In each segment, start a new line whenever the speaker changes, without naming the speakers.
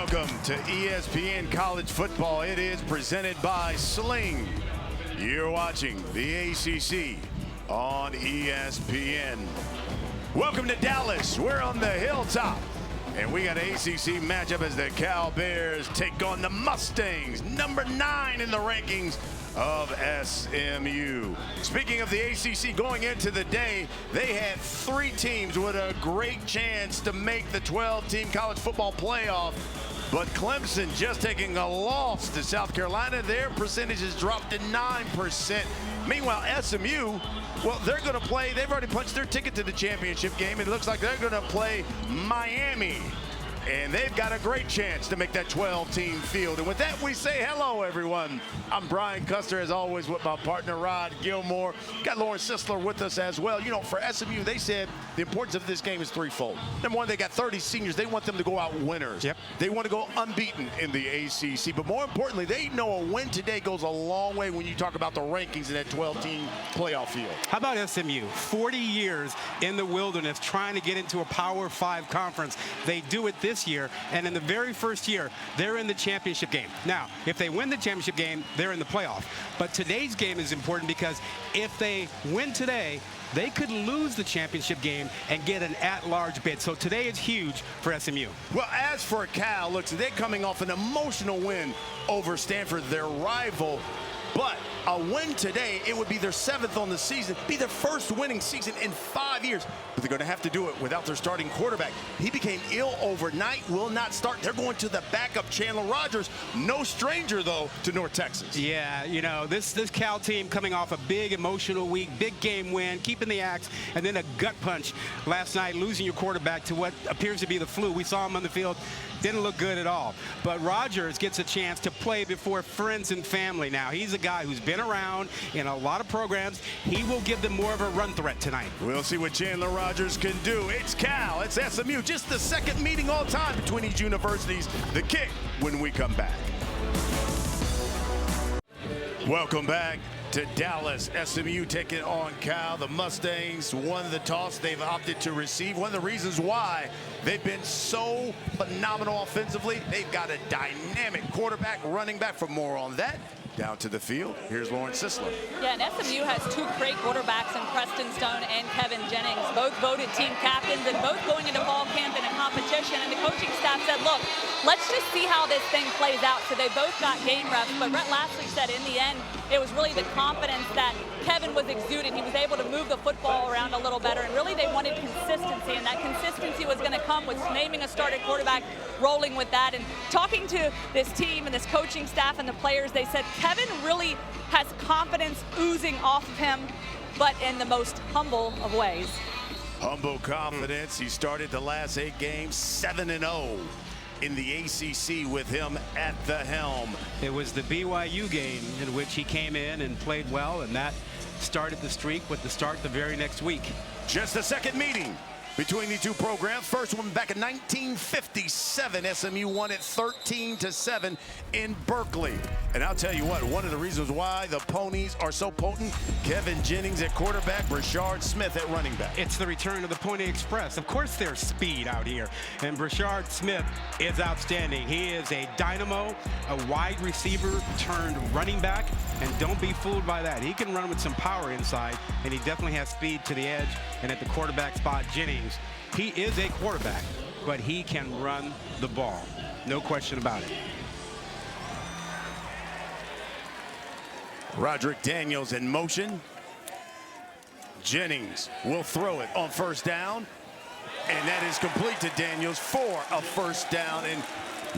Welcome to ESPN College Football. It is presented by Sling. You're watching the ACC on ESPN. Welcome to Dallas. We're on the hilltop. And we got an ACC matchup as the Cal Bears take on the Mustangs, number 9 in the rankings of SMU. Speaking of the ACC, going into the day, they had 3 teams with a great chance to make the 12-team college football playoff. But Clemson just taking a loss to South Carolina. Their percentages dropped to 9%. Meanwhile, SMU, well, they're going to play. They've already punched their ticket to the championship game. It looks like they're going to play Miami. And they've got a great chance to make that 12-team field. And with that, we say hello, everyone. I'm Brian Custer, as always, with my partner, Rod Gilmore. Got Lauren Sisler with us as well. You know, for SMU, they said the importance of this game is threefold. Number one, they got 30 seniors. They want them to go out winners. Yep. They want to go unbeaten in the ACC. But more importantly, they know a win today goes a long way when you talk about the rankings in that 12-team playoff field.
How about SMU? 40 years in the wilderness trying to get into a Power 5 conference. They do it this year, and in the very first year, they're in the championship game. Now, if they win the championship game, they're in the playoff. But today's game is important because if they win today, they could lose the championship game and get an at-large bid. So today is huge for SMU.
Well, as for Cal, looks, they're coming off an emotional win over Stanford, their rival. But a win today, it would be their 7th on the season, be their first winning season in 5 years. But they're going to have to do it without their starting quarterback. He became ill overnight, will not start. They're going to the backup, Chandler Rogers. No stranger, though, to North Texas.
Yeah, you know, this Cal team coming off a big emotional week, big game win, keeping the axe, and then a gut punch last night, losing your quarterback to what appears to be the flu. We saw him on the field. Didn't look good at all. But Rogers gets a chance to play before friends and family now. He's a guy who's been around in a lot of programs. He will give them more of a run threat tonight.
We'll see what Chandler Rogers can do. It's Cal, it's SMU. Just the second meeting all time between these universities. The kick when we come back. Welcome back to Dallas. SMU taking on Cal. The Mustangs won the toss. They've opted to receive. One of the reasons why they've been so phenomenal offensively, they've got a dynamic quarterback, running back. For more on that, down to the field, here's Lauren Sisler.
Yeah, and SMU has 2 great quarterbacks in Preston Stone and Kevin Jennings, both voted team captains and both going into fall camp in a competition. And the coaching staff said, look, let's just see how this thing plays out. So they both got game reps, but Rhett Lashlee said in the end, it was really the confidence that Kevin was exuding. He was able to move the football around a little better, and really they wanted consistency, and that consistency was going to come with naming a starting quarterback, rolling with that. And talking to this team and this coaching staff and the players, they said Kevin really has confidence oozing off of him, but in the most humble of ways.
Humble confidence. He started the last 8 games 7-0 in the ACC with him at the helm.
It was the BYU game in which he came in and played well, and that started the streak with the start the very next week.
Just the second meeting between the 2 programs. First one back in 1957. SMU won it 13-7 in Berkeley. And I'll tell you what, one of the reasons why the Ponies are so potent, Kevin Jennings at quarterback, Brashard Smith at running back.
It's the return of the Pony Express. Of course there's speed out here, and Brashard Smith is outstanding. He is a dynamo, a wide receiver turned running back, and don't be fooled by that. He can run with some power inside, and he definitely has speed to the edge. And at the quarterback spot, Jennings, he is a quarterback, but he can run the ball. No question about it.
Roderick Daniels in motion. Jennings will throw it on first down, and that is complete to Daniels for a first down. And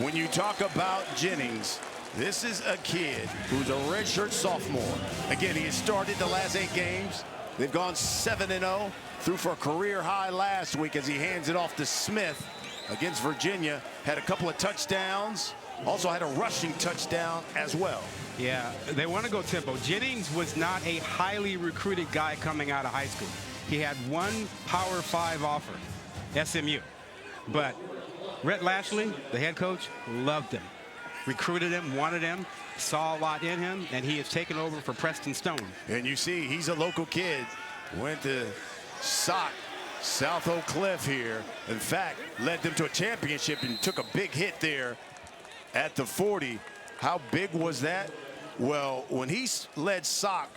when you talk about Jennings, this is a kid who's a redshirt sophomore. Again, he has started the last 8 games. They've gone 7-0, threw for a career high last week as he hands it off to Smith against Virginia. Had a couple of touchdowns, also had a rushing touchdown as well.
Yeah, they want to go tempo. Jennings was not a highly recruited guy coming out of high school. He had one Power 5 offer, SMU. But Rhett Lashlee, the head coach, loved him. Recruited him, wanted him, saw a lot in him, and he has taken over for Preston Stone.
And you see, he's a local kid. Went to South Oak Cliff here. In fact, led them to a championship and took a big hit there at the 40. How big was that? Well, when he led SOC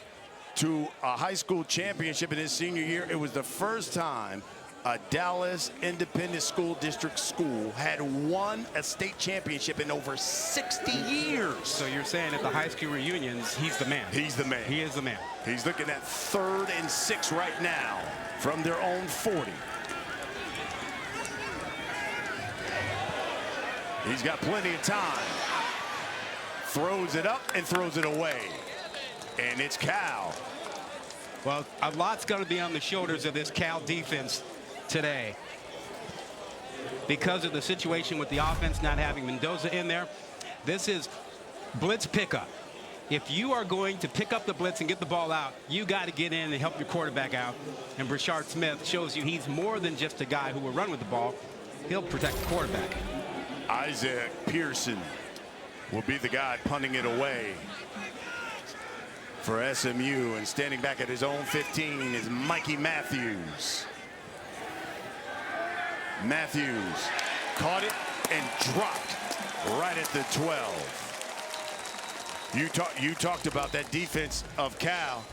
to a high school championship in his senior year, it was the first time a Dallas Independent School District school had won a state championship in over 60 years.
So you're saying at the high school reunions, he's the man.
He's the man.
He is the man.
He's looking at 3rd and 6 right now from their own 40. He's got plenty of time. Throws it up and throws it away. And it's Cal.
Well, a lot's going to be on the shoulders of this Cal defense today because of the situation with the offense not having Mendoza in there. This is blitz pickup. If you are going to pick up the blitz and get the ball out, you got to get in and help your quarterback out. And Brashard Smith shows you he's more than just a guy who will run with the ball. He'll protect the quarterback.
Isaac Pearson will be the guy punting it away for SMU, and standing back at his own 15 is Mikey Matthews. Matthews caught it and dropped right at the 12. You talked about that defense of Cal.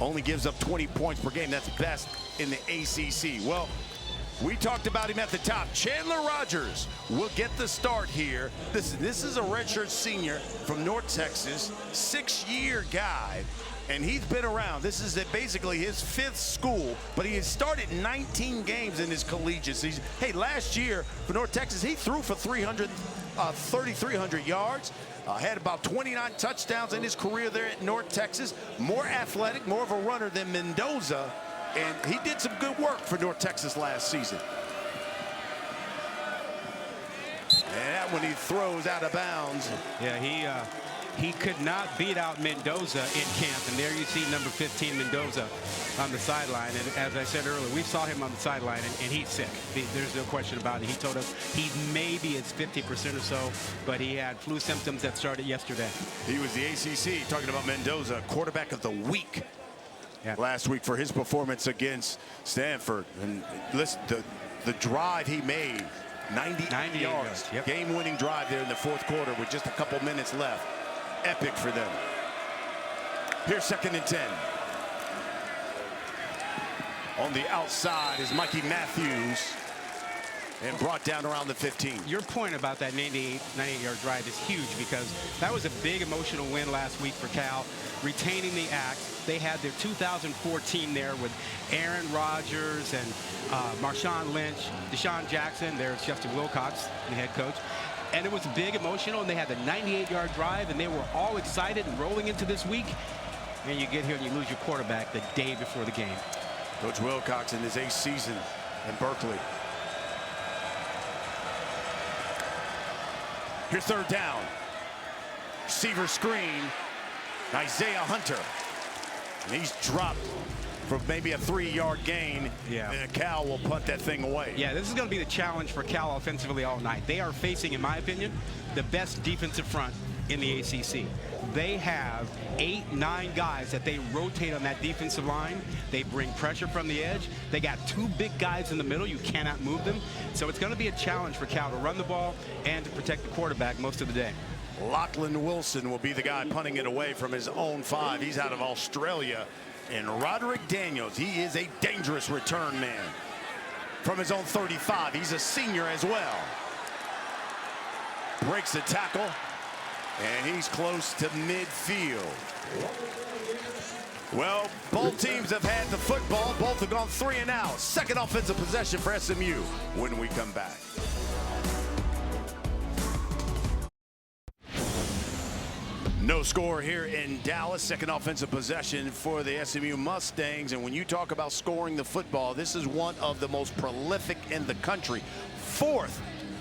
Only gives up 20 points per game. That's best in the ACC. Well, we talked about him at the top. Chandler Rogers will get the start here. This is a redshirt senior from North Texas, 6-year guy, and he's been around. This is basically his 5th school, but he has started 19 games in his collegiate season. Hey, last year for North Texas, he threw for 3,300 yards. Had about 29 touchdowns in his career there at North Texas. More athletic, more of a runner than Mendoza. And he did some good work for North Texas last season. And that one he throws out of bounds.
Yeah, he could not beat out Mendoza in camp. And there you see number 15 Mendoza on the sideline. And as I said earlier, we saw him on the sideline, and he's sick. There's no question about it. He told us he maybe is 50% or so, but he had flu symptoms that started yesterday.
He was the ACC, talking about Mendoza, quarterback of the week.
Yeah.
Last week for his performance against Stanford. And listen, the drive he made, 90 yards.
Yep.
Game-winning drive there in the 4th quarter with just a couple minutes left. Epic for them. Here's 2nd and 10. On the outside is Mikey Matthews, and brought down around the 15.
Your point about that 98-yard drive is huge, because that was a big emotional win last week for Cal, retaining the act. They had their 2014 there with Aaron Rodgers and Marshawn Lynch, Deshaun Jackson. There's Justin Wilcox, the head coach. And it was big emotional, and they had the 98-yard drive, and they were all excited and rolling into this week. And you get here and you lose your quarterback the day before the game.
Coach Wilcox in his 8th season in Berkeley. Here's 3rd down. Receiver screen, Isaiah Hunter. And he's dropped for maybe a 3-yard gain.
Yeah.
And Cal will punt that thing away.
Yeah, this is going to be the challenge for Cal offensively all night. They are facing, in my opinion, the best defensive front in the ACC. They have 8, 9 guys that they rotate on that defensive line. They bring pressure from the edge. They got 2 big guys in the middle. You cannot move them. So it's going to be a challenge for Cal to run the ball and to protect the quarterback most of the day.
Lachlan Wilson will be the guy punting it away from his own 5. He's out of Australia. And Roderick Daniels, he is a dangerous return man from his own 35. He's a senior as well. Breaks the tackle, and he's close to midfield. Well, both teams have had the football. Both have gone 3 and out. 2nd offensive possession for SMU when we come back. No score here in Dallas. 2nd offensive possession for the SMU Mustangs. And when you talk about scoring the football, this is one of the most prolific in the country. 4th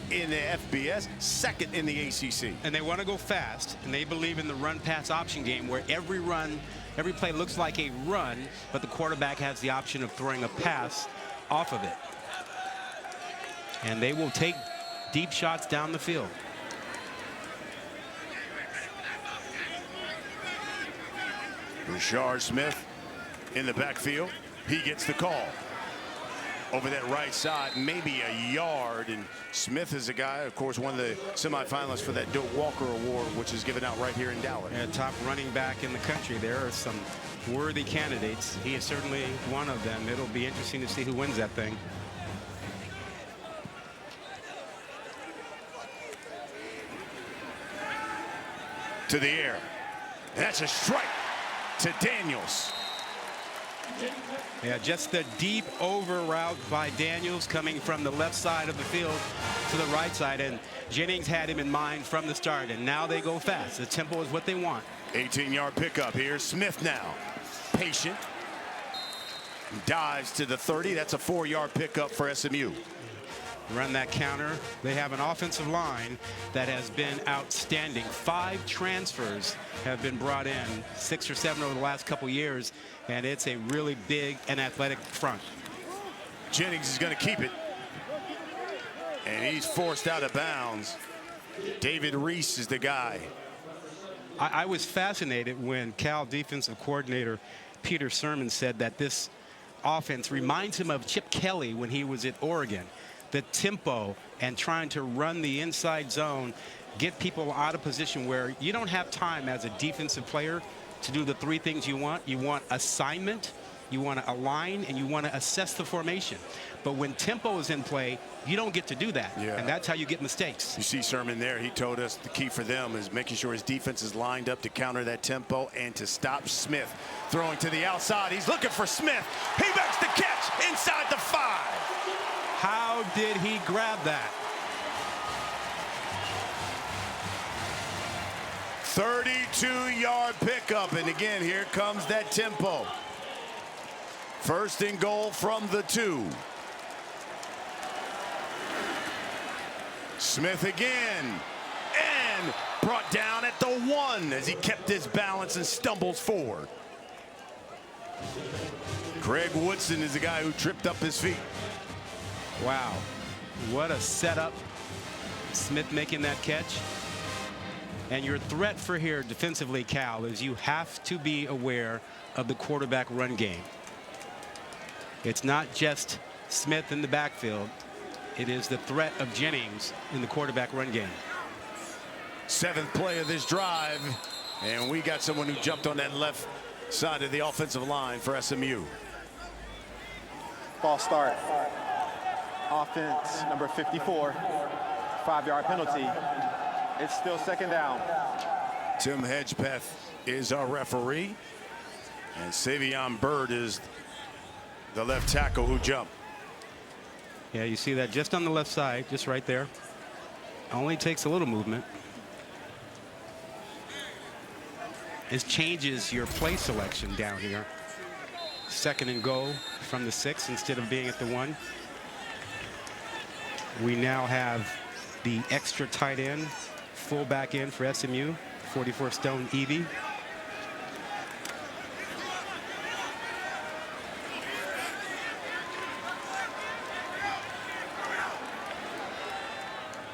in the FBS, 2nd in the ACC.
And they want to go fast, and they believe in the run-pass option game, where every play looks like a run, but the quarterback has the option of throwing a pass off of it. And they will take deep shots down the field.
Brashard Smith in the backfield. He gets the call. over that right side, maybe a yard. And Smith is a guy, of course, one of the semifinalists for that Doak Walker Award, which is given out right here in Dallas.
Yeah, top running back in the country. There are some worthy candidates. He is certainly one of them. It'll be interesting to see who wins that thing.
To the air. That's a strike to Daniels.
Yeah, just the deep over route by Daniels coming from the left side of the field to the right side. And Jennings had him in mind from the start. And now they go fast. The tempo is what they want.
18-yard pickup here. Smith now. Patient. Dives to the 30. That's a 4-yard pickup for SMU.
Run that counter. They have an offensive line that has been outstanding. 5 transfers have been brought in, 6 or 7 over the last couple years, and it's a really big and athletic front.
Jennings is going to keep it, and he's forced out of bounds. David Reese is the guy.
I was fascinated when Cal defensive coordinator Peter Sermon said that this offense reminds him of Chip Kelly when he was at Oregon. The tempo and trying to run the inside zone, get people out of position where you don't have time as a defensive player to do the 3 things you want. You want assignment, you want to align, and you want to assess the formation. But when tempo is in play, you don't get to do that.
Yeah.
And that's how you get mistakes.
You see Sermon there. He told us the key for them is making sure his defense is lined up to counter that tempo and to stop Smith. Throwing to the outside. He's looking for Smith. He makes the catch inside the 5.
How did he grab that?
32-yard pickup, and again, here comes that tempo. First and goal from the 2. Smith again, and brought down at the 1 as he kept his balance and stumbles forward. Greg Woodson is the guy who tripped up his feet.
Wow, what a setup. Smith making that catch. And your threat for here defensively, Cal, is you have to be aware of the quarterback run game. It's not just Smith in the backfield. It is the threat of Jennings in the quarterback run game.
7th play of this drive, and we got someone who jumped on that left side of the offensive line for SMU.
False start. Offense number 54, 5-yard penalty. It's still 2nd down.
Tim Hedgepeth is our referee, and Savion Bird is the left tackle who jumped.
Yeah, you see that just on the left side, just right there. Only takes a little movement. This changes your play selection down here. 2nd and goal from the 6 instead of being at the 1. We now have the extra tight end, fullback in for SMU, 44-stone Evie.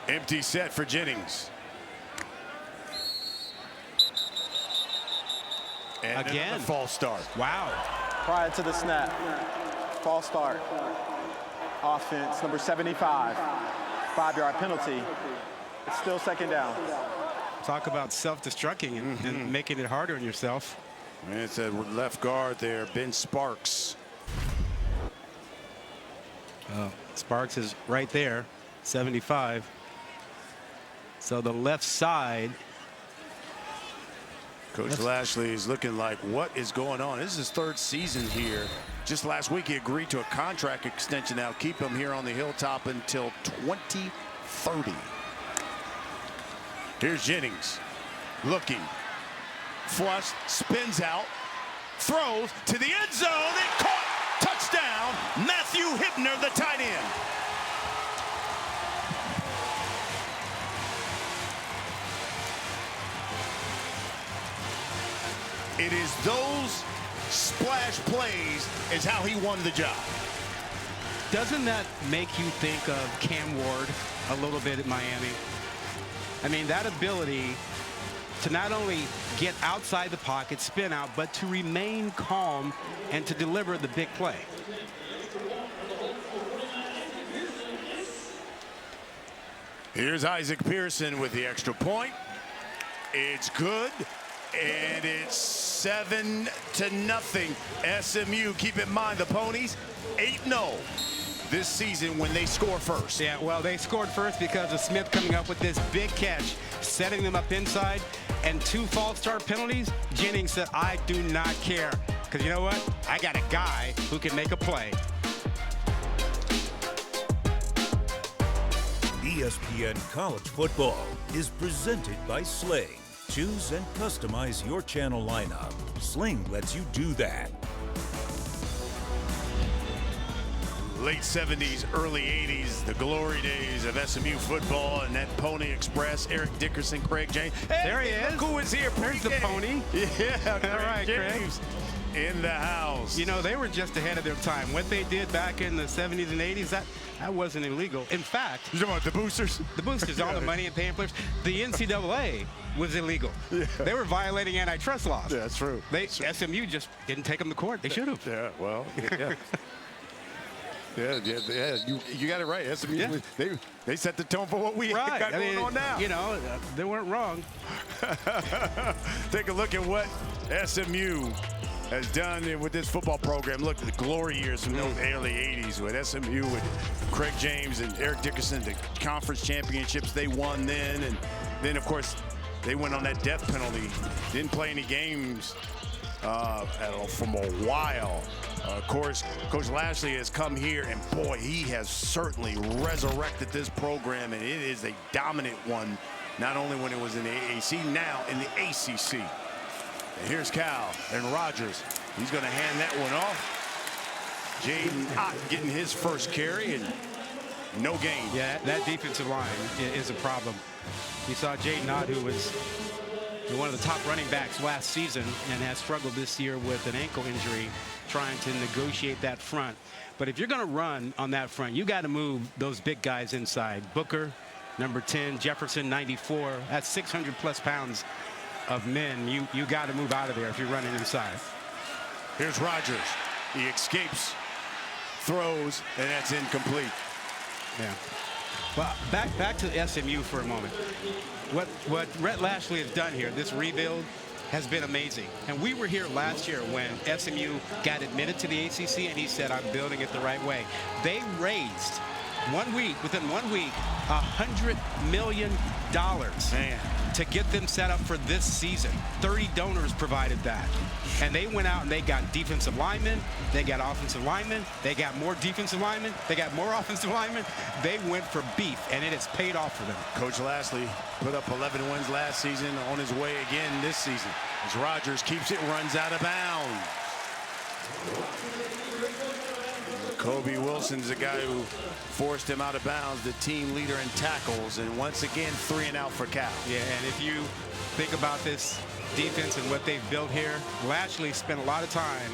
Empty set for Jennings. And
again,
false start.
Wow.
Prior to the snap, false start. Offense number 75, 5-yard penalty. It's still 2nd down.
Talk about self-destructing and making it harder on yourself.
And it's a left guard there, Ben Sparks.
Sparks is right there, 75. So the left side.
Coach Lashley is looking like, what is going on? This is his 3rd season here. Just last week, he agreed to a contract extension. Now keep him here on the hilltop until 2030. Here's Jennings looking, flushed, spins out, throws to the end zone, and caught. Touchdown, Matthew Hibner, the tight end. It is those splash plays is how he won the job.
Doesn't that make you think of Cam Ward a little bit at Miami? I mean, that ability to not only get outside the pocket, spin out, but to remain calm and to deliver the big play.
Here's Isaac Pearson with the extra point. It's good, and it's 7-0. SMU, keep in mind, the Ponies 8-0 this season when they score first.
Yeah, well, they scored first because of Smith coming up with this big catch, setting them up inside, and 2 false start penalties. Jennings said, I do not care, because you know what? I got a guy who can make a play.
ESPN College Football is presented by Sling. Choose and customize your channel lineup. Sling lets you do that.
Late 70s, early 80s, the glory days of SMU football and that Pony Express. Eric Dickerson, Craig James. Hey,
there he is.
Look who is here.
There's the Pony.
Yeah,
all right,
James in the house.
You know, they were just ahead of their time. What they did back in the 70s and 80s, that wasn't illegal. In fact,
you talking about the boosters?
The boosters, all the money and paying players. The NCAA was illegal. Yeah. They were violating antitrust laws.
Yeah, that's true.
SMU just didn't take them to court. They should have.
Yeah, well, yeah. Yeah, you got it right. SMU, yeah. They set the tone for what we got going on now.
You know, they weren't wrong.
Take a look at what SMU has done with this football program. Look at the glory years from those early 80s with SMU, with Craig James and Eric Dickerson, the conference championships they won then. And then, of course, they went on that death penalty. Didn't play any games from a while. Of course, Coach Lashley has come here, and boy, he has certainly resurrected this program, and it is a dominant one, not only when it was in the AAC, now in the ACC. And here's Cal and Rogers. He's going to hand that one off. Jaden Ott getting his first carry, and no gain.
Yeah, that defensive line is a problem. You saw Jaden Ott, who was one of the top running backs last season and has struggled this year with an ankle injury, trying to negotiate that front. But if you're going to run on that front, you got to move those big guys inside. Booker, number 10, Jefferson, 94. That's 600+ pounds of men. You got to move out of there if you're running inside.
Here's Rogers. He escapes, throws, and that's incomplete.
Yeah. Well, back to SMU for a moment. What Rhett Lashley has done here, this rebuild, has been amazing. And we were here last year when SMU got admitted to the ACC, and he said, I'm building it the right way. They raised within 1 week, $100 million to get them set up for this season. 30 donors provided that. And they went out and they got defensive linemen, they got offensive linemen, they got more defensive linemen, they got more offensive linemen. They went for beef, and it has paid off for them.
Coach Lashley put up 11 wins last season, on his way again this season. As Rogers keeps it, runs out of bounds. Kobe Wilson's the guy who forced him out of bounds, the team leader in tackles, and once again, 3 and out for Cal.
Yeah, and if you think about this defense and what they've built here, Lashley spent a lot of time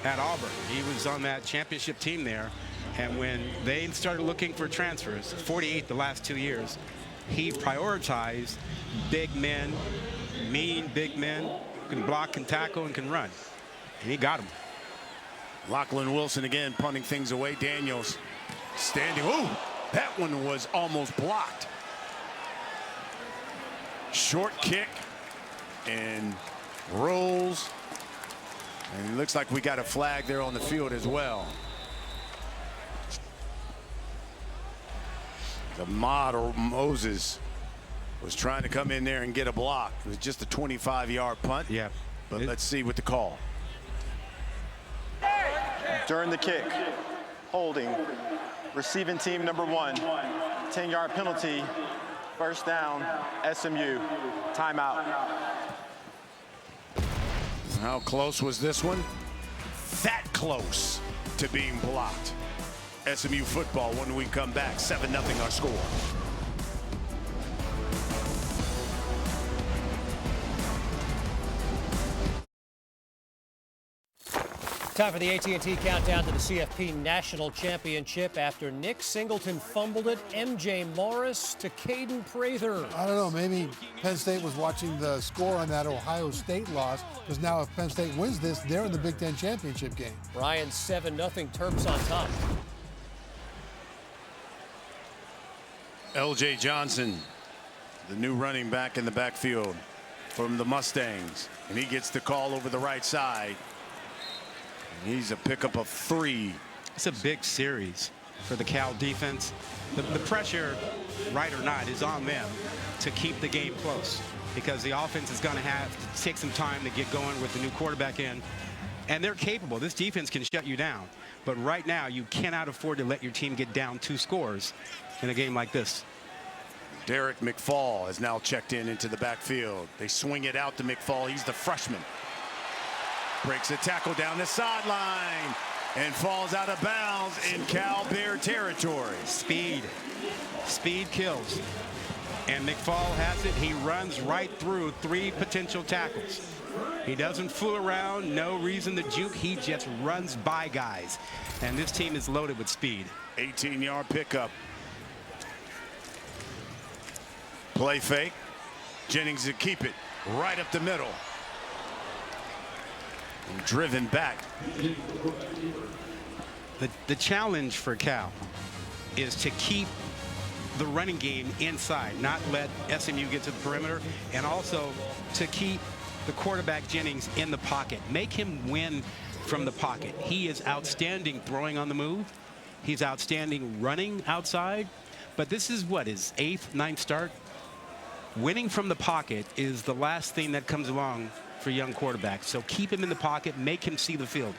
at Auburn. He was on that championship team there, and when they started looking for transfers, 48 the last 2 years, he prioritized big men, mean big men, who can block, can tackle, and can run, and he got them.
Lachlan Wilson again punting things away. Daniels standing. Ooh, that one was almost blocked. Short kick and rolls. And it looks like we got a flag there on the field as well. The model Moses was trying to come in there and get a block. It was just a 25-yard punt.
Yeah.
But let's see what the call.
During the kick, holding, receiving team number 1, 10-yard penalty, first down, SMU, timeout.
How close was this one? That close to being blocked. SMU football when we come back, 7-0 our score.
Time for the AT&T countdown to the CFP National Championship. After Nick Singleton fumbled it, MJ Morris to Caden Prather.
I don't know, maybe Penn State was watching the score on that Ohio State loss, because now if Penn State wins this, they're in the Big Ten championship game.
Ryan 7-0, Terps on top.
L.J. Johnson, the new running back in the backfield from the Mustangs, and he gets the call over the right side. And he's a pickup of 3.
It's a big series for the Cal defense. The pressure, right or not, is on them to keep the game close, because the offense is going to have to take some time to get going with the new quarterback in. And they're capable. This defense can shut you down. But right now, you cannot afford to let your team get down 2 scores in a game like this.
Derek McFall has now checked into the backfield. They swing it out to McFall. He's the freshman. Breaks a tackle down the sideline and falls out of bounds in Cal Bear territory.
Speed kills. And McFall has it. He runs right through 3 potential tackles. He doesn't fool around, no reason to juke. He just runs by guys. And this team is loaded with speed.
18-yard pickup. Play fake. Jennings to keep it right up the middle. And driven back.
The challenge for Cal is to keep the running game inside, not let SMU get to the perimeter, and also to keep the quarterback Jennings in the pocket. Make him win from the pocket. He is outstanding throwing on the move. He's outstanding running outside. But this is what, his 8th, 9th start? Winning from the pocket is the last thing that comes along for young quarterbacks. So keep him in the pocket, make him see the field.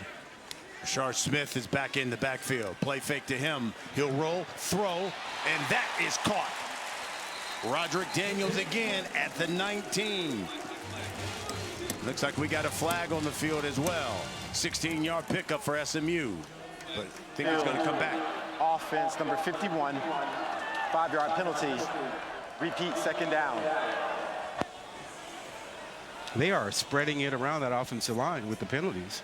Rashard Smith is back in the backfield. Play fake to him. He'll roll, throw, and that is caught. Roderick Daniels again at the 19. Looks like we got a flag on the field as well. 16-yard pickup for SMU. But I think it's going to come back.
Offense, number 51. 5-yard penalty. Repeat, 2nd down.
They are spreading it around that offensive line with the penalties.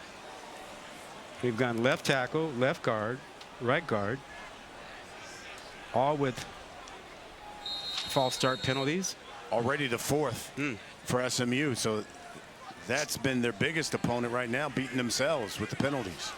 We've gone left tackle, left guard, right guard, all with false start penalties.
Already the 4th for SMU. So that's been their biggest opponent right now, beating themselves with the penalties.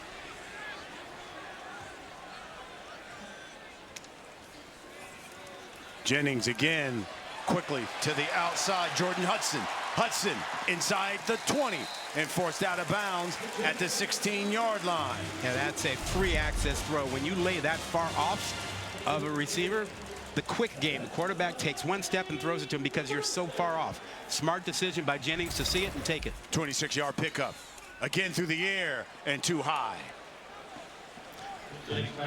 Jennings again, quickly to the outside. Jordan Hudson. Hudson inside the 20 and forced out of bounds at the 16-yard line.
Yeah, that's a free access throw. When you lay that far off of a receiver, the quick game, the quarterback takes 1 step and throws it to him because you're so far off. Smart decision by Jennings to see it and take it.
26-yard pickup. Again through the air and too high.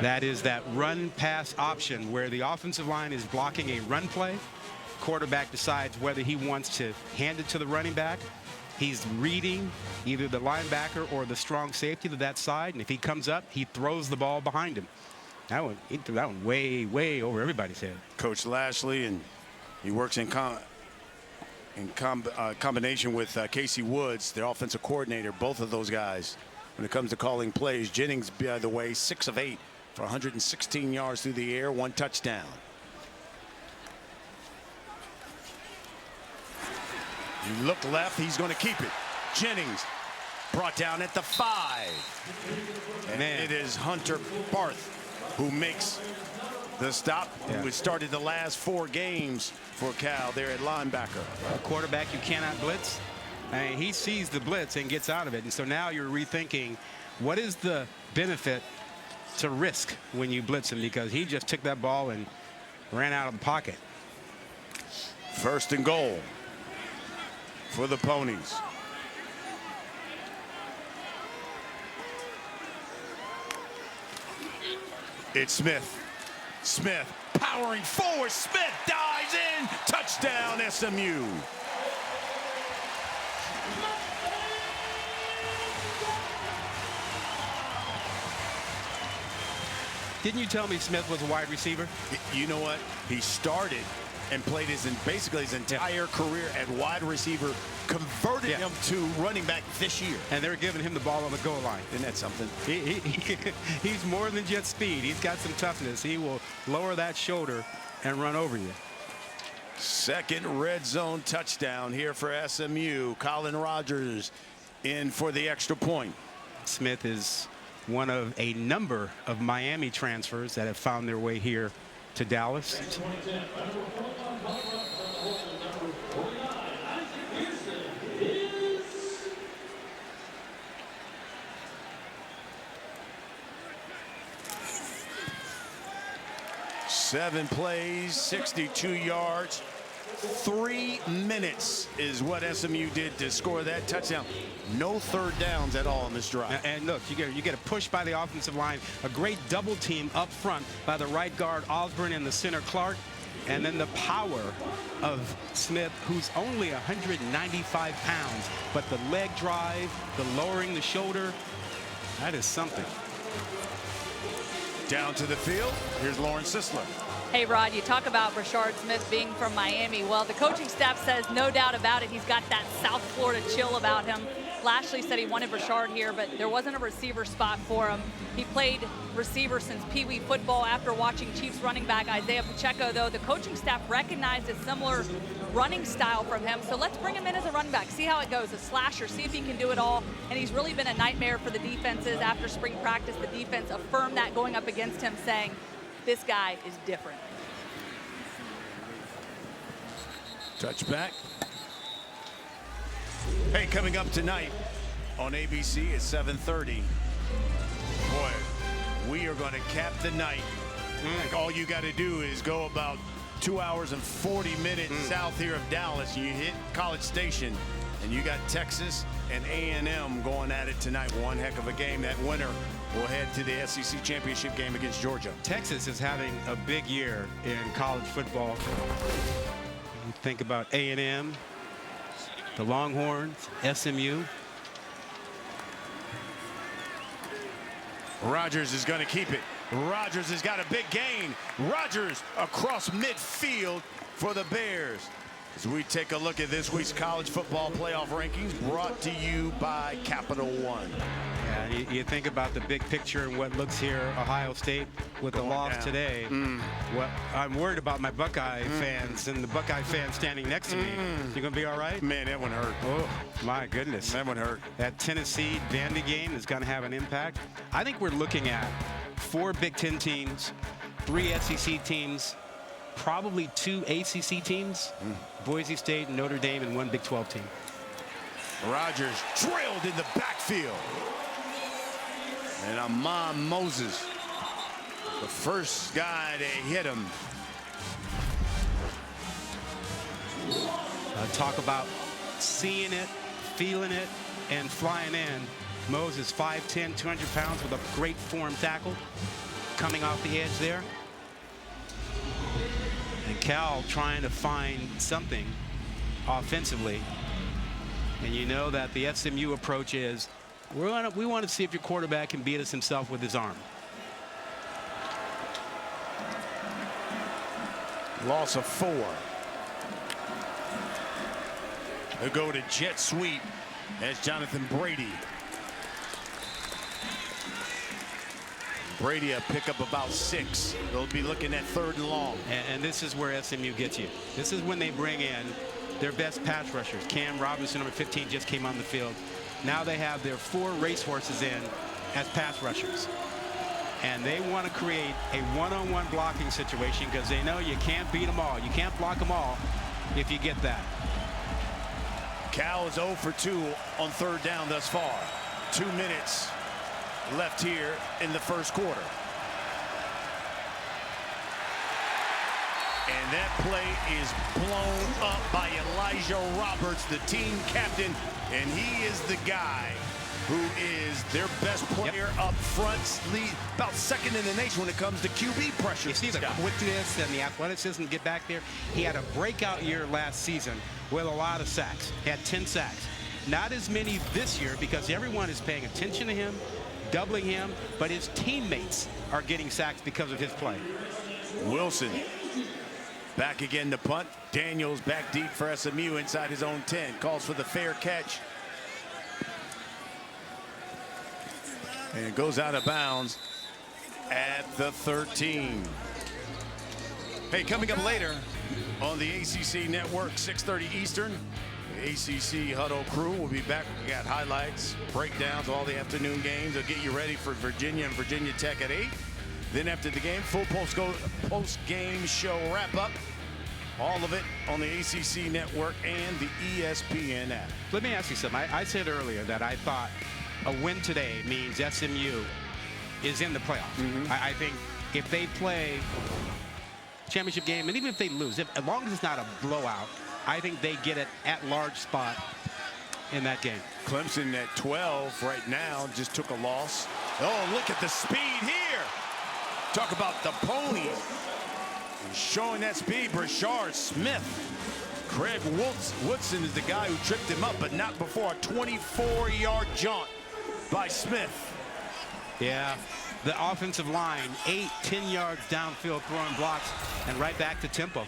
That is that run pass option where the offensive line is blocking a run play. Quarterback decides whether he wants to hand it to the running back. He's reading either the linebacker or the strong safety to that side, and if he comes up, he throws the ball behind him. He threw that one way over everybody's head.
Coach Lashley, and he works in combination with Casey Woods, their offensive coordinator. Both of those guys, when it comes to calling plays. Jennings, by the way, 6 of 8 for 116 yards through the air, 1 touchdown. You look left, he's going to keep it. Jennings brought down at the 5. And it is Hunter Barth who makes the stop.
Yeah.
Who started the last 4 games for Cal there at linebacker.
A quarterback you cannot blitz. I mean, he sees the blitz and gets out of it. And so now you're rethinking, what is the benefit to risk when you blitz him? Because he just took that ball and ran out of the pocket.
1st and goal for the Ponies. It's Smith. Smith powering forward. Smith dives in. Touchdown, SMU.
Didn't you tell me Smith was a wide receiver?
You know what? He started and played basically his entire career at wide receiver, converted him to running back this year.
And they're giving him the ball on the goal line.
Isn't that something?
He's more than just speed. He's got some toughness. He will lower that shoulder and run over you.
2nd red zone touchdown here for SMU. Colin Rogers in for the extra point.
Smith is one of a number of Miami transfers that have found their way here to Dallas.
Seven plays, 62 yards. 3 minutes is what SMU did to score that touchdown. No third downs at all in this drive.
And look, you get a push by the offensive line, a great double team up front by the right guard Osborne and the center Clark, and then the power of Smith, who's only 195 pounds, but the leg drive, the lowering the shoulder, that is something.
Down to the field, here's Lauren Sisler.
Hey, Rod, you talk about Brashard Smith being from Miami. Well, the coaching staff says no doubt about it. He's got that South Florida chill about him. Lashley said he wanted Brashard here, but there wasn't a receiver spot for him. He played receiver since Pee Wee football after watching Chiefs running back Isaiah Pacheco, though. The coaching staff recognized a similar running style from him, so let's bring him in as a running back, see how it goes, a slasher, see if he can do it all. And he's really been a nightmare for the defenses. After spring practice, the defense affirmed that going up against him, saying, this guy is different.
Touchback. Hey, coming up tonight on ABC at 7:30. Boy, we are going to cap the night. All you got to do is go about 2 hours and 40 minutes south here of Dallas. You hit College Station, and you got Texas and A&M going at it tonight. One heck of a game. That winner will head to the SEC championship game against Georgia.
Texas is having a big year in college football. You think about A&M, the Longhorns, SMU.
Rodgers is going to keep it. Rodgers has got a big gain. Rodgers across midfield for the Bears. As we take a look at this week's college football playoff rankings, brought to you by Capital One.
Yeah, you think about the big picture and what looks here, Ohio State with the loss today. What I'm worried about my Buckeye fans and the Buckeye fans standing next to me. You gonna be all right?
Man, that one hurt.
Oh, my goodness.
That one hurt.
That Tennessee Vandy game is gonna have an impact. I think we're looking at 4 Big Ten teams, 3 SEC teams, probably 2 ACC teams, Boise State, Notre Dame, and 1 Big 12 team.
Rodgers drilled in the backfield. And Amon Moses, the first guy to hit him.
Talk about seeing it, feeling it, and flying in. Moses, 5'10", 200 pounds with a great form tackle. Coming off the edge there. And Cal trying to find something offensively. And you know that the SMU approach is, we want to see if your quarterback can beat us himself with his arm.
Loss of 4. They'll go to jet sweep as Jonathan Brady. Brady a pick up about 6. They'll be looking at 3rd and long.
And this is where SMU gets you. This is when they bring in their best pass rushers. Cam Robinson, number 15, just came on the field. Now they have their 4 racehorses in as pass rushers. And they want to create a one-on-one blocking situation because they know you can't beat them all. You can't block them all if you get that.
Cal is 0 for 2 on 3rd down thus far. 2 minutes left here in the first quarter. And that play is blown up by Elijah Roberts, the team captain, and he is the guy who is their best player up front, lead about 2nd in the nation when it comes to QB pressure.
You see the quickness and the athleticism to get back there. He had a breakout year last season with a lot of sacks. He had 10 sacks. Not as many this year because everyone is paying attention to him, doubling him, but his teammates are getting sacks because of his play.
Wilson back again to punt. Daniels back deep for SMU inside his own 10. Calls for the fair catch. And it goes out of bounds at the 13. Hey, coming up later on the ACC Network, 6:30 Eastern, the ACC Huddle crew will be back. We got highlights, breakdowns, all the afternoon games. They'll get you ready for Virginia and Virginia Tech at 8. Then after the game, full post-game show wrap-up. All of it on the ACC network and the ESPN app.
Let me ask you something. I said earlier that I thought a win today means SMU is in the playoffs. I think if they play championship game, and even if they lose, as long as it's not a blowout, I think they get an at-large spot in that game.
Clemson at 12 right now just took a loss. Oh, look at the speed here. Talk about the pony. Showing that speed, Brashard Smith. Craig Woodson is the guy who tripped him up, but not before a 24-yard jaunt by Smith.
Yeah, the offensive line, 8-10 yards downfield throwing blocks, and right back to tempo.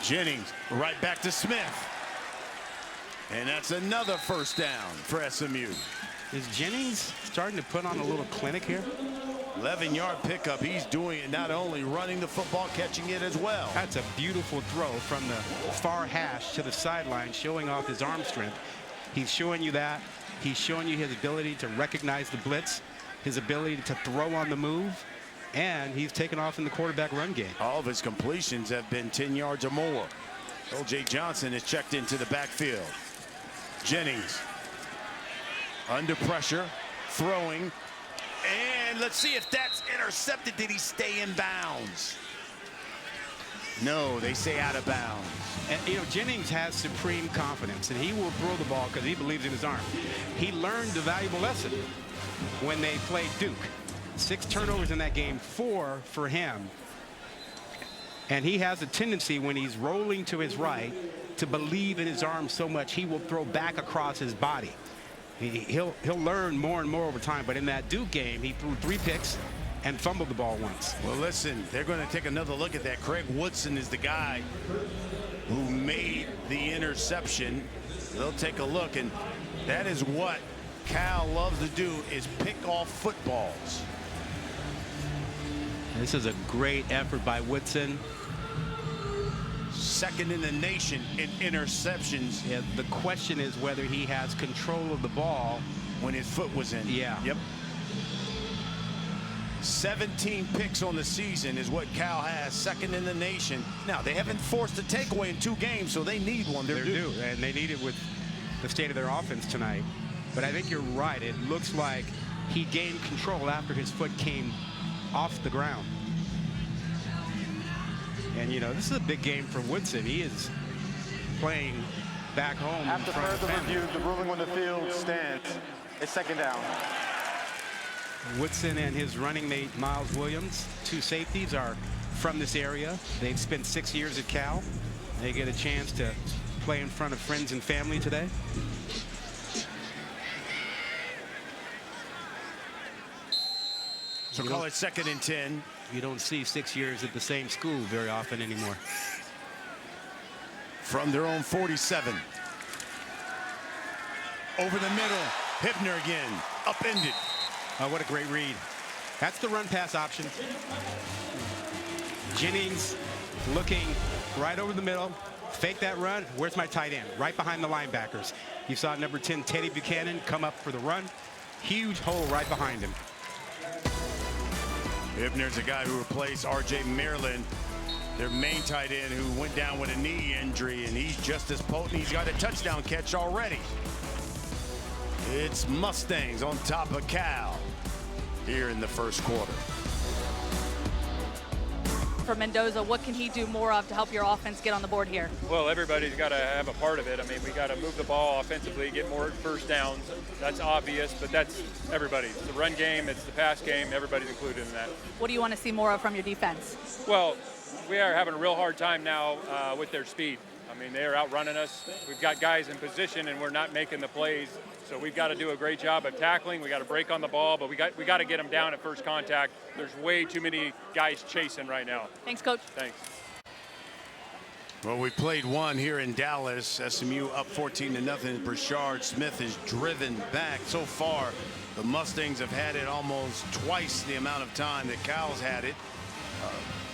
Jennings right back to Smith. And that's another first down for SMU.
Is Jennings starting to put on a little clinic here?
11-yard pickup. He's doing it, not only running the football, catching it as well.
That's a beautiful throw from the far hash to the sideline, showing off his arm strength. He's showing you that. He's showing you his ability to recognize the blitz, his ability to throw on the move, and he's taken off in the quarterback run game.
All of his completions have been 10 yards or more. O.J. Johnson is checked into the backfield. Jennings under pressure, throwing, and let's see if that's intercepted. Did he stay in bounds? No, they say out of bounds.
And, you know, Jennings has supreme confidence, and he will throw the ball because he believes in his arm. He learned a valuable lesson when they played Duke. 6 turnovers in that game, 4 for him. And he has a tendency when he's rolling to his right to believe in his arm so much he will throw back across his body. He'll learn more and more over time. But in that Duke game, he threw 3 picks and fumbled the ball once.
Well, listen, they're going to take another look at that. Craig Woodson is the guy who made the interception. They'll take a look, and that is what Cal loves to do, is pick off footballs.
This is a great effort by Woodson.
Second in the nation in interceptions.
Yeah, the question is whether he has control of the ball
when his foot was in.
Yeah.
Yep. 17 picks on the season is what Cal has, second in the nation. Now, they haven't forced a takeaway in 2 games, so they need one. They're due.
And they need it with the state of their offense tonight. But I think you're right. It looks like he gained control after his foot came off the ground. And, you know, this is a big game for Woodson. He is playing back home.
After further review, the ruling on the field stands. It's second down.
Woodson and his running mate, Miles Williams, 2 safeties, are from this area. They've spent 6 years at Cal. They get a chance to play in front of friends and family today.
So call it second and 10.
You don't see 6 years at the same school very often anymore.
From their own 47. Over the middle. Hibner again. Upended.
Oh, what a great read. That's the run pass option. Jennings looking right over the middle. Fake that run. Where's my tight end? Right behind the linebackers. You saw number 10, Teddy Buchanan, come up for the run. Huge hole right behind him.
Hibner's a guy who replaced R.J. Maryland, their main tight end, who went down with a knee injury, and he's just as potent. He's got a touchdown catch already. It's Mustangs on top of Cal here in the first quarter.
For Mendoza, what can he do more of to help your offense get on the board here?
Well, everybody's got to have a part of it. I mean, we got to move the ball offensively, get more first downs. That's obvious, but that's everybody. It's the run game, it's the pass game. Everybody's included in that.
What do you want to see more of from your defense?
Well, we are having a real hard time now with their speed. I mean, they're outrunning us. We've got guys in position, and we're not making the plays. So we've got to do a great job of tackling. We got to break on the ball, but we got to get them down at first contact. There's way too many guys chasing right now.
Thanks, Coach.
Thanks.
Well, we played one here in Dallas. SMU up 14-0. Brashard Smith is driven back. So far, the Mustangs have had it almost twice the amount of time that Cal's had it.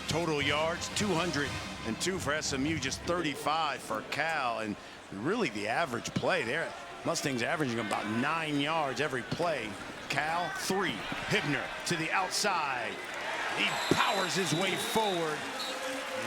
Total yards, 202 for SMU, just 35 for Cal. And really the average play there, Mustangs averaging about 9 yards every play. Cal 3. Hibner to the outside. He powers his way forward.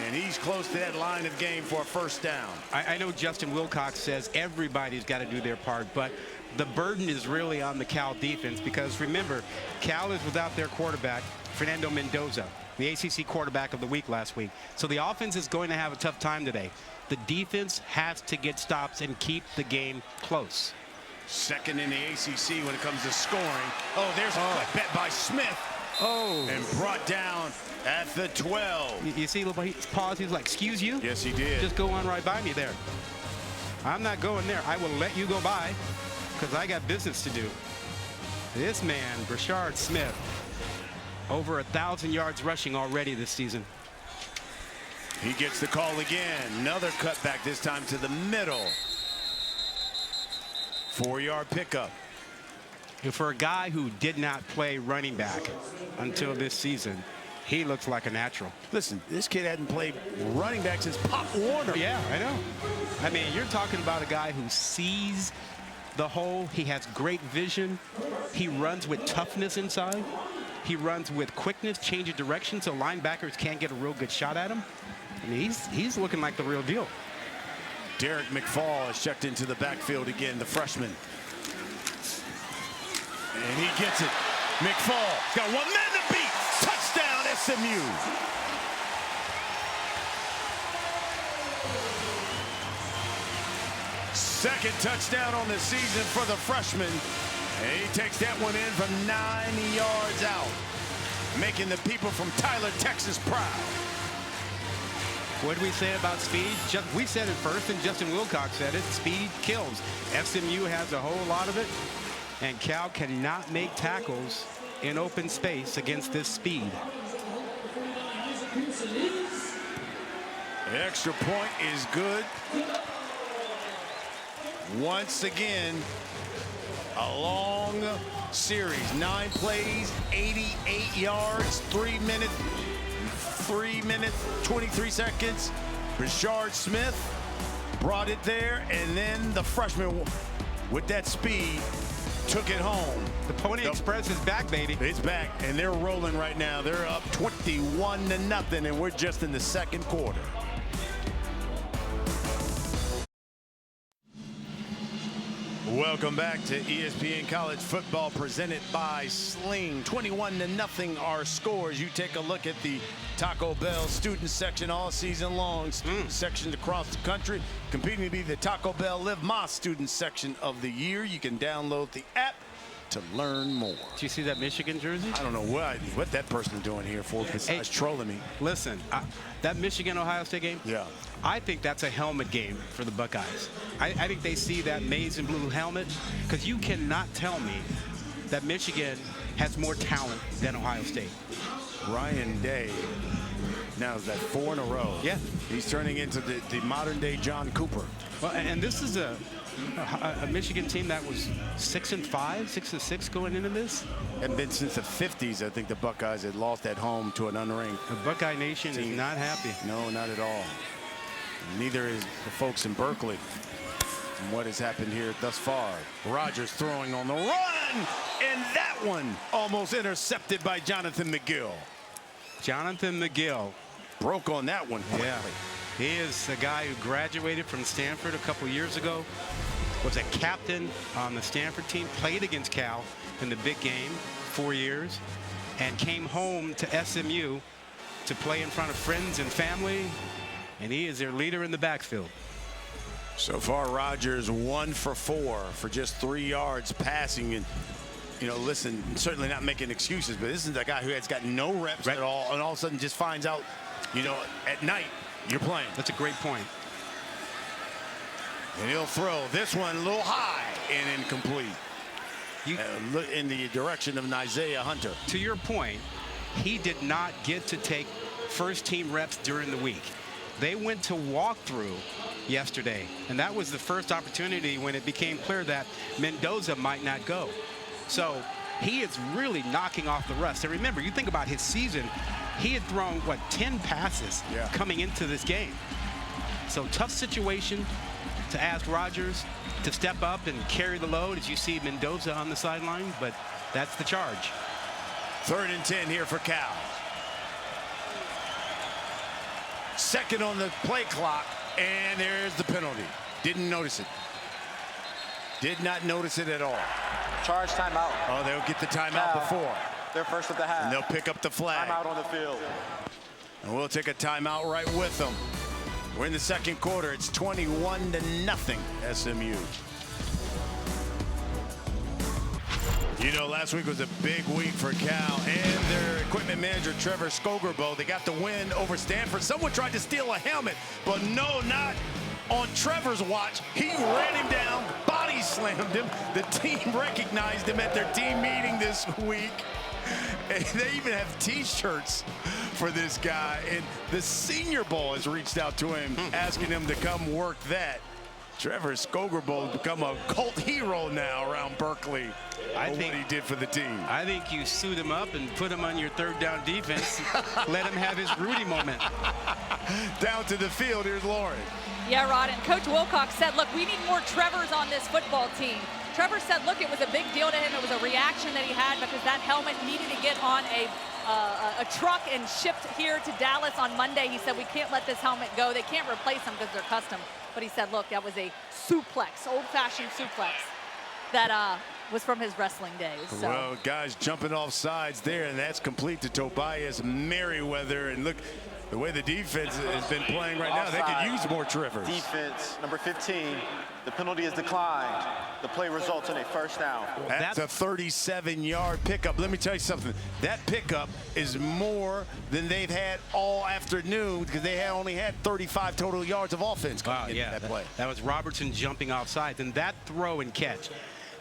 And he's close to that line of game for a first down.
I know Justin Wilcox says everybody's got to do their part, but the burden is really on the Cal defense because remember, Cal is without their quarterback, Fernando Mendoza, the ACC quarterback of the week last week. So the offense is going to have a tough time today. The defense has to get stops and keep the game close.
Second in the ACC when it comes to scoring. Oh, there's a quick bet by Smith.
Oh.
And brought down at the 12.
You see, he paused. He's like, excuse you?
Yes, he did.
Just go on right by me there. I'm not going there. I will let you go by because I got business to do. This man, Brashard Smith, over 1,000 yards rushing already this season.
He gets the call again. Another cutback, this time to the middle. 4-yard pickup.
And for a guy who did not play running back until this season, he looks like a natural.
Listen, this kid hadn't played running back since Pop Warner.
Yeah, I know. I mean, you're talking about a guy who sees the hole. He has great vision. He runs with toughness inside. He runs with quickness, change of direction, so linebackers can't get a real good shot at him. I mean, he's looking like the real deal.
Derek McFall is checked into the backfield again, the freshman. And he gets it. McFall got 1 man to beat. Touchdown, SMU. Second touchdown on the season for the freshman. And he takes that one in from 9 yards out, making the people from Tyler, Texas proud.
What did we say about speed? We said it first, and Justin Wilcox said it. Speed kills. SMU has a whole lot of it, and Cal cannot make tackles in open space against this speed.
The extra point is good. Once again, a long series. 9 plays, 88 yards, 3 minutes, 23 seconds. Brashard Smith brought it there, and then the freshman with that speed took it home.
The Pony Express is back, baby.
It's back, and they're rolling right now. They're up 21-0, and we're just in the second quarter. Welcome back to ESPN College Football presented by Sling. 21-0 our scores. You take a look at the Taco Bell student section all season long. Student sections across the country competing to be the Taco Bell Live Más student section of the year. You can download the app to learn more.
Did you see that Michigan jersey?
I don't know what that person is doing here for besides trolling me.
Listen, that Michigan-Ohio State game,
yeah,
I think that's a helmet game for the Buckeyes. I think they see that maize and blue helmet because you cannot tell me that Michigan has more talent than Ohio State.
Ryan Day, now is that 4 in a row?
Yeah.
He's turning into the modern-day John Cooper.
Well, and this is a Michigan team that was 6-5, 6-6 going into this.
Hadn't been since the 50s. I think the Buckeyes had lost at home to an unranked.
The Buckeye Nation is not happy.
No, not at all. Neither is the folks in Berkeley. And what has happened here thus far. Rogers throwing on the run, and that one almost intercepted by Jonathan McGill.
Jonathan McGill
broke on that one quickly.
Yeah. He is a guy who graduated from Stanford a couple years ago, was a captain on the Stanford team, played against Cal in the big game 4 years, and came home to SMU to play in front of friends and family, and he is their leader in the backfield.
So far, Rogers 1 for 4 for just 3 yards passing. And, you know, listen, certainly not making excuses, but this is a guy who has got no reps at all, and all of a sudden just finds out, you know, at night, you're playing.
That's a great point.
And he'll throw this one a little high and incomplete. Look in the direction of Isaiah Hunter.
To your point, he did not get to take first-team reps during the week. They went to walkthrough yesterday, and that was the first opportunity when it became clear that Mendoza might not go. So he is really knocking off the rust. And remember, you think about his season, he had thrown, what, 10 passes coming into this game. So tough situation to ask Rogers to step up and carry the load as you see Mendoza on the sideline, but That's the charge.
3rd and 10 here for Cal. Second on the play clock, and there's the penalty. Didn't notice it. Did not notice it at all.
Charge timeout.
Oh, they'll get the timeout before.
They're first at the half.
And they'll pick up the flag.
Timeout on the field.
And we'll take a timeout right with them. We're in the second quarter. It's 21-0 SMU. You know, last week was a big week for Cal and their equipment manager, Trevor Skogerbo. They got the win over Stanford. Someone tried to steal a helmet, but no, not on Trevor's watch. He ran him down, body slammed him. The team recognized him at their team meeting this week. And they even have T-shirts for this guy. And the Senior Bowl has reached out to him, asking him to come work that. Trevor Skogerbo has become a cult hero now around Berkeley. I think what he did for the team.
I think you suit him up and put him on your 3rd down defense. Let him have his Rudy moment.
Down to the field, here's Lauren.
Yeah, Rod, and Coach Wilcox said, look, we need more Trevors on this football team. Trevor said, look, it was a big deal to him. It was a reaction that he had because that helmet needed to get on a truck and shipped here to Dallas on Monday. He said, we can't let this helmet go. They can't replace them because they're custom. But he said, look, that was a suplex, old-fashioned suplex that was from his wrestling days. So.
Well, guys jumping off sides there, and that's complete to Tobias Merriweather. And look, the way the defense has been playing right now, they could use more Trevors.
Defense, number 15. The penalty is declined. The play results in a first down.
That's a 37-yard pickup. Let me tell you something. That pickup is more than they've had all afternoon because they only had 35 total yards of offense.
Wow, yeah,
that play.
That was Robertson jumping off sides, and that throw and catch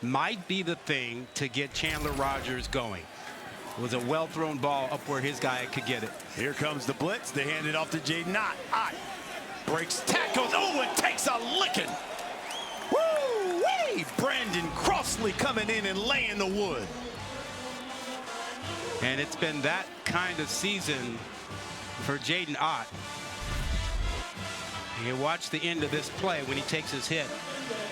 might be the thing to get Chandler Rogers going. It was a well-thrown ball up where his guy could get it.
Here comes the blitz. They hand it off to Jaden Ott. Ott breaks tackles. Oh, and takes a licking. Woo-wee! Brandon Crossley coming in and laying the wood.
And it's been that kind of season for Jaden Ott. You watch the end of this play when he takes his hit.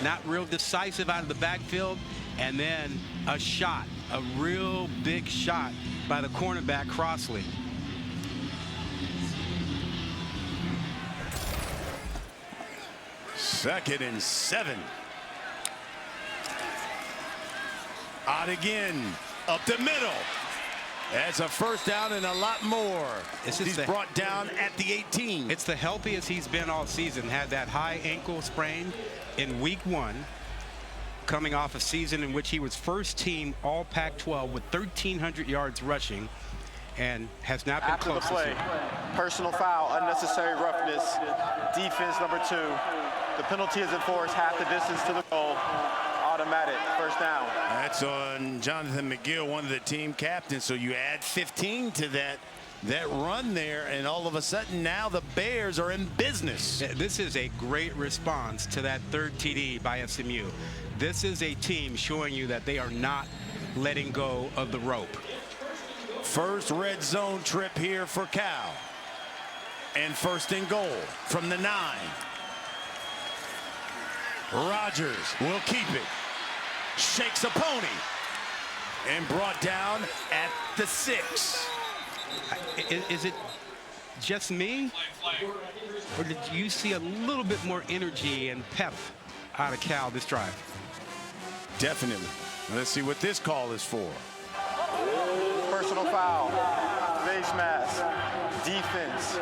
Not real decisive out of the backfield, and then a shot, a real big shot by the cornerback Crossley.
Second and 7. Out again, up the middle. That's a first down and a lot more. He's brought down at the 18.
It's the healthiest he's been all season. Had that high ankle sprain in week 1, coming off a season in which he was first team all Pac-12 with 1,300 yards rushing, and has not been close.
After the play, personal foul, unnecessary roughness, defense number 2. The penalty is enforced half the distance to the goal. Automatic first down.
That's on Jonathan McGill, one of the team captains. So you add 15 to that run there, and all of a sudden now the Bears are in business.
This is a great response to that 3rd TD by SMU. This is a team showing you that they are not letting go of the rope.
First red zone trip here for Cal. And first and goal from the 9. Rogers will keep it. Shakes a pony. And brought down at the 6.
Is it just me? Or did you see a little bit more energy and pep out of Cal this drive?
Definitely. Let's see what this call is for.
Personal foul, face mask, defense.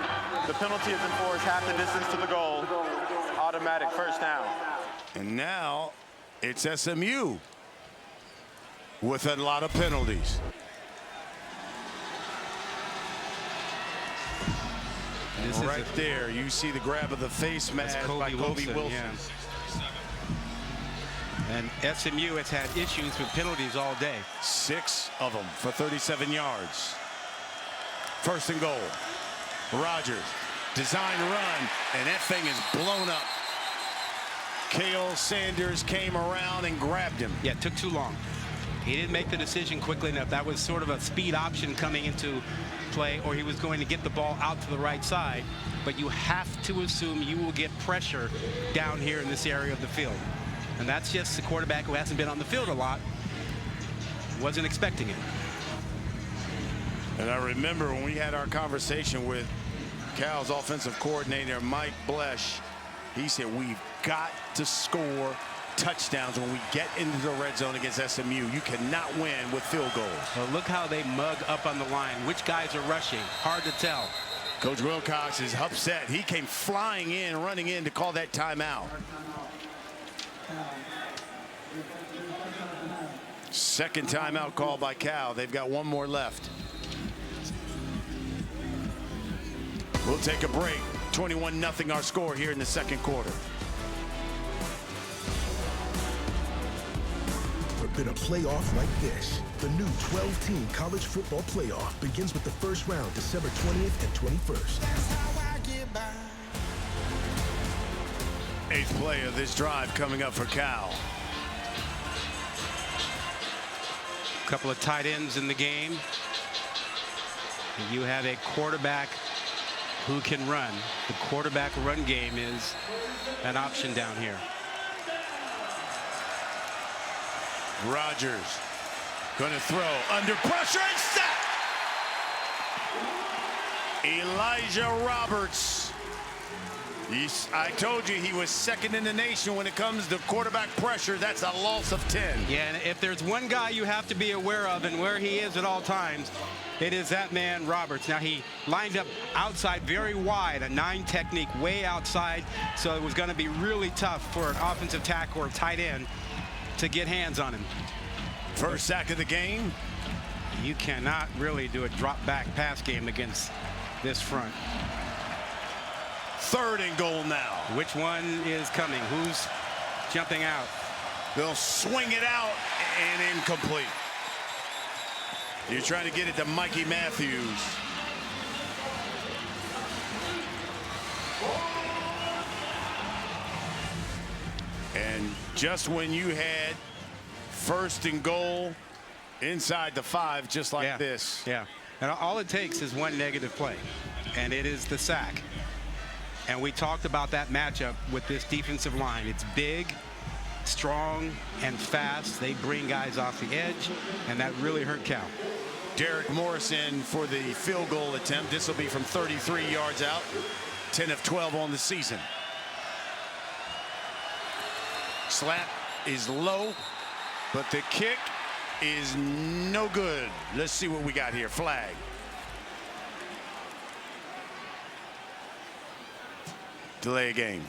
The penalty is enforced half the distance to the goal. Automatic first down.
And now it's SMU with a lot of penalties. Right there, you see the grab of the face mask by Kobe Wilson.
Yeah. And SMU has had issues with penalties all day.
6 of them for 37 yards. First and goal. Rogers, design run, and that thing is blown up. Cale Sanders came around and grabbed him.
Yeah, it took too long. He didn't make the decision quickly enough. That was sort of a speed option coming into play, or he was going to get the ball out to the right side. But you have to assume you will get pressure down here in this area of the field. And that's just the quarterback who hasn't been on the field a lot. Wasn't expecting it.
And I remember when we had our conversation with Cal's offensive coordinator, Mike Blesh, he said, we've got to score touchdowns when we get into the red zone against SMU. You cannot win with field goals.
Well, look how they mug up on the line. Which guys are rushing? Hard to tell.
Coach Wilcox is upset. He came flying in, running in to call that timeout. Second timeout called by Cal. They've got one more left. We'll take a break. 21-0 our score here in the second quarter.
Been a playoff like this. The new 12-team college football playoff begins with the first round December 20th and 21st.
Eighth play of this drive coming up for Cal.
A couple of tight ends in the game. And you have a quarterback who can run. The quarterback run game is an option down here.
Rodgers going to throw under pressure and sack. Elijah Roberts. I told you he was second in the nation when it comes to quarterback pressure. That's a loss of 10.
Yeah, and if there's one guy you have to be aware of and where he is at all times, it is that man Roberts. Now he lined up outside very wide, a 9 technique way outside, so it was going to be really tough for an offensive tackle or tight end to get hands on him.
First sack of the game.
You cannot really do a drop back pass game against this front.
Third and goal now.
Which one is coming? Who's jumping out?
They'll swing it out and incomplete. You're trying to get it to Mikey Matthews. And just when you had first and goal inside the 5, just like this.
Yeah, and all it takes is one negative play, and it is the sack. And we talked about that matchup with this defensive line. It's big, strong, and fast. They bring guys off the edge, and that really hurt Cal.
Derek Morrison for the field goal attempt. This will be from 33 yards out. 10 of 12 on the season. Slap is low, but the kick is no good. Let's see what we got here. Flag. Delay a game.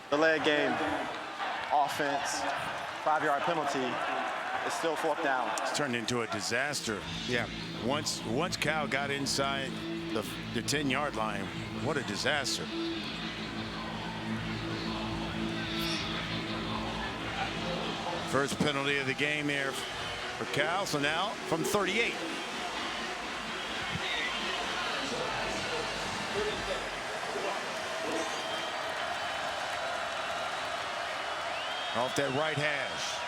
Delay a game. Offense. 5-yard penalty. It's still 4th down.
It's turned into a disaster.
Yeah.
Once Cal got inside the 10-yard line, what a disaster. First penalty of the game here for Cal. So now from 38. Off that right hash.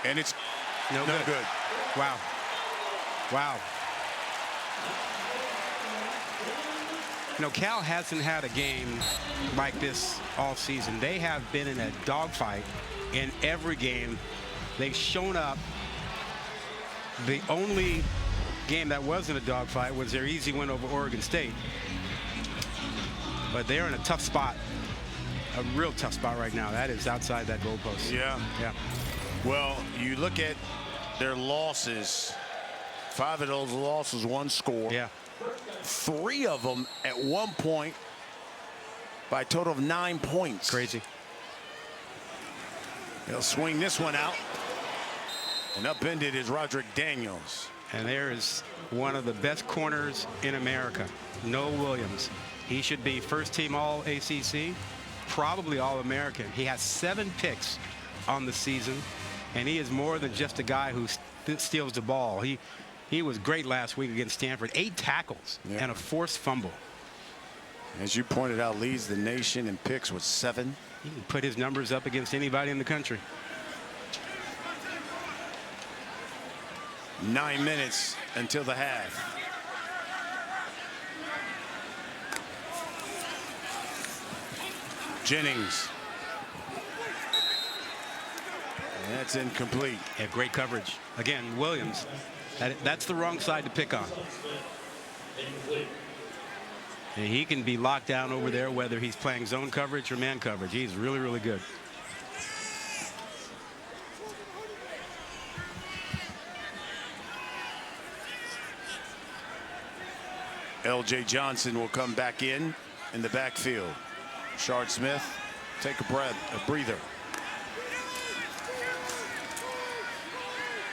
And it's no good.
Wow. Wow. You know, Cal hasn't had a game like this all season. They have been in a dogfight in every game. They've shown up. The only game that wasn't a dogfight was their easy win over Oregon State. But they're in a tough spot, a real tough spot right now. That is outside that goalpost.
Yeah.
Yeah.
Well, you look at their losses. 5 of those losses, 1 score.
Yeah.
3 of them at one point by a total of 9 points.
Crazy.
They'll swing this one out. And upended is Roderick Daniels.
And there is one of the best corners in America, Noah Williams. He should be first team all ACC, probably all American. He has 7 picks on the season, and he is more than just a guy who steals the ball. He was great last week against Stanford. 8 tackles and a forced fumble.
As you pointed out, leads the nation in picks with 7.
He can put his numbers up against anybody in the country.
9 minutes until the half. Jennings. And that's incomplete.
Yeah, great coverage. Again, Williams, that's the wrong side to pick on. And he can be locked down over there, whether he's playing zone coverage or man coverage. He's really, really good.
L.J. Johnson will come back in the backfield. Shard Smith, take a breather.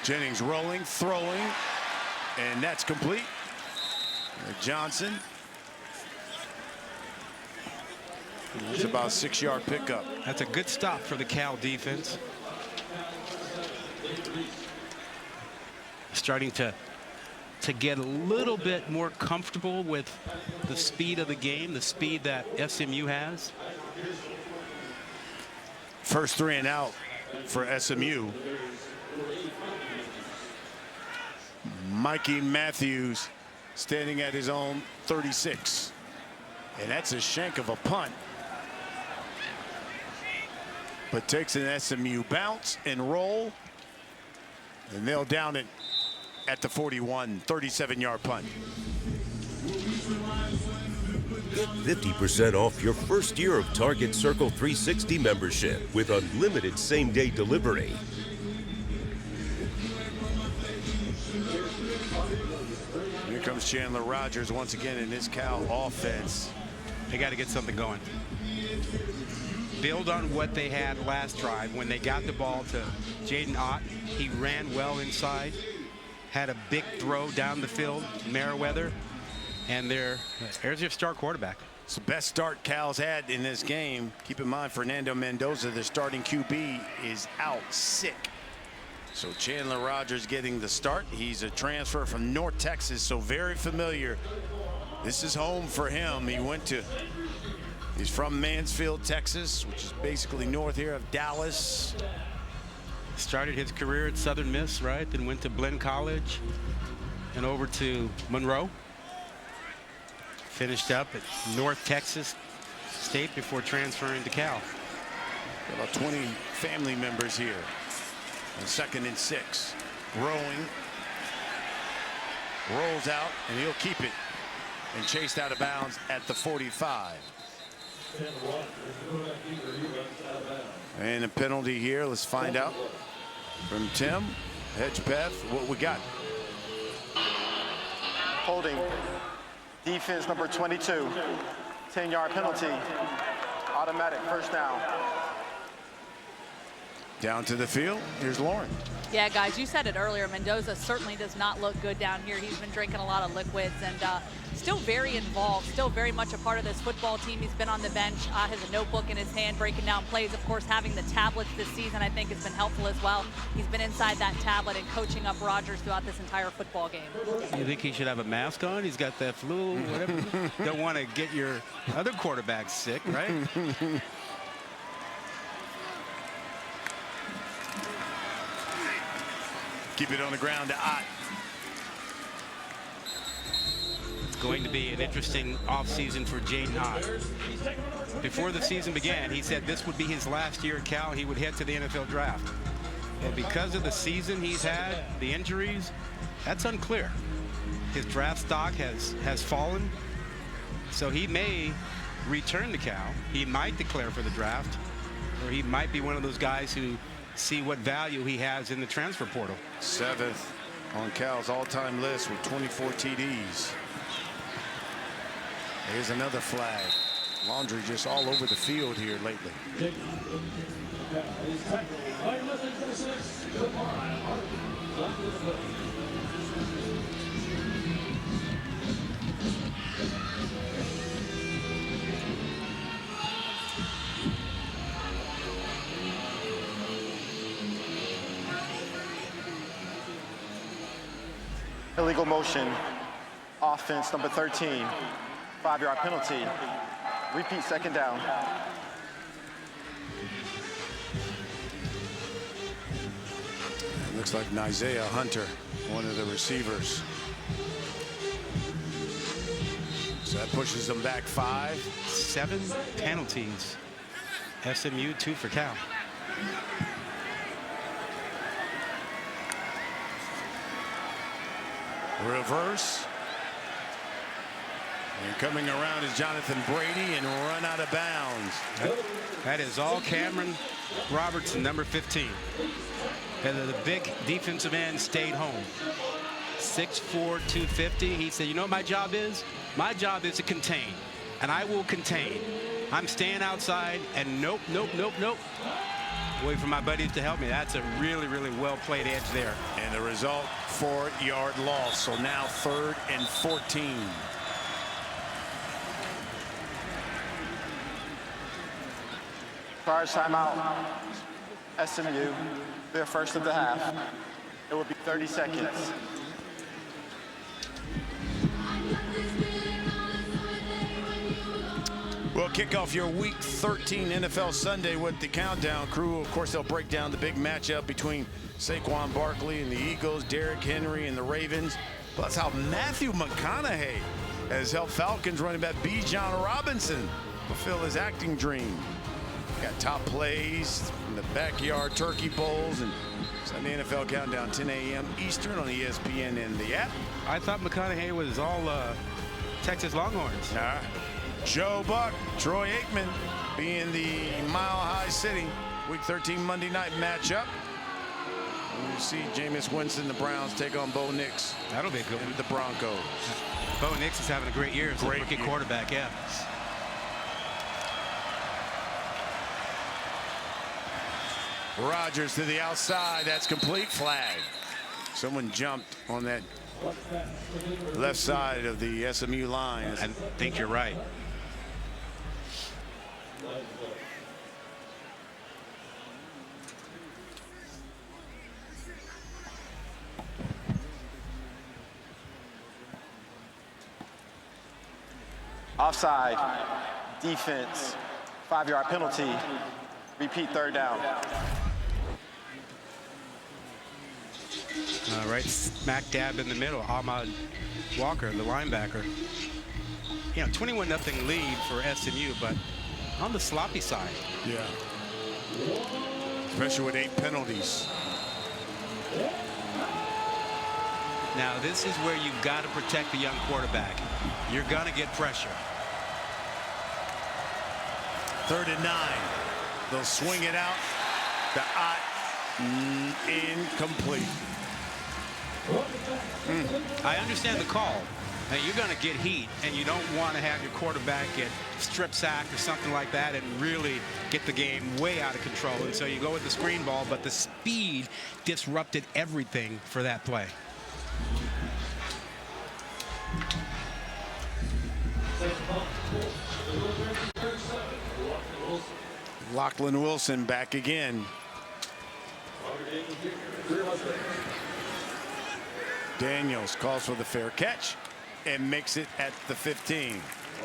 Jennings rolling, throwing, and that's complete. Johnson. It's about a 6-yard pickup.
That's a good stop for the Cal defense. Starting to get a little bit more comfortable with the speed of the game, the speed that SMU has.
First 3 and out for SMU. Mikey Matthews standing at his own 36. And that's a shank of a punt. But takes an SMU bounce and roll. And they'll down it at the 41, 37-yard punt.
Get 50% off your first year of Target Circle 360 membership with unlimited same-day delivery.
Here comes Chandler Rogers once again in this Cal offense.
They got to get something going. Build on what they had last drive when they got the ball to Jaden Ott. He ran well inside, had a big throw down the field, Merriweather, and there's your star quarterback.
It's the best start Cal's had in this game. Keep in mind, Fernando Mendoza, the starting QB, is out sick. So Chandler Rogers getting the start. He's a transfer from North Texas, so very familiar. This is home for him. He's from Mansfield, Texas, which is basically north here of Dallas.
Started his career at Southern Miss, right? Then went to Blinn College and over to Monroe. Finished up at North Texas State before transferring to Cal.
About 20 family members here. On 2nd and 6. Rolling. Rolls out, and he'll keep it. And chased out of bounds at the 45. And a penalty here. Let's find out from Tim Hedgepeth what we got.
Holding. Defense number 22. 10-yard penalty. Automatic first down.
Down to the field. Here's Lauren.
Yeah, guys, you said it earlier. Mendoza certainly does not look good down here. He's been drinking a lot of liquids and still very involved, still very much a part of this football team. He's been on the bench, has a notebook in his hand, breaking down plays. Of course, having the tablets this season, I think, has been helpful as well. He's been inside that tablet and coaching up Rogers throughout this entire football game.
You think he should have a mask on? He's got that flu, whatever. Don't want to get your other quarterbacks sick, right?
Keep it on the ground to Ott.
It's going to be an interesting offseason for Jaden Ott. Before the season began, he said this would be his last year at Cal. He would head to the NFL draft. Well, because of the season he's had, the injuries, that's unclear. His draft stock has fallen, so he may return to Cal. He might declare for the draft, or he might be one of those guys who see what value he has in the transfer portal.
7th on Cal's all-time list with 24 TDs. Here's another flag. Laundry just all over the field here lately.
Illegal motion. Offense number 13. 5-yard penalty. Repeat 2nd down.
It looks like Isaiah Hunter, one of the receivers. So that pushes them back 5.
7 penalties SMU, 2 for Cal.
Reverse. And coming around is Jonathan Brady and run out of bounds.
That is all Cameron Robertson, number 15. And the big defensive end stayed home. 6'4", 250. He said, you know what my job is? My job is to contain, and I will contain. I'm staying outside, and nope, nope, nope, nope. Wait for my buddies to help me. That's a really, really well-played edge there.
And the result, 4-yard loss. So now 3rd and 14.
Prior timeout, SMU, their first of the half. It will be 30 seconds.
We'll kick off your Week 13 NFL Sunday with the Countdown Crew. Of course, they'll break down the big matchup between Saquon Barkley and the Eagles, Derrick Henry and the Ravens, plus how Matthew McConaughey has helped Falcons running back Bijan Robinson fulfill his acting dream. Got top plays in the backyard turkey bowls, and Sunday NFL Countdown, 10 a.m. Eastern on ESPN and the app.
I thought McConaughey was all Texas Longhorns.
Joe Buck, Troy Aikman being the Mile High City Week 13 Monday night matchup. And you see Jameis Winston, the Browns, take on Bo Nix.
That'll be a good one.
The Broncos.
Bo Nix is having a great year as a rookie quarterback, yeah.
Rodgers to the outside. That's complete. Flag. Someone jumped on that left side of the SMU line.
I think you're right.
Offside, defense, 5-yard penalty, repeat 3rd down.
Right smack dab in the middle, Ahmad Walker, the linebacker. You know, 21-0 lead for SMU, but on the sloppy side.
Yeah. Especially with 8 penalties.
Now, this is where you've got to protect the young quarterback. You're going to get pressure.
3rd and 9. They'll swing it out. The incomplete.
I understand the call. Now, you're going to get heat, and you don't want to have your quarterback get strip sacked or something like that and really get the game way out of control. And so you go with the screen ball, but the speed disrupted everything for that play.
Lachlan Wilson back again. Daniels calls for the fair catch and makes it at the 15.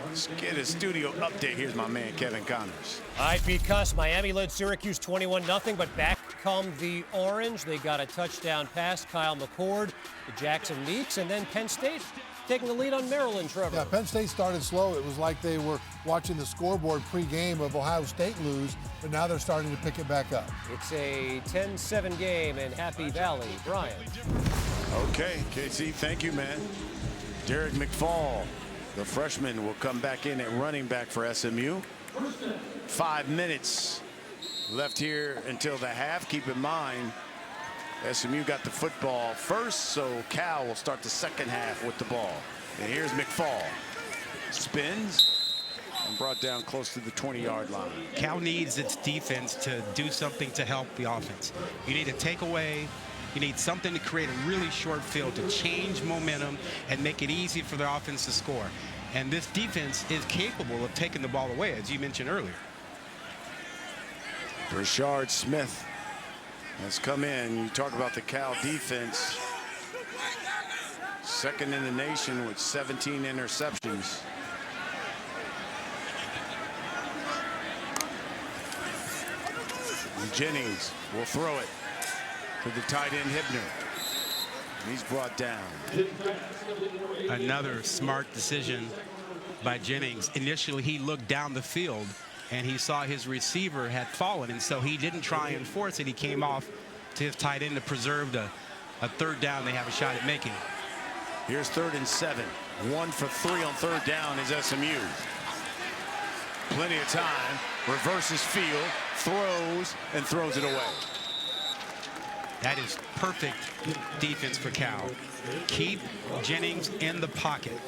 Let's get a studio update. Here's my man, Kevin Connors.
All right, Pete Cuss, Miami led Syracuse 21-0, but back come the Orange. They got a touchdown pass, Kyle McCord to Jackson Meeks, and then Penn State taking the lead on Maryland, Trevor.
Yeah, Penn State started slow. It was like they were watching the scoreboard pregame of Ohio State lose, but now they're starting to pick it back up.
It's a 10-7 game in Happy Valley. Brian.
Okay, KC, thank you, man. Derek McFall, the freshman, will come back in at running back for SMU. 5 minutes left here until the half. Keep in mind, SMU got the football first, so Cal will start the second half with the ball. And here's McFall. Spins and brought down close to the 20-yard line.
Cal needs its defense to do something to help the offense. You need a takeaway. You need something to create a really short field to change momentum and make it easy for the offense to score. And this defense is capable of taking the ball away, as you mentioned earlier.
Rashard Smith has come in. You talk about the Cal defense. Second in the nation with 17 interceptions. And Jennings will throw it to the tight end Hibner. He's brought down.
Another smart decision by Jennings. Initially, he looked down the field and he saw his receiver had fallen, and so he didn't try and force it. He came off to his tight end to preserve a third down they have a shot at making.
Here's 3rd and 7. 1 for 3 on 3rd down is SMU. Plenty of time. Reverses field, throws, and throws it away.
That is perfect defense for Cal. Keep Jennings in the pocket.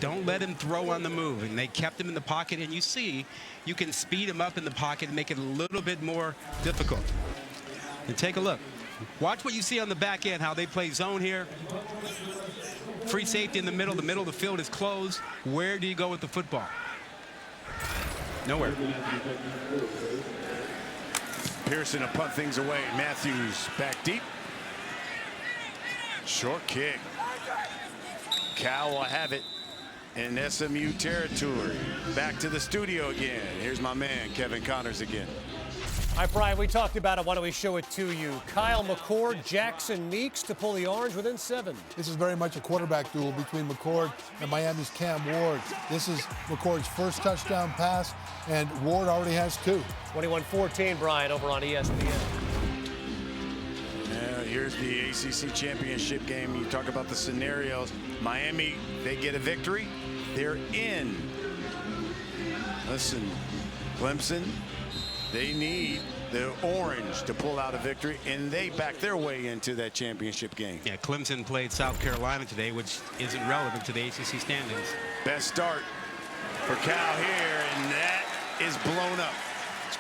Don't let him throw on the move. And they kept him in the pocket. And you see, you can speed him up in the pocket and make it a little bit more difficult. And take a look. Watch what you see on the back end, how they play zone here. Free safety in the middle. The middle of the field is closed. Where do you go with the football? Nowhere.
Pearson to punt things away. Matthews back deep. Short kick. Cal will have it in SMU territory. Back to the studio again. Here's my man, Kevin Connors again.
All right, Brian, we talked about it. Why don't we show it to you? Kyle McCord, Jackson Meeks to pull the Orange within 7.
This is very much a quarterback duel between McCord and Miami's Cam Ward. This is McCord's first touchdown pass, and Ward already has 2.
21-14, Brian, over on ESPN.
Here's the ACC championship game. You talk about the scenarios. Miami, they get a victory. They're in. Listen, Clemson, they need the Orange to pull out a victory, and they back their way into that championship game.
Yeah, Clemson played South Carolina today, which isn't relevant to the ACC standings.
Best start for Cal here, and that is blown up.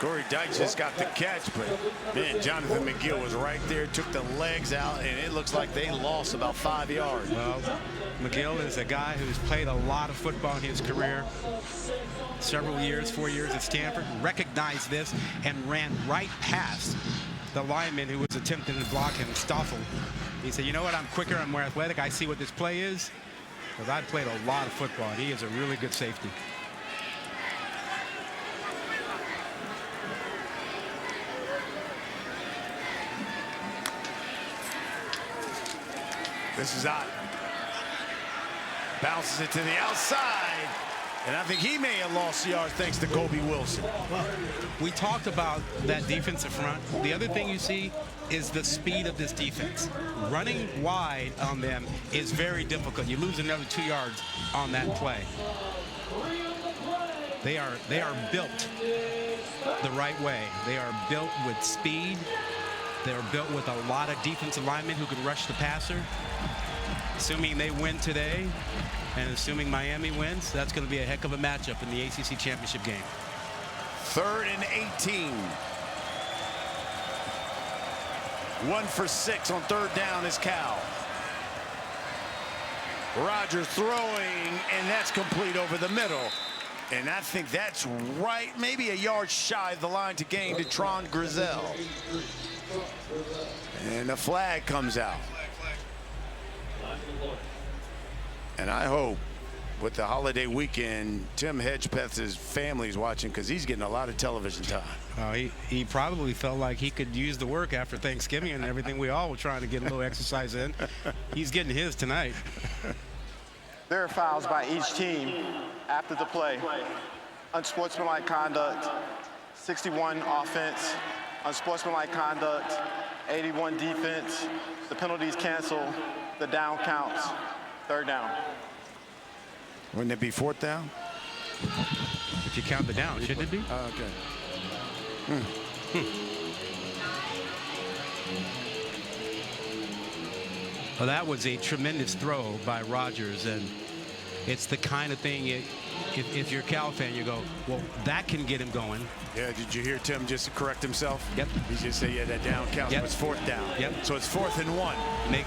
Corey Dyche just got the catch, but man, Jonathan McGill was right there, took the legs out, and it looks like they lost about 5 yards.
Well, McGill is a guy who's played a lot of football in his career. Several years, 4 years at Stanford, recognized this and ran right past the lineman who was attempting to block him, Stoffel. He said, you know what, I'm quicker, I'm more athletic, I see what this play is. Because I've played a lot of football, and he is a really good safety.
This is odd. Bounces it to the outside. And I think he may have lost yards thanks to Kobe Wilson.
Well, we talked about that defensive front. The other thing you see is the speed of this defense. Running wide on them is very difficult. You lose another 2 yards on that play. They are built the right way. They are built with speed. They're built with a lot of defensive linemen who can rush the passer. Assuming they win today, and assuming Miami wins, that's going to be a heck of a matchup in the ACC championship game.
3rd and 18. 1 for 6 on 3rd down is Cal. Rogers throwing, and that's complete over the middle. And I think that's right, maybe a yard shy of the line to gain to Tron Grizel. And the flag comes out. And I hope with the holiday weekend, Tim Hedgepeth's family is watching because he's getting a lot of television time.
He probably felt like he could use the work after Thanksgiving and everything. We all were trying to get a little exercise in. He's getting his tonight.
There are fouls by each team after the play. Unsportsmanlike conduct, 61 offense. Unsportsmanlike conduct, 81 defense. The penalties cancel. The down counts. 3rd down.
Wouldn't it be 4th down?
If you count the down, shouldn't it be?
Okay.
Well, that was a tremendous throw by Rogers, and it's the kind of thing, if you're a Cal fan, you go, well, that can get him going.
Yeah, did you hear Tim just correct himself?
Yep.
He just said, yeah, that down counts.
Yep.
It was 4th down.
Yep.
So it's 4th and 1.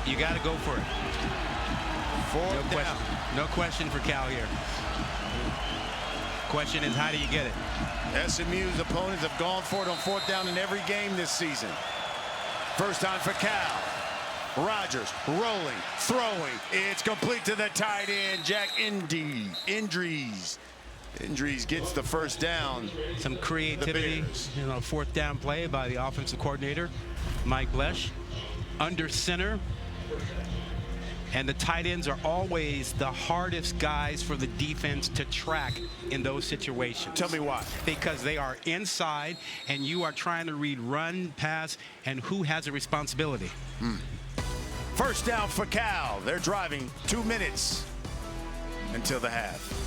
You got to go for it.
4th down.
No question for Cal here. Question is, how do you get it?
SMU's opponents have gone for it on 4th down in every game this season. First time for Cal. Rogers rolling, throwing. It's complete to the tight end, Jack Indries. Indries gets the first down.
Some creativity, 4th down play by the offensive coordinator, Mike Blesh. Under center. And the tight ends are always the hardest guys for the defense to track in those situations.
Tell me why.
Because they are inside, and you are trying to read run, pass, and who has a responsibility.
First down for Cal. They're driving 2 minutes until the half.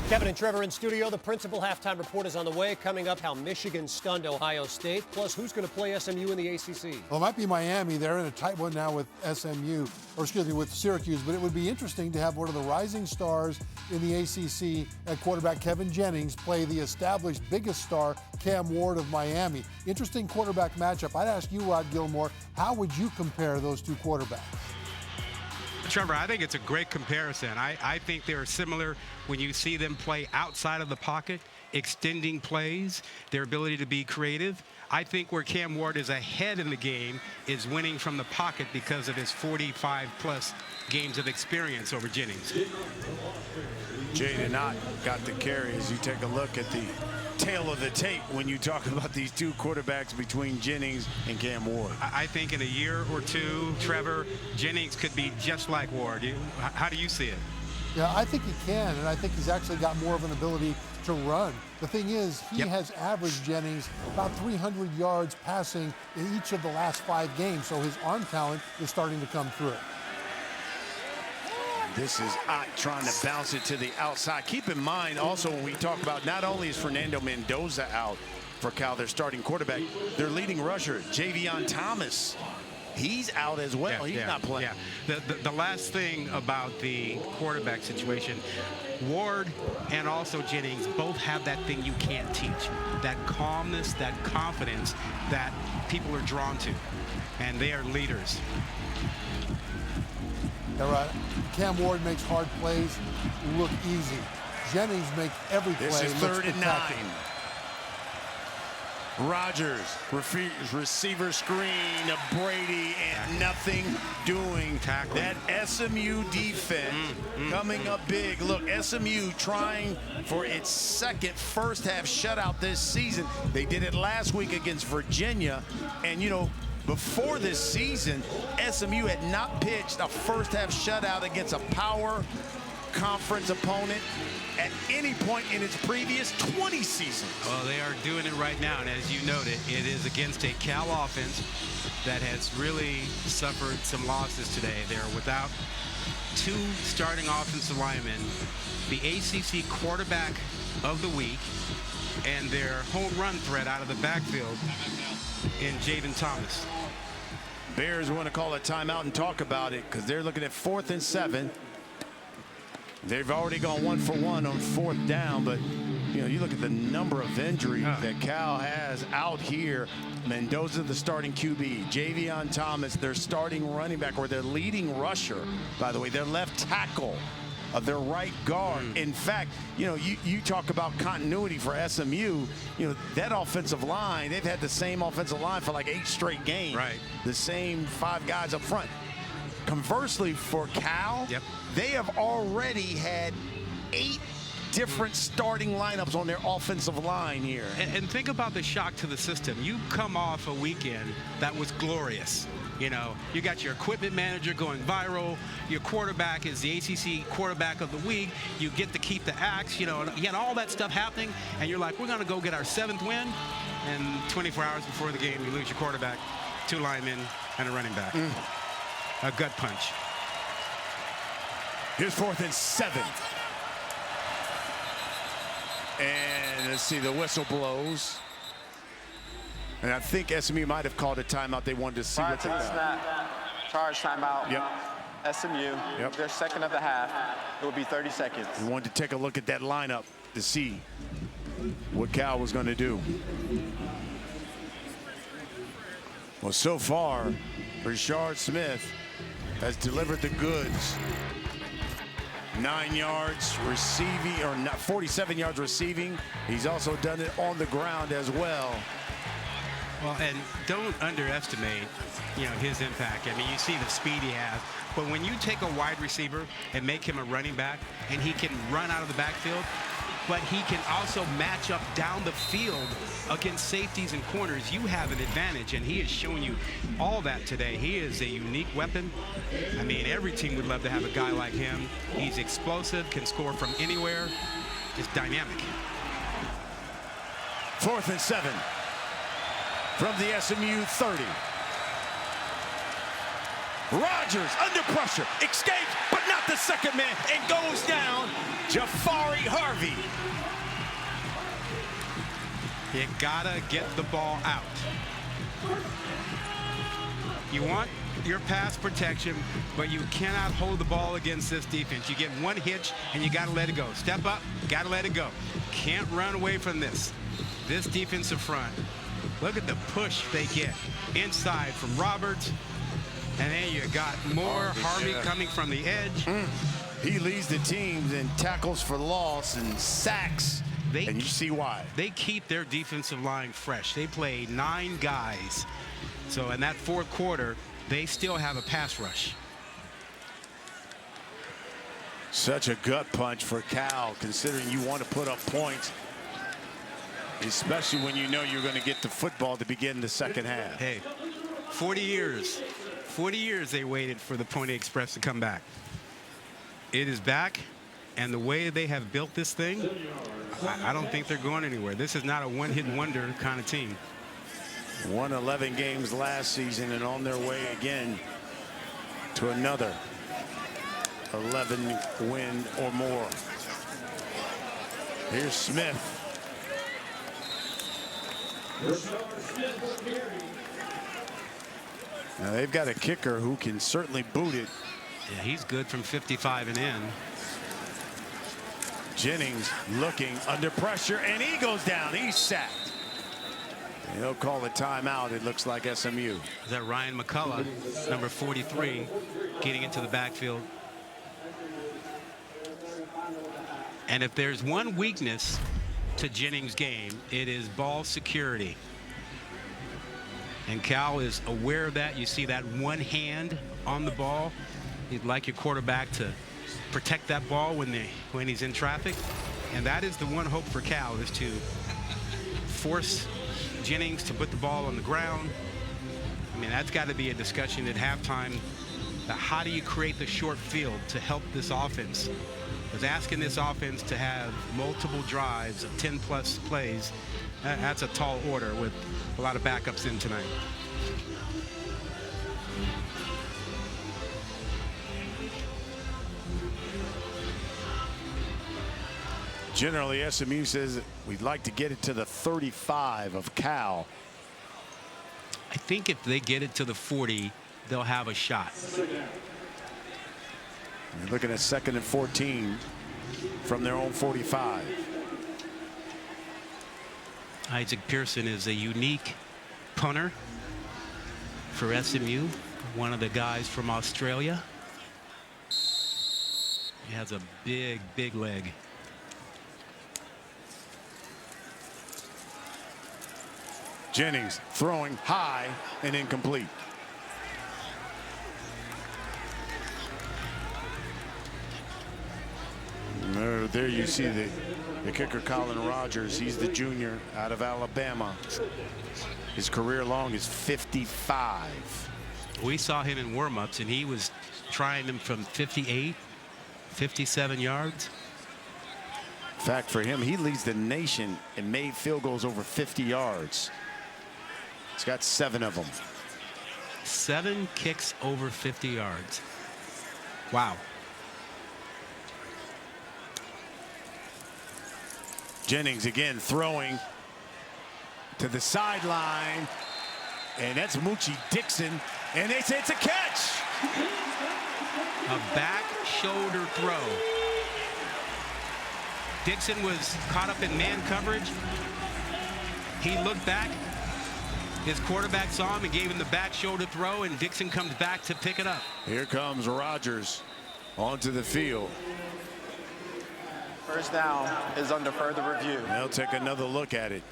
Kevin and Trevor in studio. The principal halftime report is on the way. Coming up, how Michigan stunned Ohio State. Plus, who's going to play SMU in the ACC?
Well, it might be Miami. They're in a tight one now with SMU, or excuse me, with Syracuse. But it would be interesting to have one of the rising stars in the ACC at quarterback, Kevin Jennings, play the established biggest star, Cam Ward of Miami. Interesting quarterback matchup. I'd ask you, Rod Gilmore, how would you compare those two quarterbacks?
Trevor, I think it's a great comparison. I think they're similar when you see them play outside of the pocket, extending plays, their ability to be creative. I think where Cam Ward is ahead in the game is winning from the pocket because of his 45-plus games of experience over Jennings.
Jaden Ott got the carry as you take a look at the tail of the tape when you talk about these two quarterbacks between Jennings and Cam Ward.
I think in a year or two, Trevor, Jennings could be just like Ward. How do you see it?
Yeah, I think he can, and I think he's actually got more of an ability to run. The thing is, he has averaged Jennings about 300 yards passing in each of the last 5 games, so his arm talent is starting to come through.
This is Ott trying to bounce it to the outside. Keep in mind also when we talk about not only is Fernando Mendoza out for Cal, their starting quarterback, their leading rusher, Javion Thomas, he's out as well. He's not playing.
The last thing about the quarterback situation, Ward and also Jennings both have that thing you can't teach, that calmness, that confidence that people are drawn to, and they are leaders.
All right. Cam Ward makes hard plays look easy. Jennings makes every play
This is
look
3rd and 9.
spectacular.
Rogers, receiver screen of Brady, and nothing doing.
Tackling.
That SMU defense coming up big. Look, SMU trying for its second first-half shutout this season. They did it last week against Virginia, and, you know, before this season, SMU had not pitched a first-half shutout against a power conference opponent at any point in its previous 20 seasons.
Well, they are doing it right now, and as you noted, it is against a Cal offense that has really suffered some losses today. They're without 2 starting offensive linemen, the ACC quarterback of the week, and their home run threat out of the backfield in Jaden Thomas.
Bears want to call a timeout and talk about it because they're looking at 4th and 7. They've already gone 1 for 1 on 4th down, but you know, you look at the number of injuries that Cal has out here. Mendoza, the starting QB, Javion Thomas, their starting running back, or their leading rusher, by the way, their left tackle, of their right guard. In fact, you know, you talk about continuity for SMU. You know, that offensive line, they've had the same offensive line for like 8 straight games.
Right.
The same 5 guys up front. Conversely, for Cal, they have already had 8 different starting lineups on their offensive line here.
And think about the shock to the system. You come off a weekend that was glorious. You know, you got your equipment manager going viral. Your quarterback is the ACC quarterback of the week. You get to keep the axe. You know, you had all that stuff happening, and you're like, we're going to go get our 7th win. And 24 hours before the game, you lose your quarterback, 2 linemen, and a running back. A gut punch.
Here's 4th and 7. And let's see, the whistle blows. And I think SMU might have called a timeout. They wanted to see what they got.
Charge timeout.
Yep.
SMU. Their second of the half. It will be 30 seconds.
We wanted to take a look at that lineup to see what Cal was going to do. Well, so far, Richard Smith has delivered the goods. 9 yards receiving, or 47 yards receiving. He's also done it on the ground as well.
Well, and don't underestimate, you know, his impact. I mean, you see the speed he has. But when you take a wide receiver and make him a running back, and he can run out of the backfield, but he can also match up down the field against safeties and corners. You have an advantage, and he has shown you all that today. He is a unique weapon. I mean, every team would love to have a guy like him. He's explosive, can score from anywhere, just dynamic.
4th and 7 from the SMU 30. Rogers under pressure, escapes, but not the second man, and goes down. Jafari Harvey.
You gotta get the ball out. You want your pass protection, but you cannot hold the ball against this defense. You get one hitch, and you gotta let it go. Step up, gotta let it go. Can't run away from this. This defensive front. Look at the push they get inside from Roberts. And then you got more Harvey coming from the edge.
He leads the teams in tackles for loss and sacks, and you see why.
They keep their defensive line fresh. They play 9 guys. So in that 4th quarter, they still have a pass rush.
Such a gut punch for Cal, considering you want to put up points, especially when you know you're going to get the football to begin the second half.
Hey, 40 years. 40 years they waited for the Pony Express to come back. It is back, and the way they have built this thing, I don't think they're going anywhere. This is not a one-hit wonder kind of team.
Won 11 games last season and on their way again to another 11 win or more. Here's Smith. Now they've got a kicker who can certainly boot it.
Yeah, he's good from 55 and in.
Jennings looking under pressure, and he goes down. He's sacked. And they'll call a timeout. It looks like SMU.
Is that Ryan McCullough, number 43, getting into the backfield? And if there's one weakness to Jennings' game, it is ball security. And Cal is aware of that. You see that one hand on the ball. You'd like your quarterback to protect that ball when he's in traffic. And that is the one hope for Cal, is to force Jennings to put the ball on the ground. I mean, that's got to be a discussion at halftime. How do you create the short field to help this offense? Because asking this offense to have multiple drives of 10+ plays, that's a tall order with a lot of backups in tonight.
Generally, SMU says we'd like to get it to the 35 of Cal.
I think if they get it to the 40, they'll have a shot.
You're looking at 2nd and 14 from their own 45.
Isaac Pearson is a unique punter for SMU, one of the guys from Australia. He has a big, big leg.
Jennings throwing high and incomplete. There you see the kicker, Colin Rogers. He's the junior out of Alabama. His career long is 55.
We saw him in warm-ups, and he was trying them from 58, 57 yards.
In fact, for him, he leads the nation in made field goals over 50 yards. He's got 7 of them.
7 kicks over 50 yards. Wow.
Jennings again throwing to the sideline, and that's Moochie Dixon, and they say it's a catch.
A back shoulder throw. Dixon was caught up in man coverage. He looked back. His quarterback saw him and gave him the back shoulder throw, and Dixon comes back to pick it up.
Here comes Rogers onto the field.
First down is under further review.
They'll take another look at it.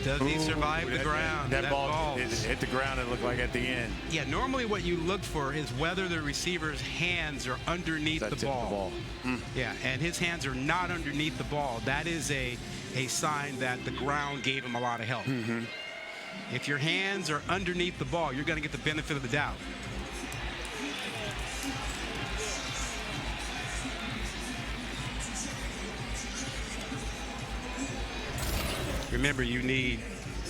Does he survive the ground?
That ball hit the ground, it looked like, at the end.
Yeah, normally what you look for is whether the receiver's hands are underneath the ball. Yeah, and his hands are not underneath the ball. That is a sign that the ground gave him a lot of help. If your hands are underneath the ball, you're going to get the benefit of the doubt. Remember, you need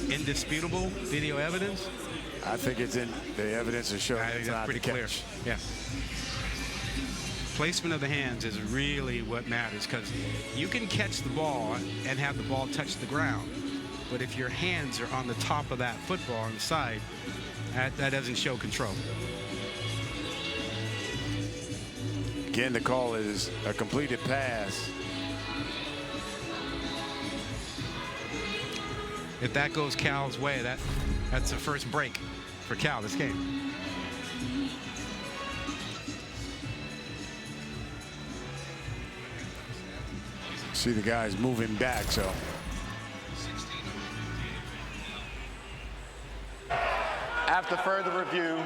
indisputable video evidence.
I think it's in the evidence to show.
I think that's pretty clear. Yeah. Placement of the hands is really what matters, because you can catch the ball and have the ball touch the ground, but if your hands are on the top of that football on the side, that doesn't show control.
Again, the call is a completed pass.
If that goes Cal's way, that's the first break for Cal this game.
See the guys moving back, so.
After further review,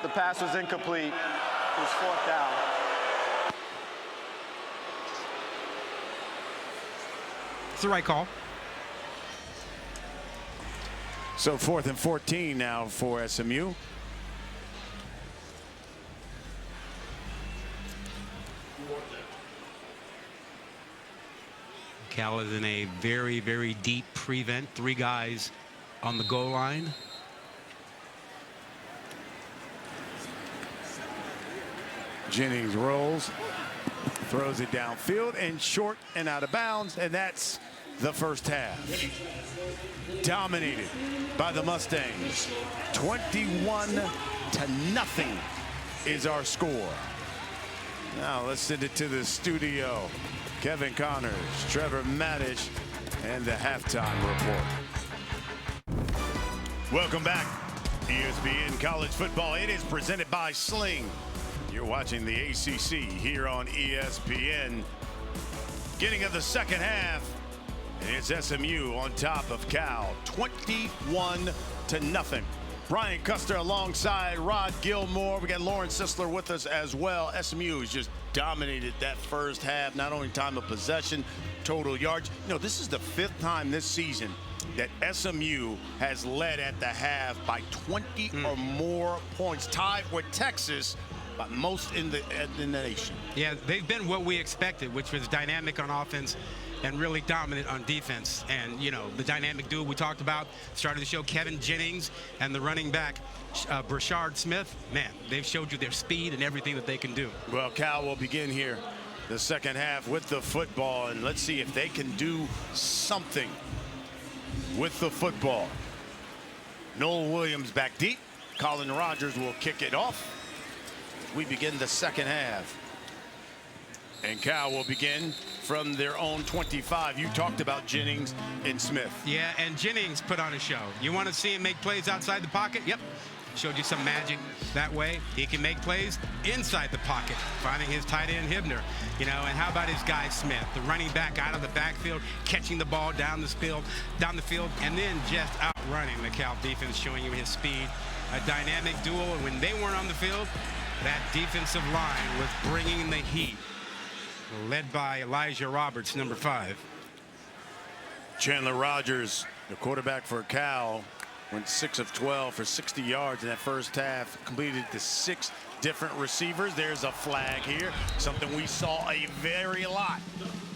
the pass was incomplete. It was 4th down.
It's the right call.
So 4th and 14 now for SMU.
Cal is in a very, very deep prevent. 3 guys on the goal line.
Jennings rolls, throws it downfield and short and out of bounds, and that's the first half. Dominated by the Mustangs. 21-0 is our score. Now let's send it to the studio. Kevin Connors, Trevor Maddich, and the halftime report. Welcome back. ESPN College Football. It is presented by Sling. You're watching the ACC here on ESPN. Beginning of the second half. And it's SMU on top of Cal, 21-0. Brian Custer alongside Rod Gilmore. We got Lauren Sisler with us as well. SMU has just dominated that first half, not only time of possession, total yards. You know, this is the 5th time this season that SMU has led at the half by 20 or more points, tied with Texas, but most in the nation.
Yeah, they've been what we expected, which was dynamic on offense and really dominant on defense. And, you know, the dynamic duo we talked about started the show, Kevin Jennings and the running back, Brashard Smith. Man, they've showed you their speed and everything that they can do.
Well, Cal will begin here the second half with the football, and let's see if they can do something with the football. Noel Williams back deep. Colin Rogers will kick it off. We begin the second half. And Cal will begin from their own 25. You talked about Jennings and Smith.
Yeah, and Jennings put on a show. You want to see him make plays outside the pocket? Yep. Showed you some magic that way. He can make plays inside the pocket, finding his tight end Hibner. You know, and how about his guy Smith, the running back out of the backfield, catching the ball down the field, and then just outrunning the Cal defense, showing you his speed. A dynamic duo, and when they weren't on the field, that defensive line was bringing the heat, led by Elijah Roberts, number 5.
Chandler Rogers, the quarterback for Cal, went 6 of 12 for 60 yards in that first half, completed to 6 different receivers. There's a flag here, something we saw a very lot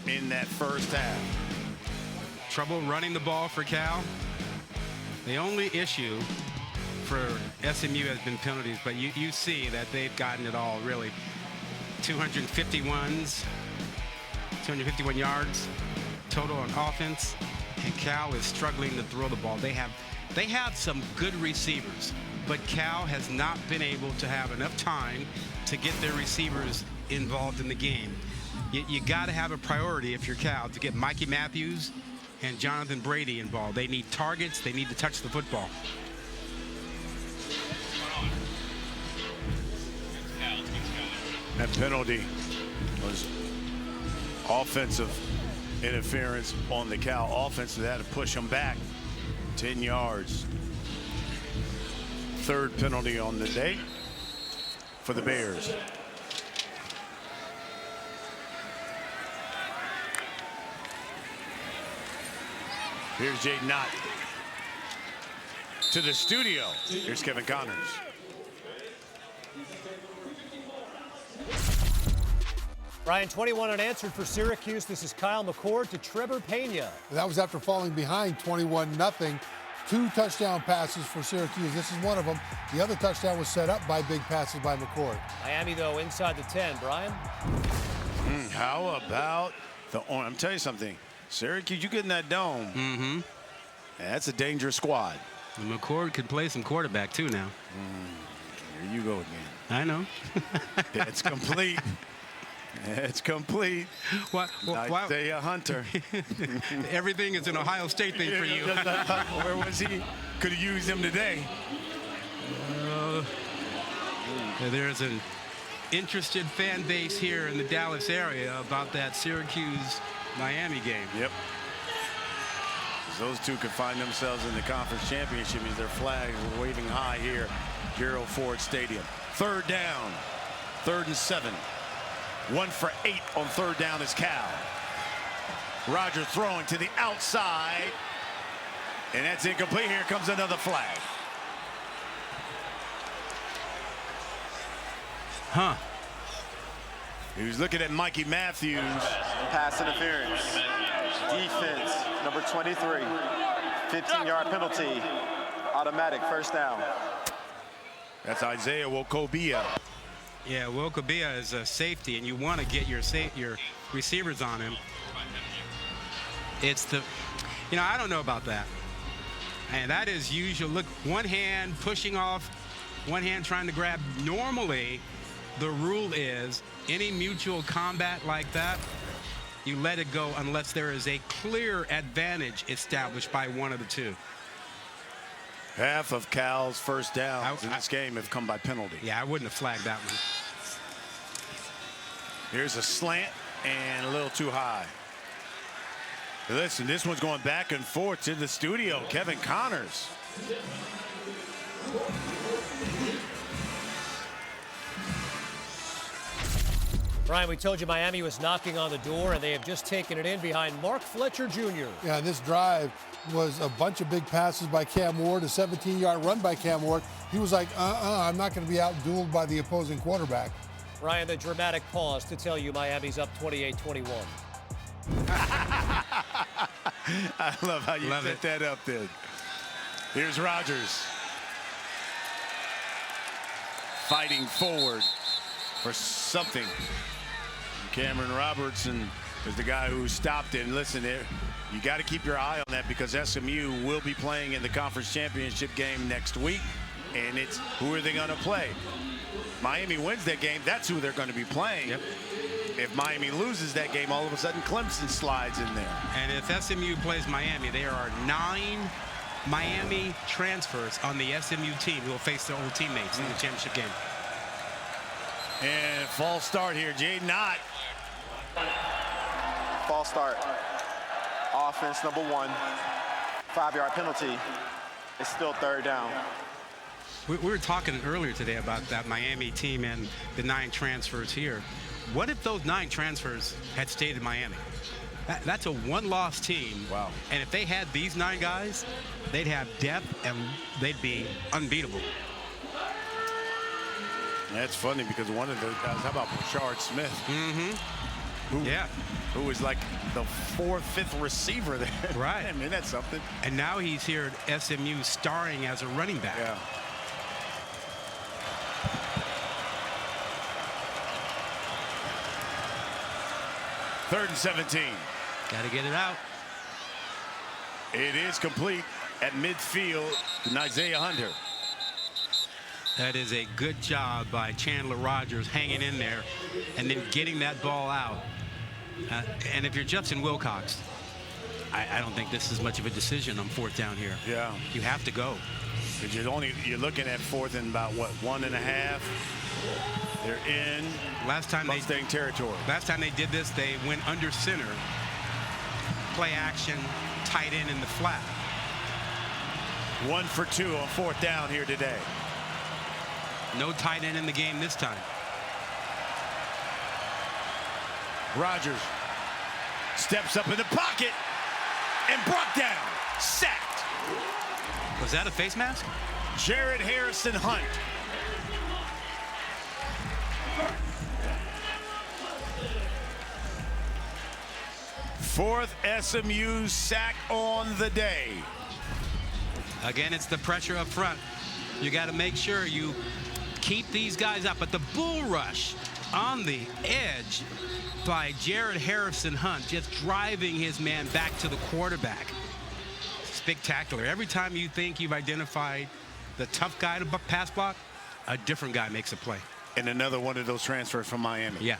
in that first half.
Trouble running the ball for Cal. The only issue for SMU has been penalties, but you see that they've gotten it all, really. 251 yards total on offense, and Cal is struggling to throw the ball. They have some good receivers, but Cal has not been able to have enough time to get their receivers involved in the game. You got to have a priority if you're Cal to get Mikey Matthews and Jonathan Brady involved. They need targets. They need to touch the football.
That penalty was offensive interference on the Cal offense. They had to push them back. 10 yards. Third penalty on the day for the Bears. Here's Jaden Knott to the studio. Here's Kevin Connors.
Ryan, 21 unanswered for Syracuse. This is Kyle McCord to Trevor Pena.
That was after falling behind 21-0. 2 touchdown passes for Syracuse. This is one of them. The other touchdown was set up by big passes by McCord.
Miami, though, inside the 10. Brian?
How about the I'm telling you something. Syracuse, you get in that dome.
Mm-hmm.
That's a dangerous squad.
And McCord could play some quarterback, too, now.
Here you go again.
I know.
It's complete. It's complete.
What?
Isaiah Hunter.
Everything is an Ohio State thing for you.
Where was he? Could have used him today.
There's an interested fan base here in the Dallas area about that Syracuse-Miami game.
Yep. Those two could find themselves in the conference championship as their flags were waving high here, Gerald Ford Stadium. Third down, 3rd and 7. 1 for 8 on third down is Cal. Rogers throwing to the outside, and that's incomplete. Here comes another flag. He was looking at Mikey Matthews.
Pass interference. Defense, number 23. 15-yard penalty. Automatic first down.
That's Isaiah Wokobia.
Yeah, Wokobia is a safety, and you want to get your receivers on him. It's the, I don't know about that. And that is usual. Look, one hand pushing off, one hand trying to grab. Normally, the rule is any mutual combat like that, you let it go unless there is a clear advantage established by one of the two.
Half of Cal's first downs in this game have come by penalty.
Yeah, I wouldn't have flagged that one.
Here's a slant and a little too high. Listen, this one's going back and forth to the studio. Kevin Connors.
Brian, we told you Miami was knocking on the door, and they have just taken it in behind Mark Fletcher Jr.
Yeah, this drive was a bunch of big passes by Cam Ward, a 17-yard run by Cam Ward. He was like, I'm not going to be out-dueled by the opposing quarterback.
Ryan, the dramatic pause to tell you Miami's up 28-21.
I love how you set that up then. Here's Rogers. Fighting forward for something. Cameron Robertson is the guy who stopped it. And listen, you got to keep your eye on that because SMU will be playing in the conference championship game next week. And it's who are they going to play? Miami wins that game, that's who they're going to be playing.
Yep.
If Miami loses that game, all of a sudden Clemson slides in there.
And if SMU plays Miami, there are 9 Miami transfers on the SMU team who will face their old teammates in the championship game.
And false start here, Jaden Knott.
False start. Offense number 1. 5-yard penalty. It's still third down.
We were talking earlier today about that Miami team and the 9 transfers here. What if those 9 transfers had stayed in Miami? That's a one-loss team.
Wow.
And if they had these 9 guys, they'd have depth and they'd be unbeatable.
That's funny because one of those guys, how about Brashard Smith? Who was like the 4th, 5th receiver there.
Right.
I mean, that's something.
And now he's here at SMU starring as a running back.
Yeah. Third and 17.
Got to get it out.
It is complete at midfield to Isaiah Hunter.
That is a good job by Chandler Rogers hanging in there and then getting that ball out. And if you're Justin Wilcox, I don't think this is much of a decision on 4th down here.
Yeah.
You have to go.
Because you're looking at 4th and about, what, 1.5? They're in Mustang territory.
Last time they did this, they went under center, play action, tight end in the flat.
1 for 2 on 4th down here today.
No tight end in the game this time.
Rodgers steps up in the pocket and brought down, sacked.
Was that a face mask?
Jared Harrison Hunt. Fourth SMU sack on the day.
Again, it's the pressure up front. You got to make sure you keep these guys up. But the bull rush on the edge by Jared Harrison Hunt, just driving his man back to the quarterback. Spectacular. Every time you think you've identified the tough guy to pass block, a different guy makes a play.
And another one of those transfers from Miami.
Yeah.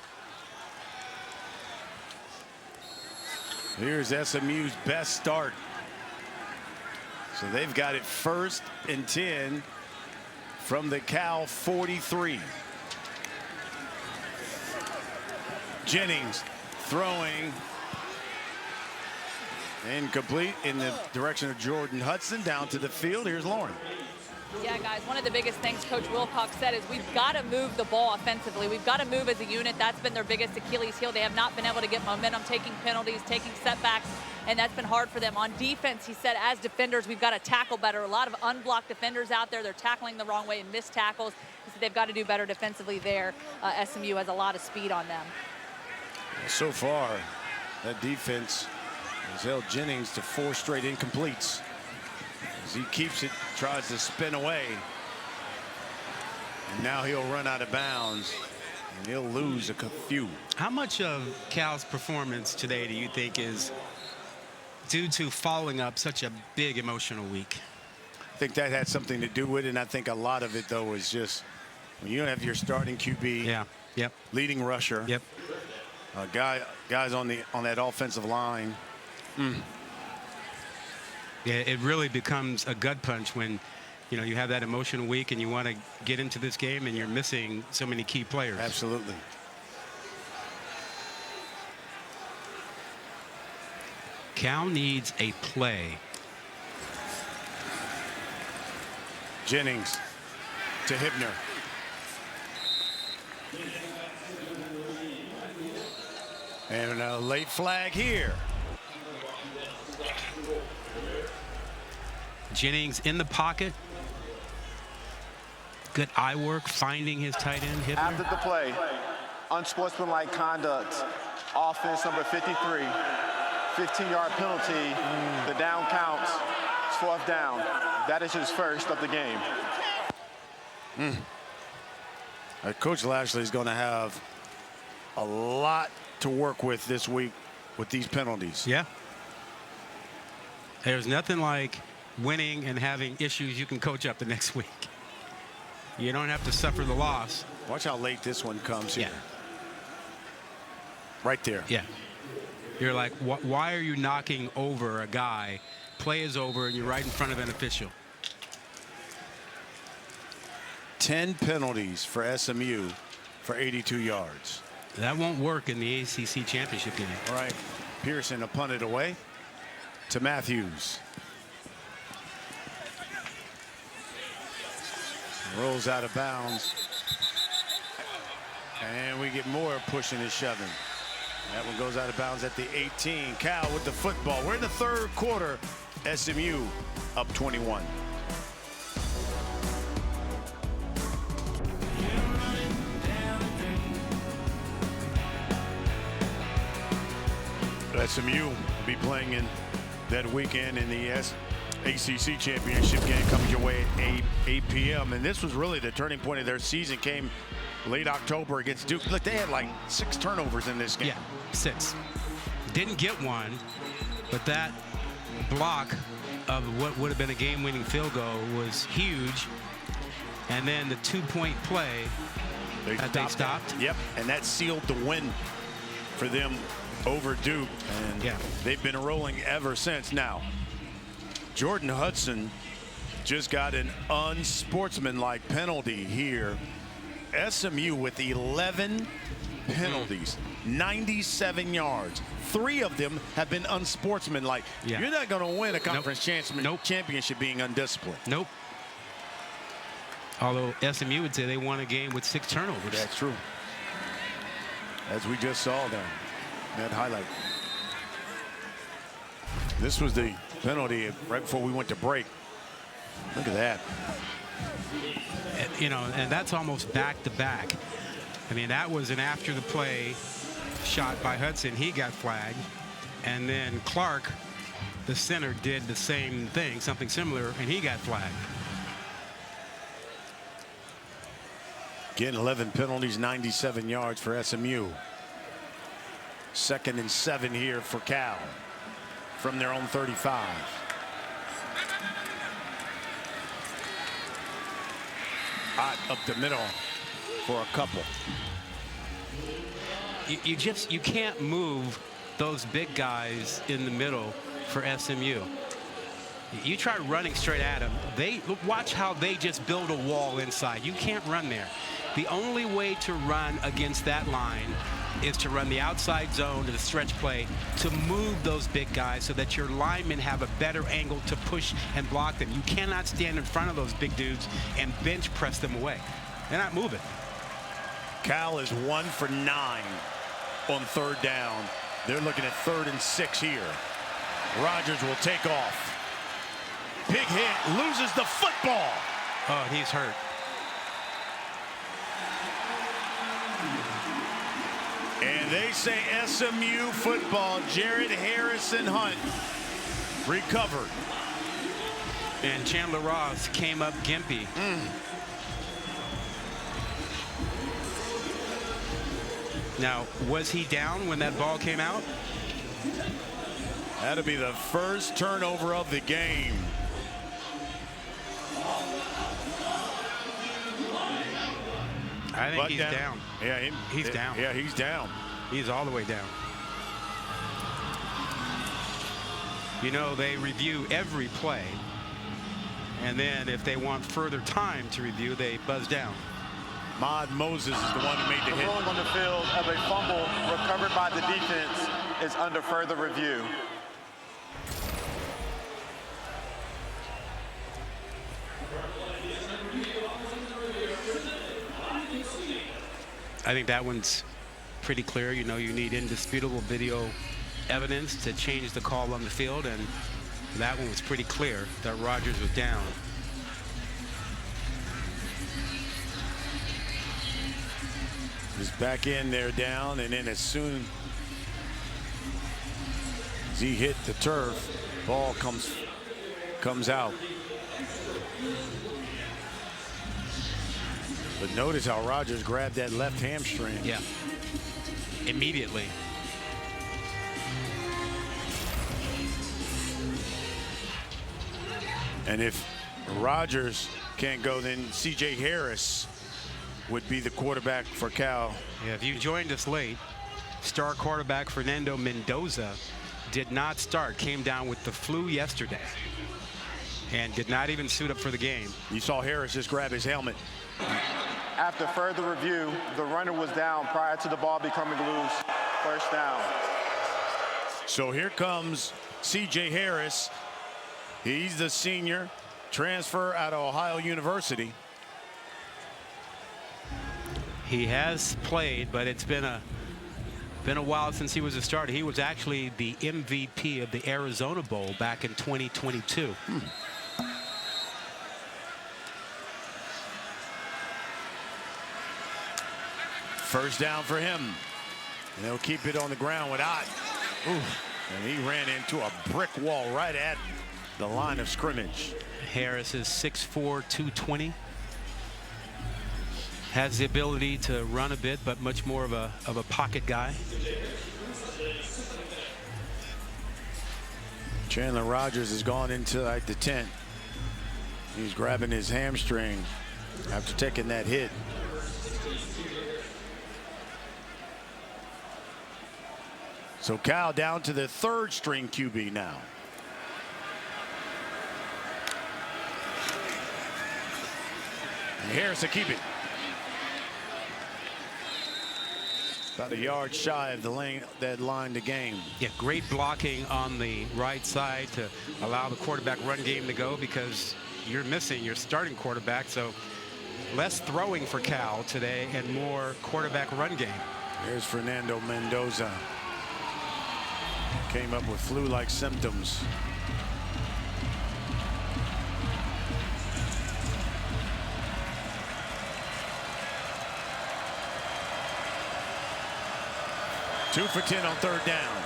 Here's SMU's best start. So they've got it 1st and 10 from the Cal 43. Jennings throwing incomplete in the direction of Jordan Hudson down to the field. Here's Lauren.
Yeah, guys, one of the biggest things Coach Wilcox said is we've got to move the ball offensively. We've got to move as a unit. That's been their biggest Achilles heel. They have not been able to get momentum, taking penalties, taking setbacks, and that's been hard for them. On defense, he said, as defenders, we've got to tackle better. A lot of unblocked defenders out there. They're tackling the wrong way and missed tackles. He said they've got to do better defensively there. SMU has a lot of speed on them.
So far, that defense has held Jennings to 4 straight incompletes. As he keeps it, tries to spin away. And now he'll run out of bounds, and he'll lose a few.
How much of Cal's performance today do you think is due to following up such a big emotional week?
I think that had something to do with it, and I think a lot of it, though, is just when you don't have your starting QB, leading rusher, guys on that offensive line.
Yeah, it really becomes a gut punch when, you know, you have that emotional week and you want to get into this game and you're missing so many key players.
Absolutely.
Cal needs a play.
Jennings to Hibner. And a late flag here.
Jennings in the pocket. Good eye work, finding his tight end. Hibner.
After the play, unsportsmanlike conduct, offense number 53, 15-yard penalty. The down counts. It's 4th down. That is his first of the game.
Coach Lashley is going to have a lot to work with this week with these penalties.
Yeah. There's nothing like winning and having issues you can coach up the next week. You don't have to suffer the loss.
Watch how late this one comes here. Right there.
Yeah. You're like, why are you knocking over a guy? Play is over and you're right in front of an official.
10 penalties for SMU for 82 yards.
That won't work in the ACC championship game.
All right. Pearson a punt it away to Matthews. Rolls out of bounds. And we get more pushing and shoving. That one goes out of bounds at the 18. Cal with the football. We're in the 3rd quarter. SMU up 21. SMU will be playing in that weekend in the ACC championship game coming your way at 8 p.m. And this was really the turning point of their season. Came late October against Duke. Look, they had like 6 turnovers in this game.
Yeah, 6. Didn't get one, but that block of what would have been a game-winning field goal was huge. And then the 2-point play that they stopped.
Yep, and that sealed the win for them over Duke. And they've been rolling ever since. Now, Jordan Hudson just got an unsportsmanlike penalty here. SMU with 11 penalties, 97 yards. 3 of them have been unsportsmanlike.
Yeah.
You're not going to win a conference championship being undisciplined.
Nope. Although SMU would say they won a game with 6 turnovers.
That's true. As we just saw there, that highlight. This was the penalty right before we went to break. Look at that.
You know, and that's almost back-to-back. I mean, that was an after-the-play shot by Hudson. He got flagged. And then Clark, the center, did the same thing, something similar, and he got flagged.
Again, 11 penalties, 97 yards for SMU. 2nd and 7 here for Cal from their own 35. Hot up the middle for a couple.
You can't move those big guys in the middle for SMU. You try running straight at them. Watch how they just build a wall inside. You can't run there. The only way to run against that line is to run the outside zone to the stretch play to move those big guys so that your linemen have a better angle to push and block them. You cannot stand in front of those big dudes and bench press them away. They're not moving.
Cal is 1 for 9 on 3rd down. They're looking at 3rd and 6 here. Rogers will take off. Big hit, loses the football.
Oh, he's hurt.
And they say SMU football. Jared Harrison Hunt recovered.
And Chandler Ross came up gimpy. Now, was he down when that ball came out?
That'll be the first turnover of the game.
I think he's down.
Yeah,
he's down.
Yeah, he's down.
He's all the way down. You know, they review every play, and then if they want further time to review, they buzz down.
Mod Moses is the one who made the hit.
The ruling on the field of a fumble recovered by the defense is under further review.
I think that one's pretty clear. You know, you need indisputable video evidence to change the call on the field, and that one was pretty clear that Rogers was down.
He's back in there down, and then as soon as he hit the turf, ball comes out. But notice how Rogers grabbed that left hamstring.
Yeah. Immediately.
And if Rogers can't go, then C.J. Harris would be the quarterback for Cal.
Yeah, if you joined us late, star quarterback Fernando Mendoza did not start, came down with the flu yesterday, and did not even suit up for the game.
You saw Harris just grab his helmet.
After further review, the runner was down prior to the ball becoming loose. First down.
So here comes C.J. Harris. He's the senior transfer out of Ohio University.
He has played, but it's been a while since he was a starter. He was actually the MVP of the Arizona Bowl back in 2022.
First down for him. And they'll keep it on the ground with Ott. And he ran into a brick wall right at the line of scrimmage.
Harris is 6'4", 220. Has the ability to run a bit, but much more of a pocket guy.
Chandler Rogers has gone into like the tent. He's grabbing his hamstring after taking that hit. So Cal down to the 3rd string QB now. And Harris will keep it. About a yard shy of the lane that line to game.
Yeah, great blocking on the right side to allow the quarterback run game to go, because you're missing your starting quarterback. So less throwing for Cal today and more quarterback run game.
Here's Fernando Mendoza. Came up with flu-like symptoms. Two for 10 on third down.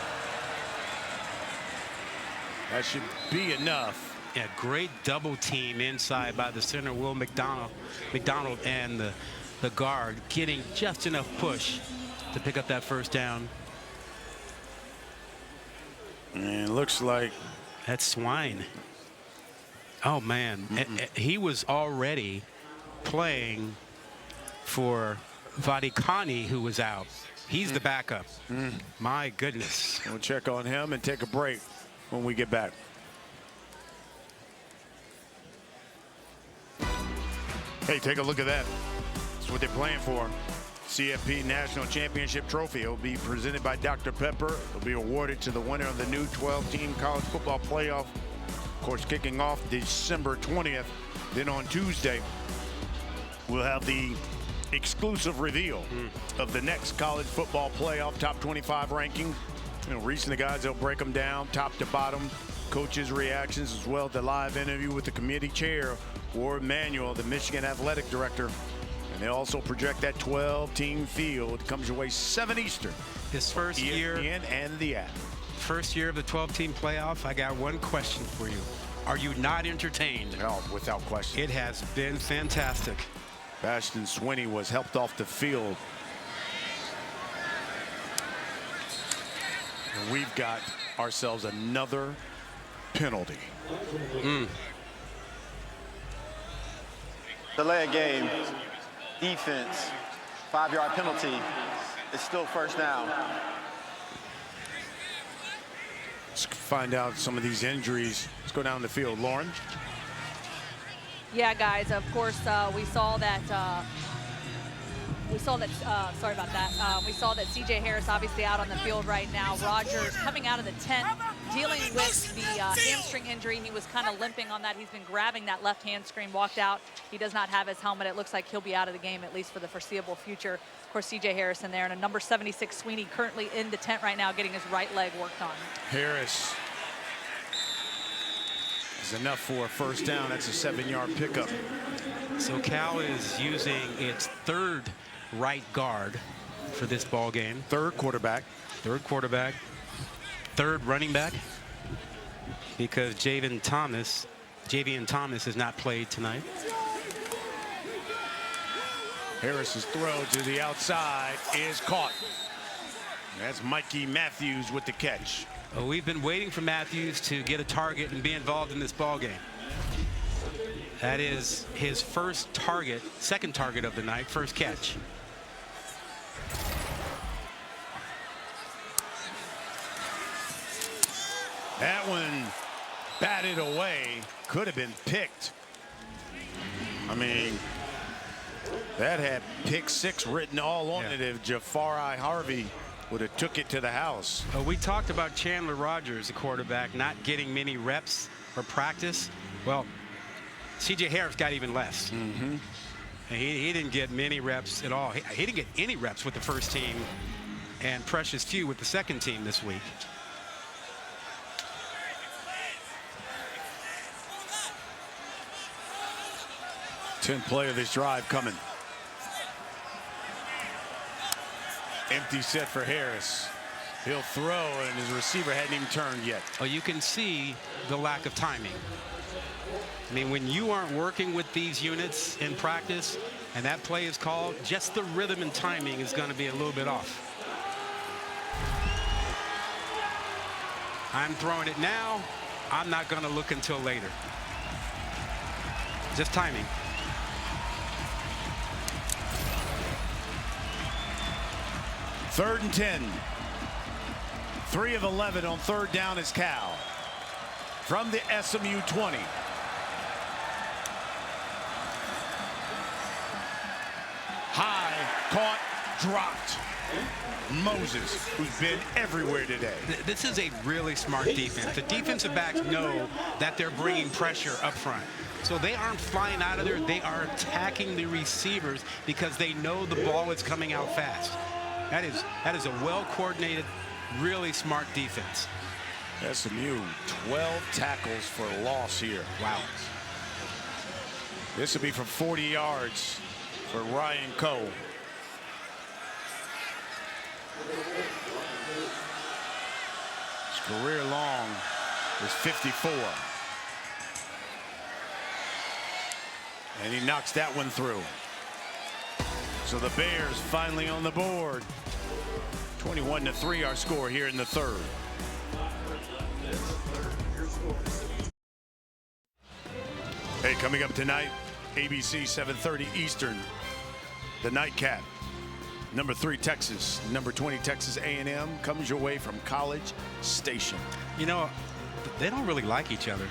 That should be enough.
Yeah, great double team inside by the center, Will McDonald and the guard, getting just enough push to pick up that first down.
And it looks like
that's Swine. Oh man, he was already playing for Vadikani, who was out. He's the backup. My goodness.
We'll check on him and take a break when we get back. Hey, take a look at that. That's what they're playing for. CFP National Championship Trophy. It will be presented by Dr. Pepper. It will be awarded to the winner of the new 12-team college football playoff. Of course, kicking off December 20th. Then on Tuesday, we'll have the exclusive reveal of the next college football playoff top 25 ranking. You know, reaching the guys, they'll break them down top to bottom. Coaches' reactions, as well as the live interview with the committee chair, Ward Manuel, the Michigan athletic director. And they also project that 12-team field. It comes your way 7 Eastern.
His first year
and the app.
First year of the 12-team playoff. I got one question for you. Are you not entertained?
No, without question.
It has been fantastic.
Bastion Swinney was helped off the field. And we've got ourselves another penalty.
Delay a game, defense, 5-yard penalty. It's still first down.
Let's find out some of these injuries. Let's go down the field. Lauren?
Yeah, guys, of course, we saw that, sorry about that. We saw that C.J. Harris obviously out on the field right now. Rogers coming out of the tent, dealing with the hamstring injury. He was kind of limping on that. He's been grabbing that left hamstring, walked out. He does not have his helmet. It looks like he'll be out of the game, at least for the foreseeable future. Of course, C.J. Harris in there, and a number 76 Sweeney currently in the tent right now getting his right leg worked on.
Harris is enough for a first down. That's a 7-yard pickup.
So Cal is using its third right guard for this ball game.
Third quarterback.
Third running back, because Javian Thomas has not played tonight.
Harris's throw to the outside is caught. That's Mikey Matthews with the catch.
Well, we've been waiting for Matthews to get a target and be involved in this ball game. That is his first target, second target of the night, first catch.
That one batted away, could have been picked. I mean, that had pick 6 written all on it if Jafari Harvey would have took it to the house.
We talked about Chandler Rogers, the quarterback, not getting many reps or practice. Well, C.J. Harris got even less. And he didn't get many reps at all. He didn't get any reps with the first team, and precious few with the second team this week.
Tenth play of this drive coming. Empty set for Harris. He'll throw, and his receiver hadn't even turned yet.
Oh, you can see the lack of timing. I mean, when you aren't working with these units in practice and that play is called, just the rhythm and timing is going to be a little bit off. I'm throwing it now. I'm not going to look until later. Just timing.
Third and 10. 3 of 11 on third down is Cal. From the SMU 20. High, caught, dropped. Moses, who's been everywhere today.
This is a really smart defense. The defensive backs know that they're bringing pressure up front. So they aren't flying out of there. They are attacking the receivers because they know the ball is coming out fast. That is a well-coordinated, really smart defense.
SMU, 12 tackles for loss here.
Wow.
This will be from 40 yards for Ryan Coe. His career long is 54. And he knocks that one through. So the Bears finally on the board. 21-3 our score here in the third. Hey, coming up tonight, ABC 7:30 Eastern, the nightcap. Number 3 Texas, number 20 Texas A&M comes your way from College Station.
You know, they don't really like each other.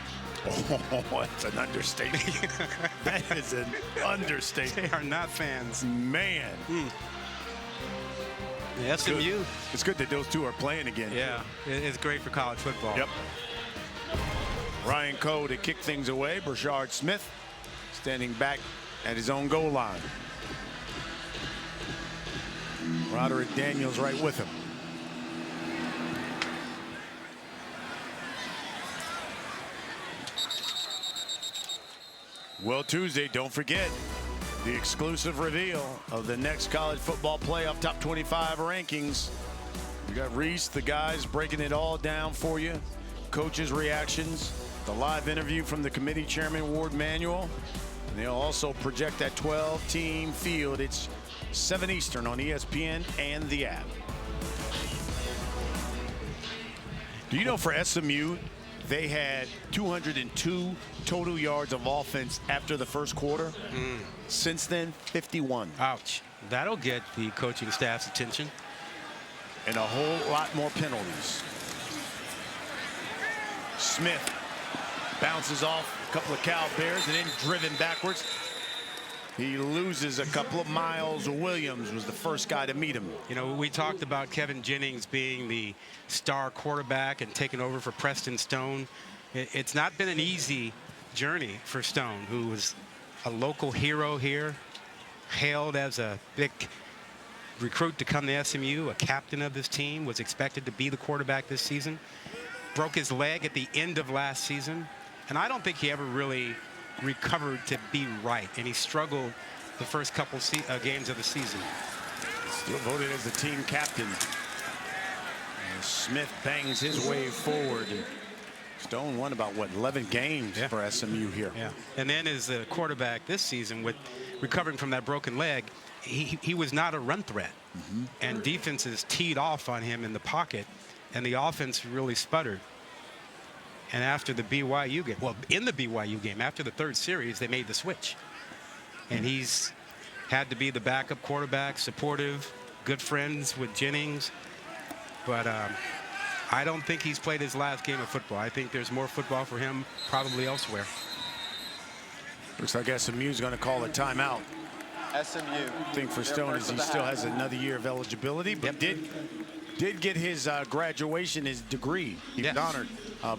Oh, that's an understatement. That is an understatement.
They are not fans.
Man.
The SMU.
It's good that those two are playing again.
Yeah, it's great for college football.
Yep. Ryan Coe to kick things away. Brashard Smith standing back at his own goal line. Roderick Daniels right with him. Well, Tuesday, don't forget the exclusive reveal of the next college football playoff top 25 rankings. We got Reese, the guys breaking it all down for you. Coaches' reactions, the live interview from the committee chairman, Ward Manuel. And they'll also project that 12-team field. It's 7 Eastern on ESPN and the app. Do you know for SMU, they had 202 total yards of offense after the first quarter? Since then, 51.
Ouch. That'll get the coaching staff's attention.
And a whole lot more penalties. Smith bounces off a couple of Cal Bears and then driven backwards. He loses a couple of miles. Williams was the first guy to meet him.
You know, we talked about Kevin Jennings being the star quarterback and taking over for Preston Stone. It's not been an easy journey for Stone, who was a local hero here, hailed as a big recruit to come to SMU, a captain of this team, was expected to be the quarterback this season. Broke his leg at the end of last season, and I don't think he ever really recovered to be right, and he struggled the first couple games of the season.
Still voted as the team captain. And Smith bangs his way forward. Stone won about, what, 11 games for SMU here.
Yeah, and then as a quarterback this season, with recovering from that broken leg, he was not a run threat. And defenses teed off on him in the pocket, and the offense really sputtered. And after the BYU game, well, in the BYU game, after the third series, they made the switch. And he's had to be the backup quarterback, supportive, good friends with Jennings. But I don't think he's played his last game of football. I think there's more football for him probably elsewhere.
Looks like SMU's going to call a timeout.
SMU.
I think for Stone is he still has another year of eligibility, but did get his graduation, his degree. He was honored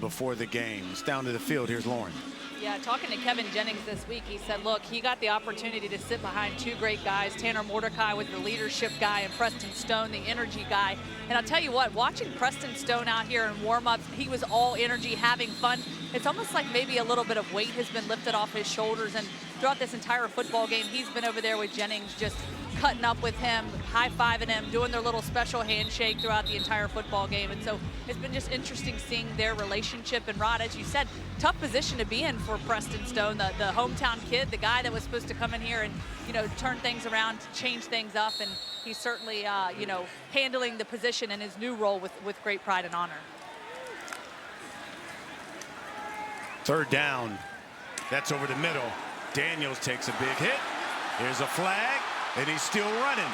before the game. It's down to the field. Here's Lauren.
Yeah, talking to Kevin Jennings this week, he said, look, he got the opportunity to sit behind two great guys. Tanner Mordecai was the leadership guy, and Preston Stone, the energy guy. And I'll tell you what, watching Preston Stone out here in warm-ups, he was all energy, having fun. It's almost like maybe a little bit of weight has been lifted off his shoulders. And throughout this entire football game, he's been over there with Jennings, just cutting up with him, high-fiving him, doing their little special handshake throughout the entire football game. And so it's been just interesting seeing their relationship. And Rod, as you said, tough position to be in for Preston Stone, the hometown kid, the guy that was supposed to come in here and, you know, turn things around, change things up. And he's certainly, you know, handling the position in his new role with great pride and honor.
Third down. That's over the middle. Daniels takes a big hit. There's a flag, and he's still running.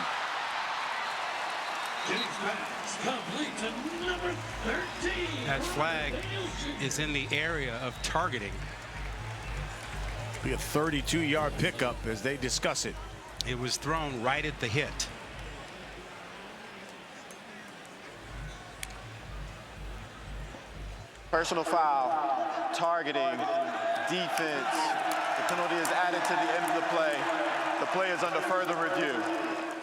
That flag is in the area of targeting.
Be a 32-yard pickup as they discuss it.
It was thrown right at the hit.
Personal foul, targeting, defense. The penalty is added to the end of the play. The play is under further review.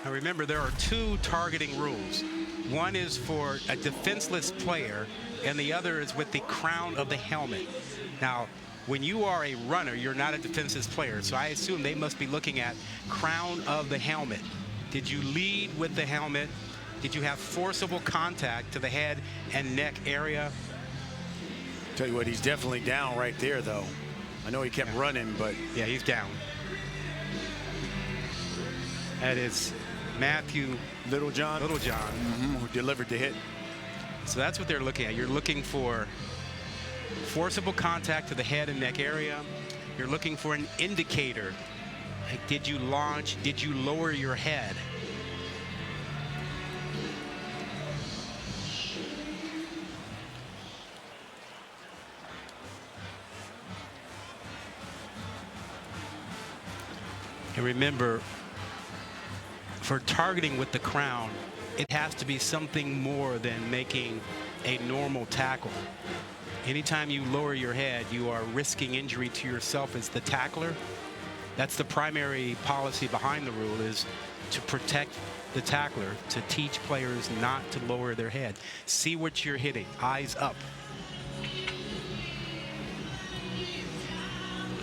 Now remember, there are 2 targeting rules. One is for a defenseless player, and the other is with the crown of the helmet. Now, when you are a runner, you're not a defenseless player, so I assume they must be looking at crown of the helmet. Did you lead with the helmet? Did you have forcible contact to the head and neck area?
Tell you what, he's definitely down right there, though. I know he kept running, but
yeah, he's down. That is Matthew
Littlejohn, who delivered the hit.
So that's what they're looking at. You're looking for forcible contact to the head and neck area. You're looking for an indicator. Like, did you launch? Did you lower your head? And remember, for targeting with the crown, it has to be something more than making a normal tackle. Anytime you lower your head, you are risking injury to yourself as the tackler. That's the primary policy behind the rule, is to protect the tackler, to teach players not to lower their head. See what you're hitting, eyes up.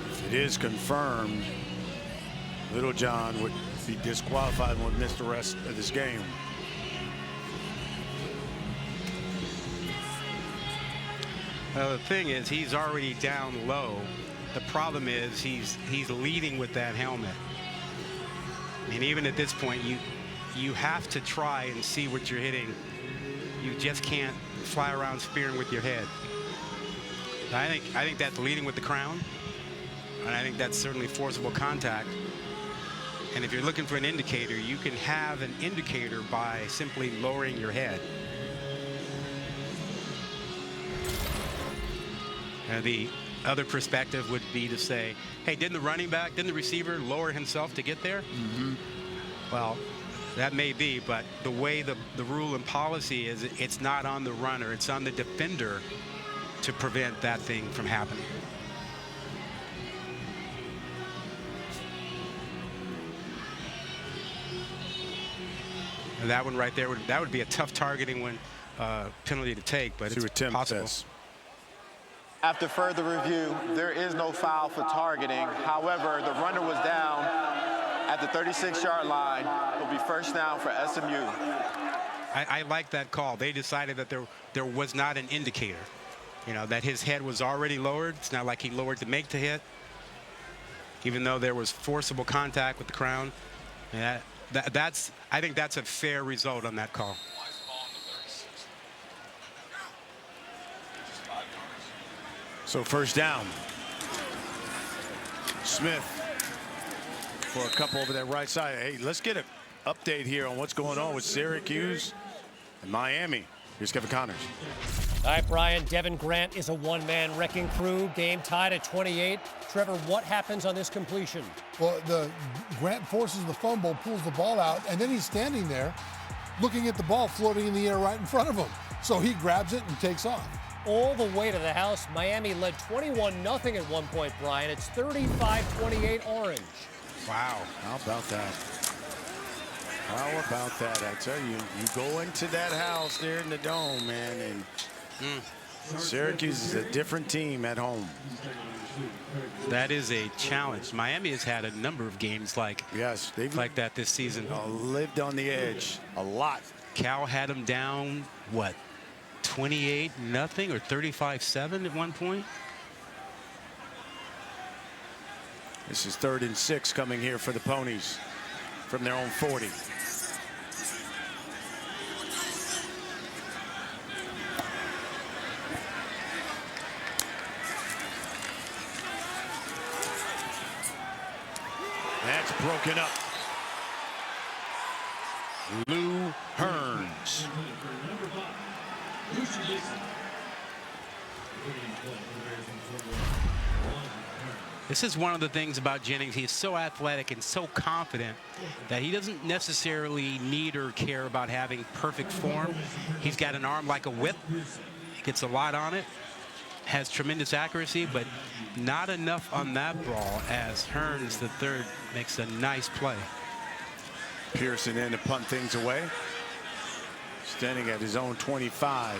If it is confirmed, Littlejohn would be disqualified and would miss the rest of this game.
Well, the thing is, he's already down low. The problem is he's leading with that helmet. And even at this point, you have to try and see what you're hitting. You just can't fly around spearing with your head. I think that's leading with the crown, and I think that's certainly forcible contact. And if you're looking for an indicator, you can have an indicator by simply lowering your head. The other perspective would be to say, hey, didn't the receiver lower himself to get there? Well, that may be, but the way the rule and policy is, it's not on the runner, it's on the defender to prevent that thing from happening. And that one right there, that would be a tough targeting one, penalty to take, but it's possible.
After further review, there is no foul for targeting. However, the runner was down at the 36-yard line. It'll be first down for SMU.
I like that call. They decided that there was not an indicator. You know, that his head was already lowered. It's not like he lowered to make the hit, even though there was forcible contact with the crown. Yeah, I think that's a fair result on that call.
So first down. Smith for a couple over that right side. Hey, let's get an update here on what's going on with Syracuse and Miami. Here's Kevin Connors.
All right, Brian, Devin Grant is a one-man wrecking crew. Game tied at 28. Trevor, what happens on this completion?
Well, Grant forces the fumble, pulls the ball out, and then he's standing there looking at the ball floating in the air right in front of him. So he grabs it and takes off.
All the way to the house. Miami led 21-0 at one point, Brian. It's 35-28 Orange.
Wow. How about that? How about that? I tell you, you go into that house there in the dome, man, and Syracuse is a different team at home.
That is a challenge. Miami has had a number of games like that this season.
Lived on the edge a lot.
Cal had them down, what, 28-0 or 35-7 at one point?
This is 3rd and 6 coming here for the Ponies from their own 40. That's broken up. Lou Hearns.
This is one of the things about Jennings. He's so athletic and so confident that he doesn't necessarily need or care about having perfect form. He's got an arm like a whip. He gets a lot on it. has tremendous accuracy, but not enough on that ball as Hearns, the third, makes a nice play.
Pearson in to punt things away. Standing at his own 25.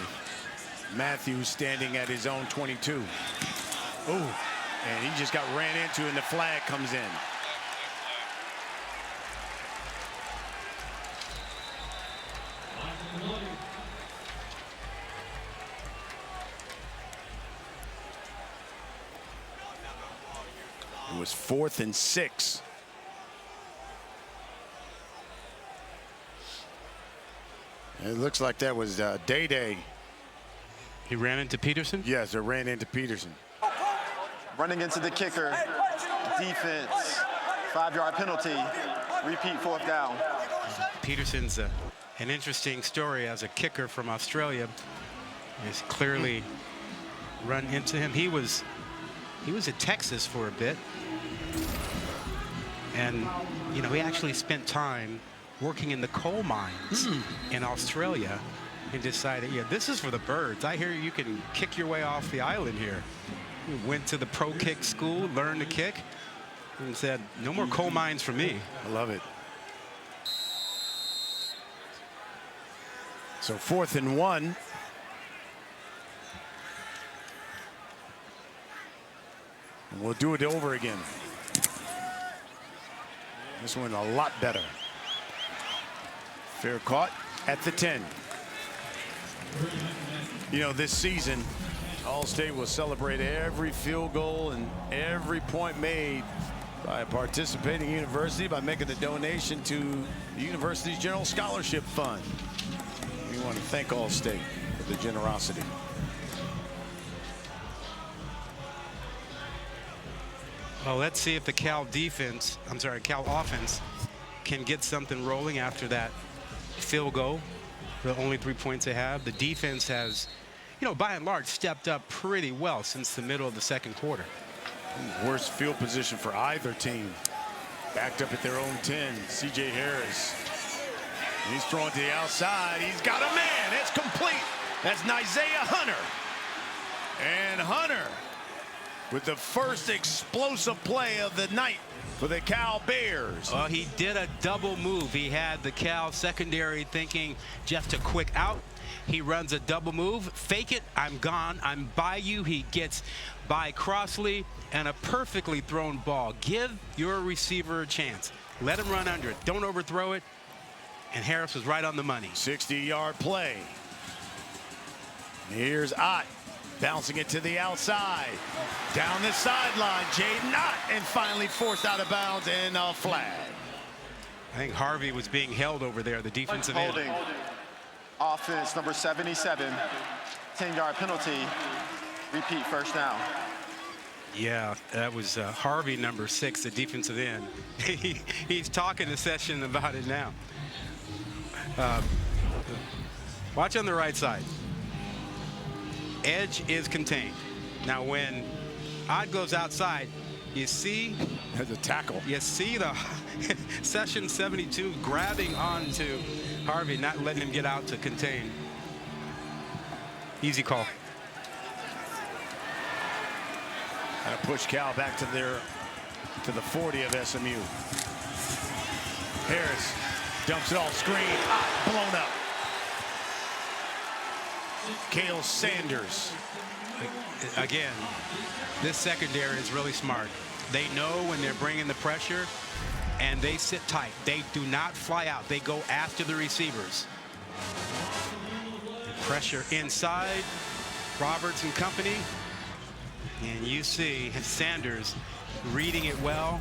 Matthews standing at his own 22. Oh, and he just got ran into and the flag comes in. It was 4th and 6. It looks like that was Day-Day.
He ran into Peterson?
Yes, it ran into Peterson.
Running into the kicker, defense, 5-yard penalty, repeat 4th down.
Peterson's an interesting story as a kicker from Australia. He's clearly run into him. He was at Texas for a bit. And, you know, he actually spent time working in the coal mines in Australia and decided, yeah, this is for the birds. I hear you can kick your way off the island here. He went to the pro kick school, learned to kick, and said, no more coal mines for me.
I love it. So 4th and 1. And we'll do it over again. This one a lot better. Fair caught at the 10. You know, this season, All-State will celebrate every field goal and every point made by a participating university by making a donation to the university's General Scholarship Fund. We want to thank All-State for the generosity.
Well, let's see if the Cal offense can get something rolling after that field goal. The only 3 points they have. The defense has, you know, by and large stepped up pretty well since the middle of the second quarter.
Worst field position for either team. Backed up at their own 10. C.J. Harris. He's throwing to the outside. He's got a man. It's complete. That's Isaiah Hunter. And Hunter with the first explosive play of the night for the Cal Bears.
Well, he did a double move. He had the Cal secondary thinking just a quick out. He runs a double move. Fake it. I'm gone. I'm by you. He gets by Crossley and a perfectly thrown ball. Give your receiver a chance. Let him run under it. Don't overthrow it. And Harris was right on the money.
60-yard play. Here's Ott. Bouncing it to the outside. Down the sideline, Jaden Ott, and finally forced out of bounds and a flag.
I think Harvey was being held over there, the defensive end.
Holding. Offense number 77, 10-yard penalty, repeat 1st down.
Yeah, that was Harvey, number 6, the defensive end. He's talking to Session about it now. Watch on the right side. Edge is contained. Now when Ott goes outside, you see
there's a tackle.
You see the Session 72 grabbing onto Harvey, not letting him get out to contain. Easy call.
And push Cal back to the 40 of SMU. Harris dumps it all screen. Blown up. Cale Sanders.
Again, this secondary is really smart. They know when they're bringing the pressure, and they sit tight. They do not fly out. They go after the receivers. Pressure inside. Roberts and company. And you see Sanders reading it well,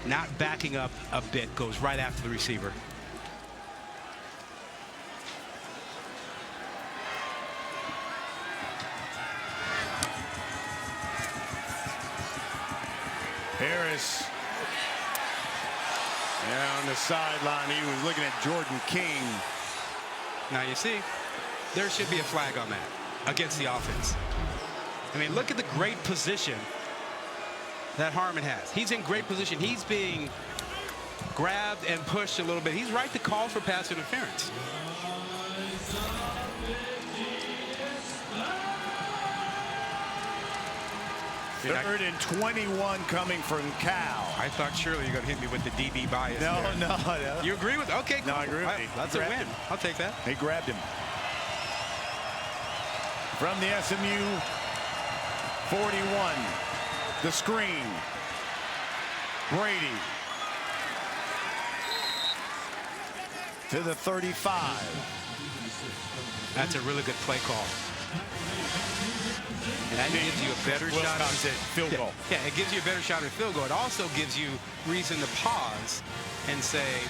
not backing up a bit, goes right after the receiver.
Harris. Yeah, on the sideline, he was looking at Jordan King.
Now you see, there should be a flag on that against the offense. I mean, look at the great position that Harmon has. He's in great position. He's being grabbed and pushed a little bit. He's right to call for pass interference.
Third and 21 coming from Cal.
I thought surely you're going to hit me with the DB bias.
No,
there.
no.
You agree with it? Okay, cool.
No, I agree with you.
That's a win. I'll take that.
He grabbed him. From the SMU 41, the screen. Brady to the 35.
That's a really good play call. And that gives you a better shot at
field goal.
Yeah, it gives you a better shot at field goal. It also gives you reason to pause and say,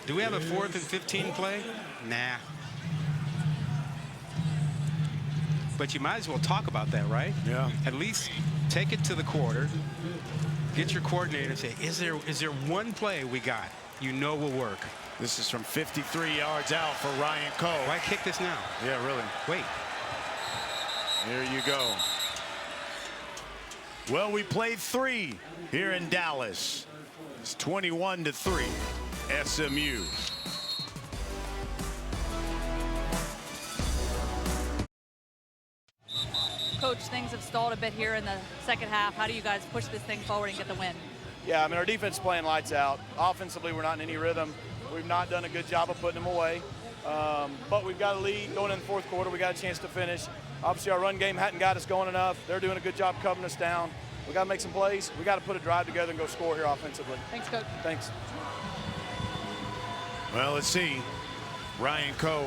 do we have a 4th and 15 play? Nah. But you might as well talk about that, right?
Yeah.
At least take it to the quarter. Get your coordinator and say, is there one play we got you know will work?
This is from 53 yards out for Ryan Coe.
Why kick this now?
Yeah, really.
Wait.
Here you go. Well, we played 3 here in Dallas. It's 21-3, SMU.
Coach, things have stalled a bit here in the second half. How do you guys push this thing forward and get the win?
Yeah, I mean, our defense is playing lights out. Offensively, we're not in any rhythm. We've not done a good job of putting them away. But we've got a lead going in the fourth quarter. We got a chance to finish. Obviously, our run game hadn't got us going enough. They're doing a good job covering us down. We got to make some plays. We got to put a drive together and go score here offensively.
Thanks, Coach.
Thanks.
Well, let's see. Ryan Coe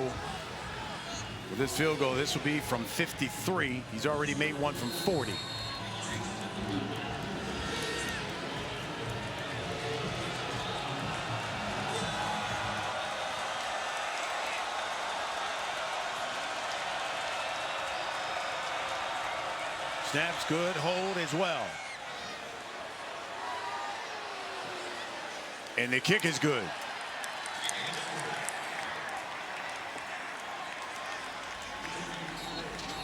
with this field goal. This will be from 53. He's already made one from 40. Snap's good, hold as well. And the kick is good.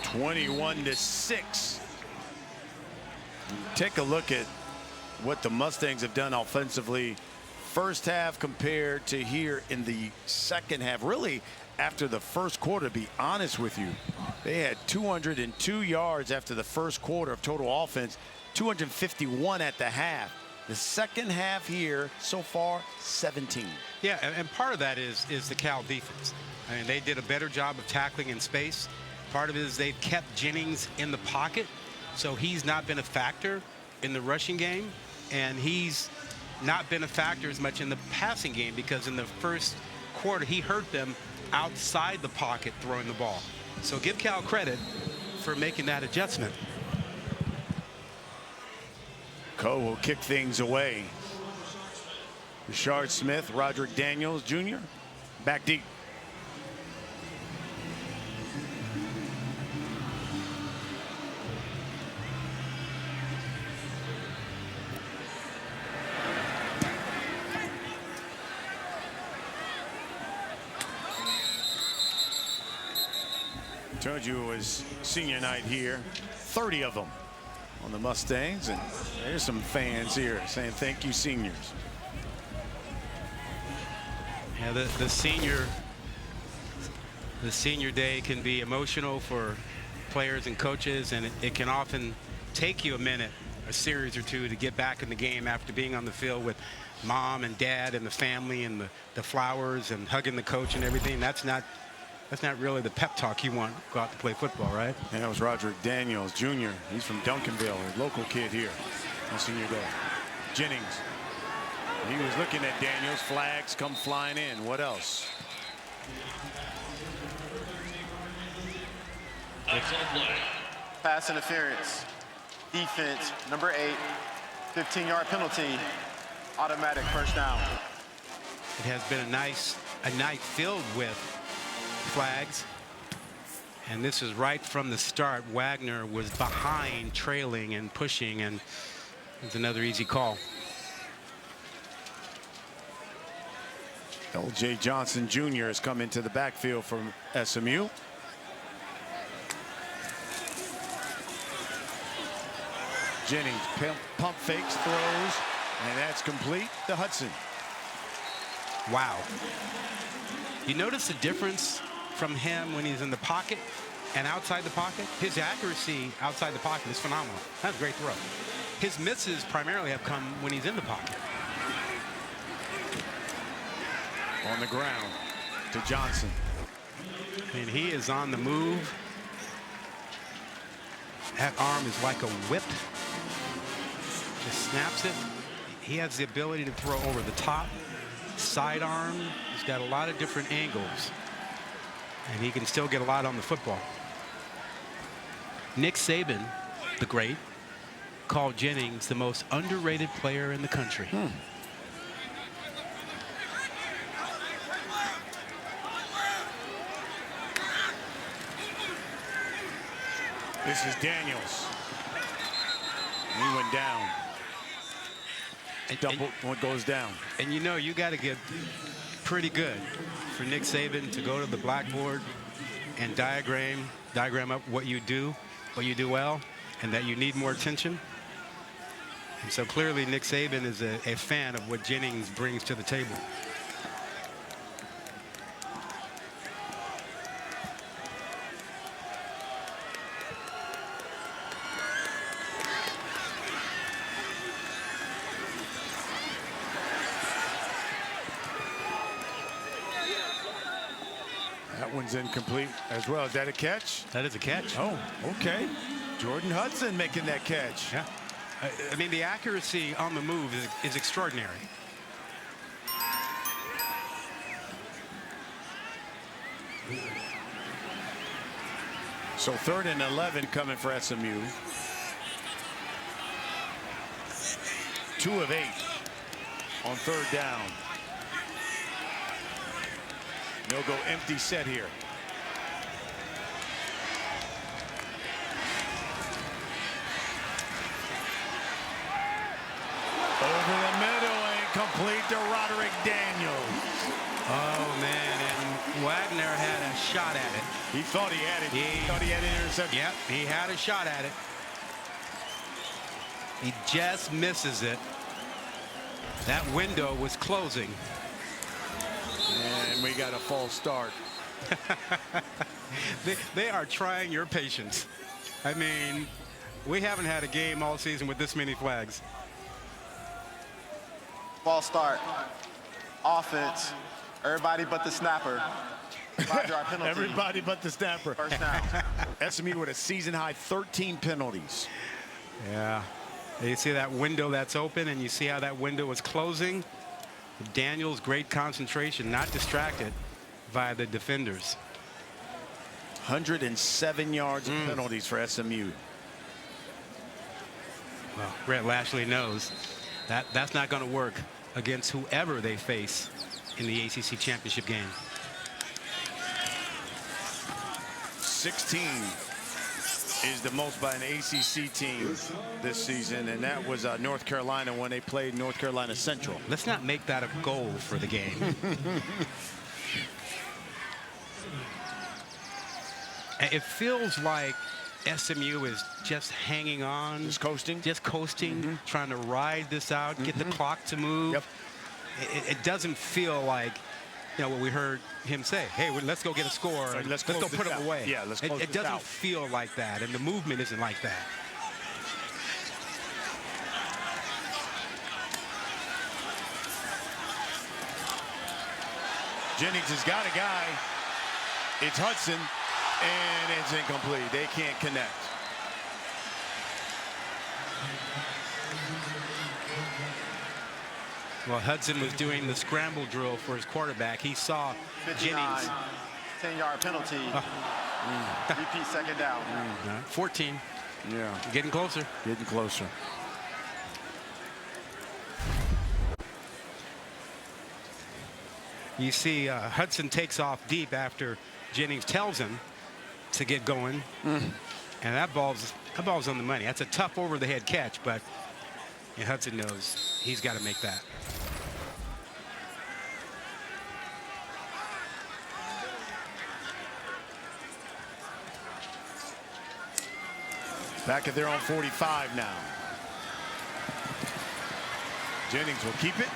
(21-6). Take a look at what the Mustangs have done offensively first half compared to here in the second half. Really, after the first quarter, to be honest with you, they had 202 yards after the first quarter of total offense, 251 at the half. The second half here so far, 17.
Yeah, and part of that is the Cal defense. I mean, they did a better job of tackling in space. Part of it is they've kept Jennings in the pocket, so he's not been a factor in the rushing game, and he's not been a factor as much in the passing game because in the first quarter he hurt them outside the pocket throwing the ball. So give Cal credit for making that adjustment.
Coe will kick things away. Richard Smith, Roderick Daniels Jr. back deep. Told you it was senior night here. 30 of them on the Mustangs, and there's some fans here saying thank you, seniors.
Yeah, the senior day can be emotional for players and coaches, and it can often take you a series or two to get back in the game after being on the field with mom and dad and the family and the flowers and hugging the coach and everything. That's not really the pep talk you want to go out to play football, right?
And that was Roderick Daniels Jr. He's from Duncanville, a local kid here on senior day. Jennings. He was looking at Daniels. Flags come flying in. What else?
Pass interference. Defense, number 8. 15-yard penalty. Automatic first down.
It has been a night filled with flags, and this is right from the start. Wagner was behind, trailing and pushing, and it's another easy call.
L.J. Johnson Jr. has come into the backfield from SMU. Jennings pump fakes, throws, and that's complete to Hudson.
Wow. You notice the difference from him when he's in the pocket And outside the pocket, his accuracy outside the pocket is phenomenal. That's a great throw. His misses primarily have come when he's in the pocket.
On the ground to Johnson.
And he is on the move. That arm is like a whip. Just snaps it. He has the ability to throw over the top, sidearm. He's got a lot of different angles. And he can still get a lot on the football. Nick Saban, the great, called Jennings the most underrated player in the country.
This is Daniels. He went down. One goes down.
And you know, you got to get pretty good for Nick Saban to go to the blackboard and diagram up what you do well, and that you need more attention. And so clearly Nick Saban is a fan of what Jennings brings to the table.
That one's incomplete as well. Is that a catch?
That is a catch.
Oh, okay. Jordan Hudson making that catch.
Yeah. I mean, the accuracy on the move is extraordinary.
So 3rd and 11 coming for SMU. 2 of 8 on 3rd down. They'll go empty set here. Over the middle and complete to Roderick Daniels.
Oh, man, and Wagner had a shot at it.
He thought he had it. He thought he had an interception.
Yep, he had a shot at it. He just misses it. That window was closing.
And we got a false start.
They are trying your patience. I mean, we haven't had a game all season with this many flags.
False start. Offense. Everybody but the snapper. 5-yard penalty.
Everybody but the snapper.
First down.
SMU with a season high 13 penalties.
Yeah. You see that window that's open, and you see how that window is closing. Daniels, great concentration, not distracted by the defenders.
107 yards of penalties for SMU.
Well, Brett Lashley knows that that's not going to work against whoever they face in the ACC championship game.
16 is the most by an ACC team this season, and that was North Carolina when they played North Carolina Central.
Let's not make that a goal for the game. It feels like SMU is just hanging on.
Just coasting?
Trying to ride this out, get the clock to move.
Yep.
It doesn't feel like, you know, what we heard him say, hey, let's go get a score. And let's go put them away.
Yeah, let's close
It
this
doesn't
out.
feel like that, and the movement isn't like that.
Jennings has got a guy. It's Hudson, and it's incomplete. They can't connect.
Well, Hudson was doing the scramble drill for his quarterback. He saw
59,
Jennings.
10-yard penalty. Repeat 2nd down.
14.
Yeah.
Getting closer.
Getting closer.
You see Hudson takes off deep after Jennings tells him to get going. And that ball's on the money. That's a tough over-the-head catch, but Hudson knows he's got to make that.
Back at their own 45 now. Jennings will keep it.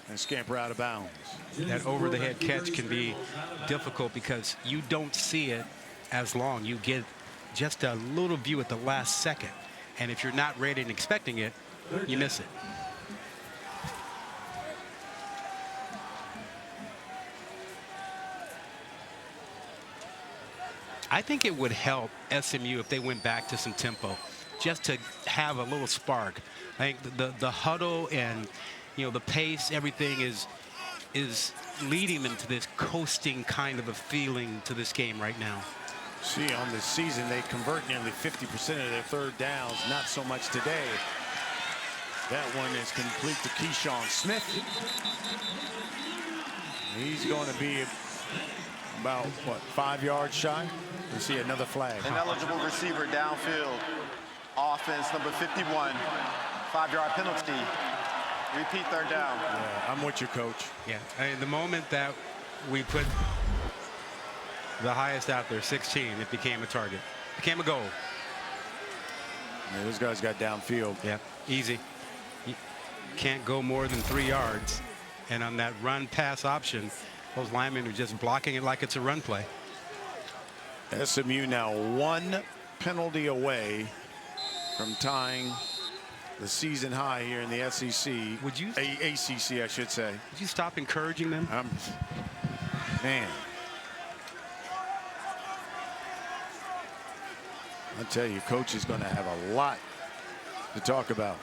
and scamper out of bounds.
That over-the-head catch can be difficult because you don't see it as long. You get just a little view at the last second. And if you're not ready and expecting it, you miss it. I think it would help SMU if they went back to some tempo, just to have a little spark. I think the huddle and, you know, the pace, everything is leading them to this coasting kind of a feeling to this game right now.
See, on this season, they convert nearly 50% of their third downs. Not so much today. That one is complete to Keyshawn Smith. He's going to be about, what, 5 yards shy? We'll see another flag.
An eligible receiver downfield. Offense number 51. 5-yard penalty. Repeat third down.
Yeah, I'm with you, Coach.
Yeah, I mean, the moment that we put the highest out there, 16, it became a target. It became a goal.
Yeah, those guys got downfield.
Yeah, easy. You can't go more than 3 yards. And on that run-pass option, those linemen are just blocking it like it's a run play.
SMU now 1 penalty away from tying the season high here in the SEC.
Would you?
ACC, I should say.
Would you stop encouraging them?
Man. I tell you, Coach is going to have a lot to talk about.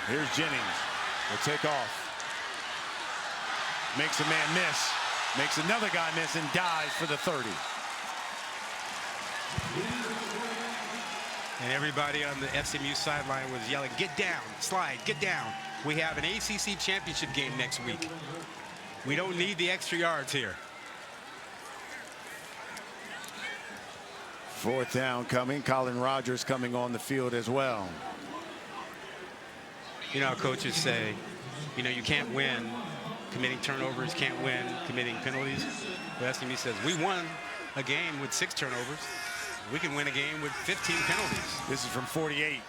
Here's Jennings. Will take off. Makes a man miss. Makes another guy miss and dives for the 30.
And everybody on the SMU sideline was yelling, "Get down, slide, get down." We have an ACC championship game next week. We don't need the extra yards here.
4th down coming. Colin Rogers coming on the field as well.
You know how coaches say, you know, you can't win committing turnovers, can't win committing penalties. Well, SMU says, we won a game with 6 turnovers. We can win a game with 15 penalties.
This is from 48.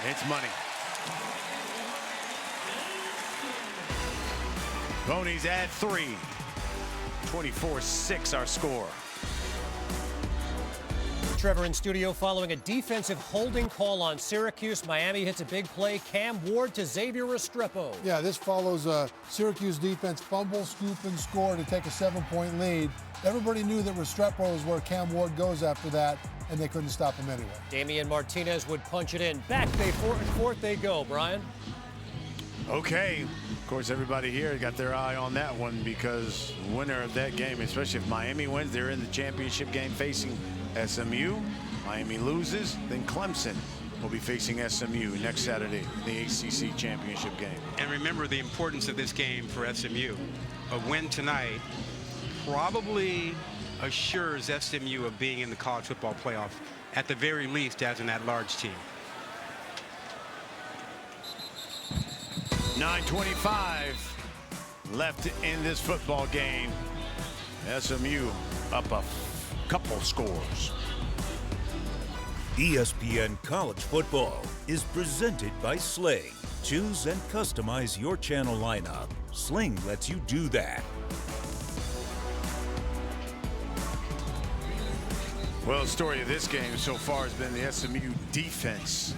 It's money. Ponies at 3. 24-6 our score.
Trevor in studio following a defensive holding call on Syracuse. Miami hits a big play. Cam Ward to Xavier Restrepo.
Yeah, this follows a Syracuse defense fumble, scoop, and score to take a 7-point lead. Everybody knew that Restrepo is where Cam Ward goes after that, and they couldn't stop him anyway.
Damian Martinez would punch it in. Back they fourth they go, Brian.
Okay. Of course, everybody here got their eye on that one because winner of that game, especially if Miami wins, they're in the championship game facing SMU. Miami loses, then Clemson will be facing SMU next Saturday in the ACC championship game.
And remember the importance of this game for SMU. A win tonight probably assures SMU of being in the college football playoff, at the very least as an at-large team.
9:25 left in this football game. SMU up a couple scores.
ESPN College Football is presented by Sling. Choose and customize your channel lineup. Sling lets you do that.
Well, the story of this game so far has been the SMU defense.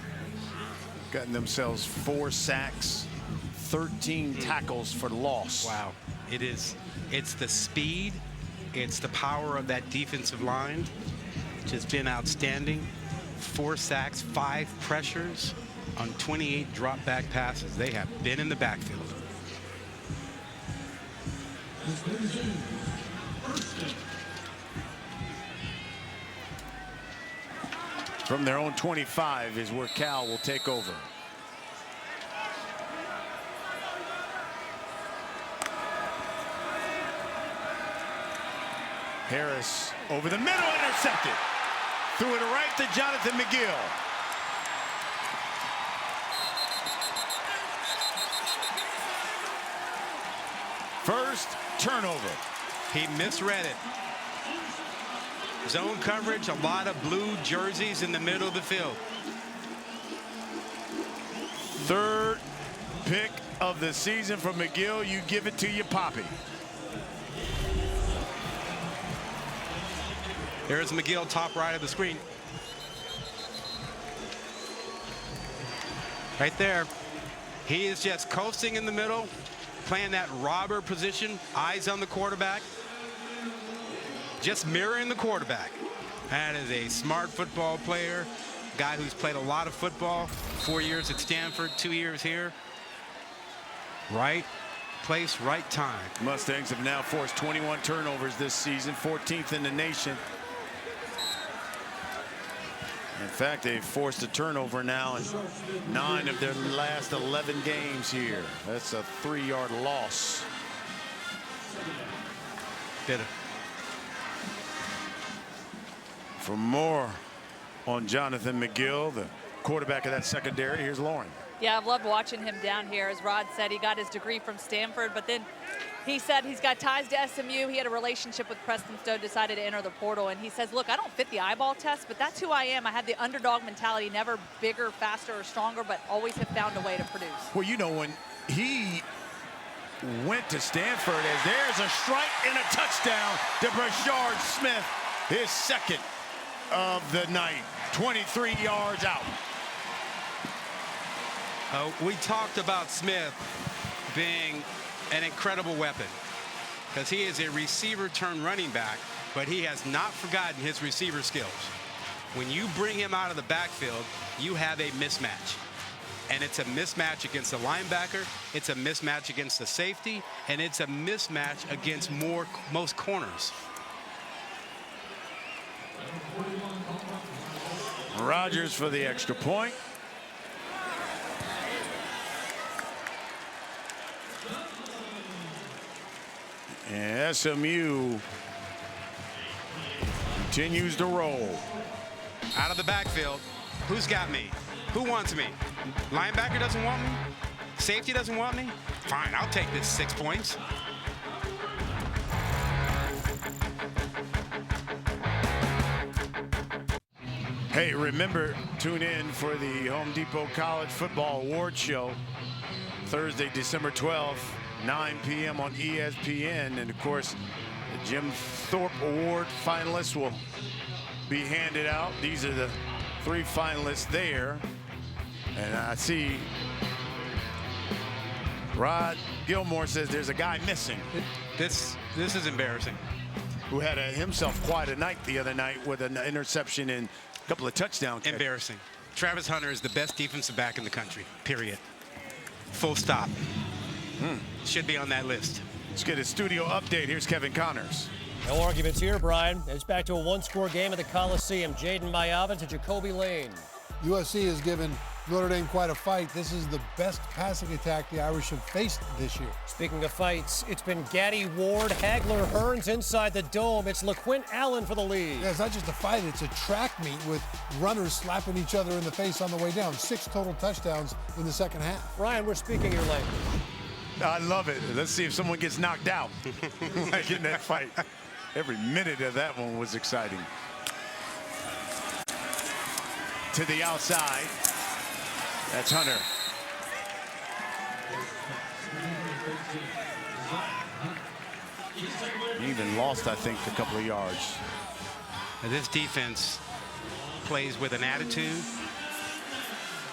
Gotten themselves 4 sacks, 13 tackles for loss.
Wow. It's the speed, it's the power of that defensive line, which has been outstanding. 4 sacks, 5 pressures on 28 drop back passes. They have been in the backfield.
From their own 25 is where Cal will take over. Harris over the middle, intercepted. Threw it right to Jonathan McGill. First turnover.
He misread it. Zone coverage, a lot of blue jerseys in the middle of the field.
Third pick of the season from McGill. You give it to your Poppy.
Here's McGill, top right of the screen. Right there. He is just coasting in the middle, playing that robber position, eyes on the quarterback, just mirroring the quarterback. That is a smart football player, guy who's played a lot of football, 4 years at Stanford, 2 years here. Right place, right time.
Mustangs have now forced 21 turnovers this season, 14th in the nation. In fact, they've forced a turnover now in 9 of their last 11 games here. That's a 3-yard loss. For more on Jonathan McGill, the quarterback of that secondary, here's Lauren.
Yeah, I've loved watching him down here. As Rod said, he got his degree from Stanford, but then he said he's got ties to SMU. He had a relationship with Preston Stone, decided to enter the portal, and he says, look, I don't fit the eyeball test, but that's who I am. I have the underdog mentality, never bigger, faster, or stronger, but always have found a way to produce.
Well, you know, when he went to Stanford, as there's a strike and a touchdown to Brashard Smith, his second of the night, 23 yards out.
We talked about Smith being an incredible weapon because he is a receiver turned running back, but he has not forgotten his receiver skills. When you bring him out of the backfield, you have a mismatch. And it's a mismatch against the linebacker, it's a mismatch against the safety, and it's a mismatch against most corners.
Rogers for the extra point. And SMU continues to roll.
Out of the backfield, who's got me? Who wants me? Linebacker doesn't want me? Safety doesn't want me? Fine, I'll take this 6 points.
Hey, remember, tune in for the Home Depot College Football Award Show Thursday, December 12th, 9 p.m. on ESPN. And of course, the Jim Thorpe Award finalists will be handed out. These are the 3 finalists there. And I see Rod Gilmore says there's a guy missing.
This is embarrassing.
Who had himself quite a night the other night with an interception and a couple of touchdowns.
Embarrassing. Travis Hunter is the best defensive back in the country, period. Full stop. Should be on that list.
Let's get a studio update. Here's Kevin Connors.
No arguments here, Brian. It's back to a one-score game at the Coliseum. Jaden Mayava to Jacoby Lane.
USC has given Notre Dame quite a fight. This is the best passing attack the Irish have faced this year.
Speaking of fights, it's been Gaddy Ward, Hagler Hearns inside the dome. It's LaQuint Allen for the lead.
Yeah, it's not just a fight, it's a track meet with runners slapping each other in the face on the way down. 6 total touchdowns in the second half.
Ryan, we're speaking your language.
I love it. Let's see if someone gets knocked out like in that fight. Every minute of that one was exciting. To the outside. That's Hunter. He even lost, I think, a couple of yards.
This defense plays with an attitude.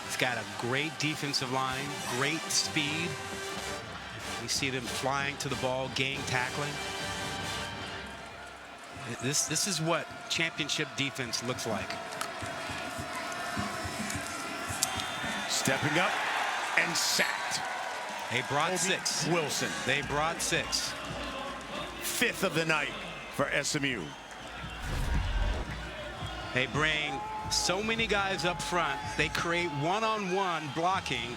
It's got a great defensive line, great speed. We see them flying to the ball, gang tackling. This is what championship defense looks like.
Stepping up and sacked.
They brought 6.
Wilson.
They brought 6.
5th of the night for SMU.
They bring so many guys up front. They create one-on-one blocking,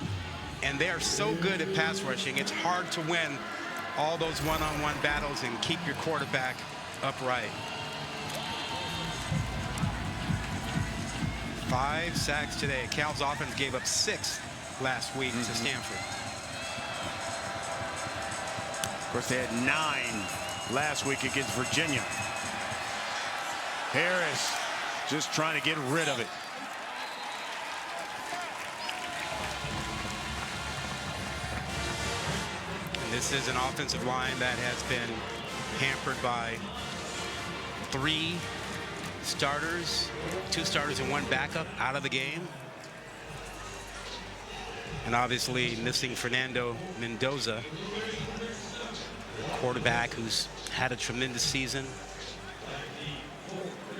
and they are so good at pass rushing. It's hard to win all those one-on-one battles and keep your quarterback upright. 5 sacks today. Cal's offense gave up 6 last week to Stanford.
Of course, they had 9 last week against Virginia. Harris just trying to get rid of it.
this is an offensive line that has been hampered by 3 starters, 2 starters and 1 backup out of the game. And obviously missing Fernando Mendoza, quarterback who's had a tremendous season.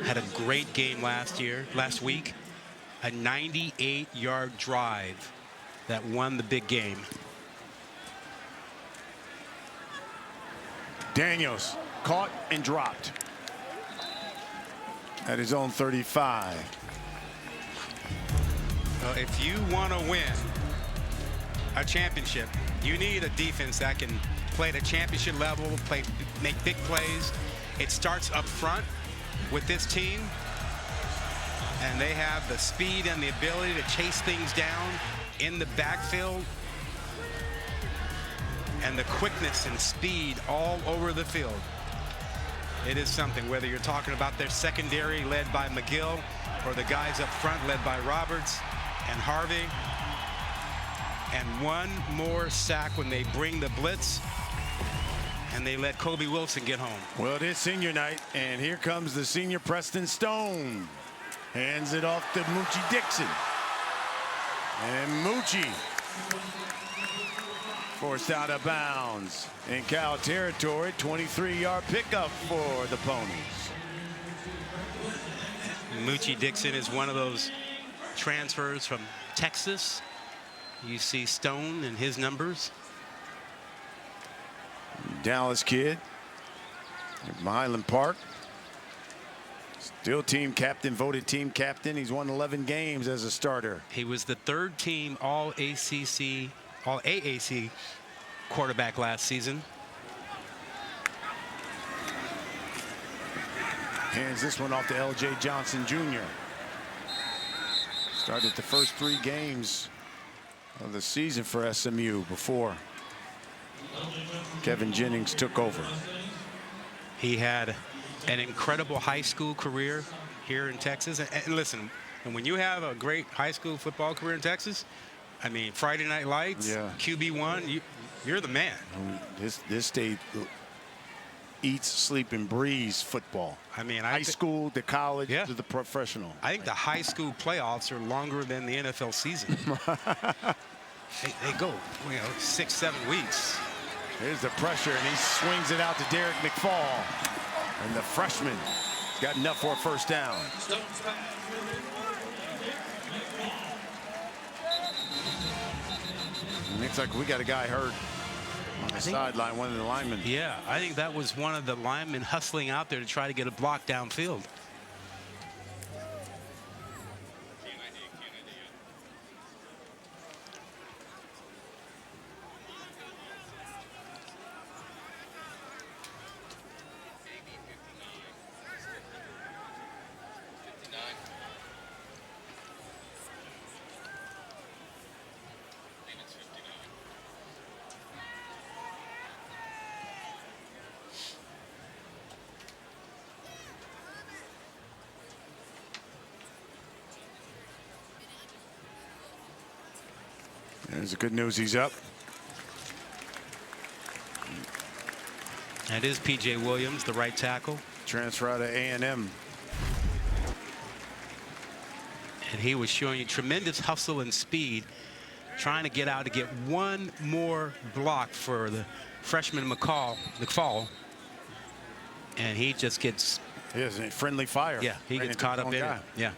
Had a great game last week. A 98-yard drive that won the big game.
Daniels caught and dropped at his own 35.
Well, if you want to win a championship, you need a defense that can play at a championship level, make big plays. It starts up front with this team, and they have the speed and the ability to chase things down in the backfield, and the quickness and speed all over the field. It is something, whether you're talking about their secondary led by McGill or the guys up front led by Roberts and Harvey. And one more sack when they bring the blitz, and they let Kobe Wilson get home.
Well, it is senior night, and here comes the senior Preston Stone. Hands it off to Moochie Dixon. And Moochie forced out of bounds in Cal territory. 23-yard pickup for the Ponies.
Moochie Dixon is one of those transfers from Texas. You see Stone and his numbers.
Dallas kid from Highland Park. Still team captain, voted team captain. He's won 11 games as a starter.
He was the 3rd team All-ACC, All-AAC quarterback last season.
Hands this one off to L.J. Johnson Jr. Started the first 3 games of the season for SMU before Kevin Jennings took over.
He had an incredible high school career here in Texas. And listen, and when you have a great high school football career in Texas, I mean, Friday Night Lights, QB1, you're the man.
This state eats, sleep, and breathes football.
I mean,
high school to college to the professional.
I think the high school playoffs are longer than the NFL season. they go, 6-7 weeks.
Here's the pressure, and he swings it out to Derek McFall. And the freshman has got enough for a first down. Looks like we got a guy hurt on the sideline, one of the linemen.
Yeah, I think that was one of the linemen hustling out there to try to get a block downfield.
There's the good news, he's up.
That is P.J. Williams, the right tackle.
Transfer out of A&M.
And he was showing you tremendous hustle and speed, trying to get out to get one more block for the freshman McFall. And he just gets...
He has a friendly fire.
Yeah, he gets caught up in it. Yeah.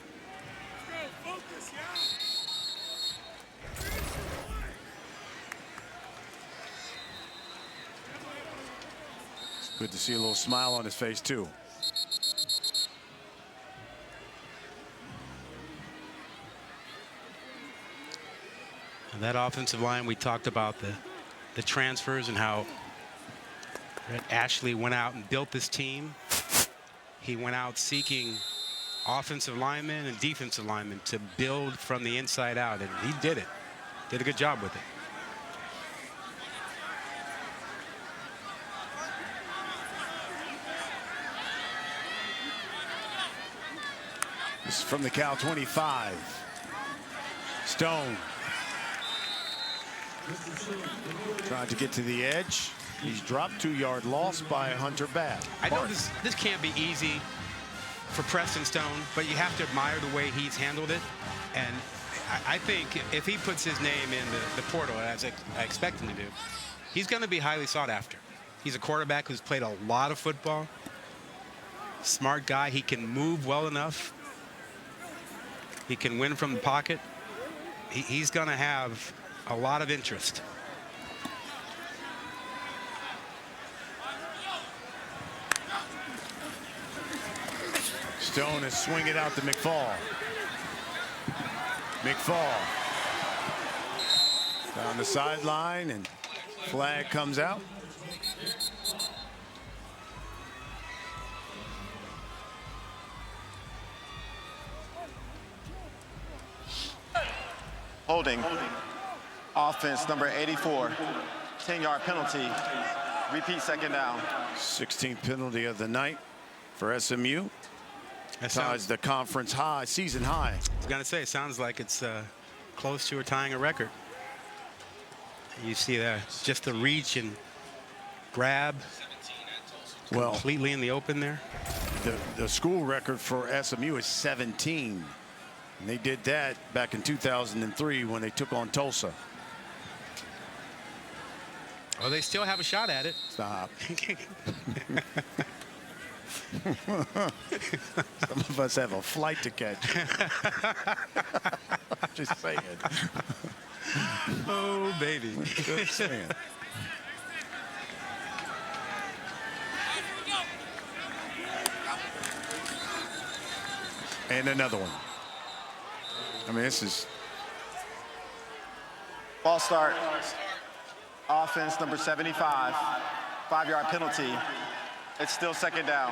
Good to see a little smile on his face, too.
And that offensive line, we talked about the transfers and how Ashley went out and built this team. He went out seeking offensive linemen and defensive linemen to build from the inside out, and he did it. Did a good job with it.
This is from the Cal 25. Stone Tried to get to the edge. He's dropped 2-yard loss by Hunter Babb.
I know this can't be easy for Preston Stone, but you have to admire the way he's handled it. And I think if he puts his name in the portal, as I expect him to do, he's going to be highly sought after. He's a quarterback who's played a lot of football. Smart guy. He can move well enough. He can win from the pocket. He's going to have a lot of interest.
Stone is swinging it out to McFall. McFall down the sideline, and flag comes out.
Holding. Offense number 84. 10-yard penalty. Repeat second down.
16th penalty of the night for SMU. Ties the conference high, season high.
I was going to say, it sounds like it's close to tying a record. You see that, just the reach and grab.
Well,
completely in the open there.
The school record for SMU is 17. And they did that back in 2003 when they took on Tulsa.
Oh, they still have a shot at it.
Stop. Some of us have a flight to catch. Just saying.
Oh, baby.
Just saying. And another one. I mean, this is
ball start. Offense number 75. 5-yard penalty. It's still second down.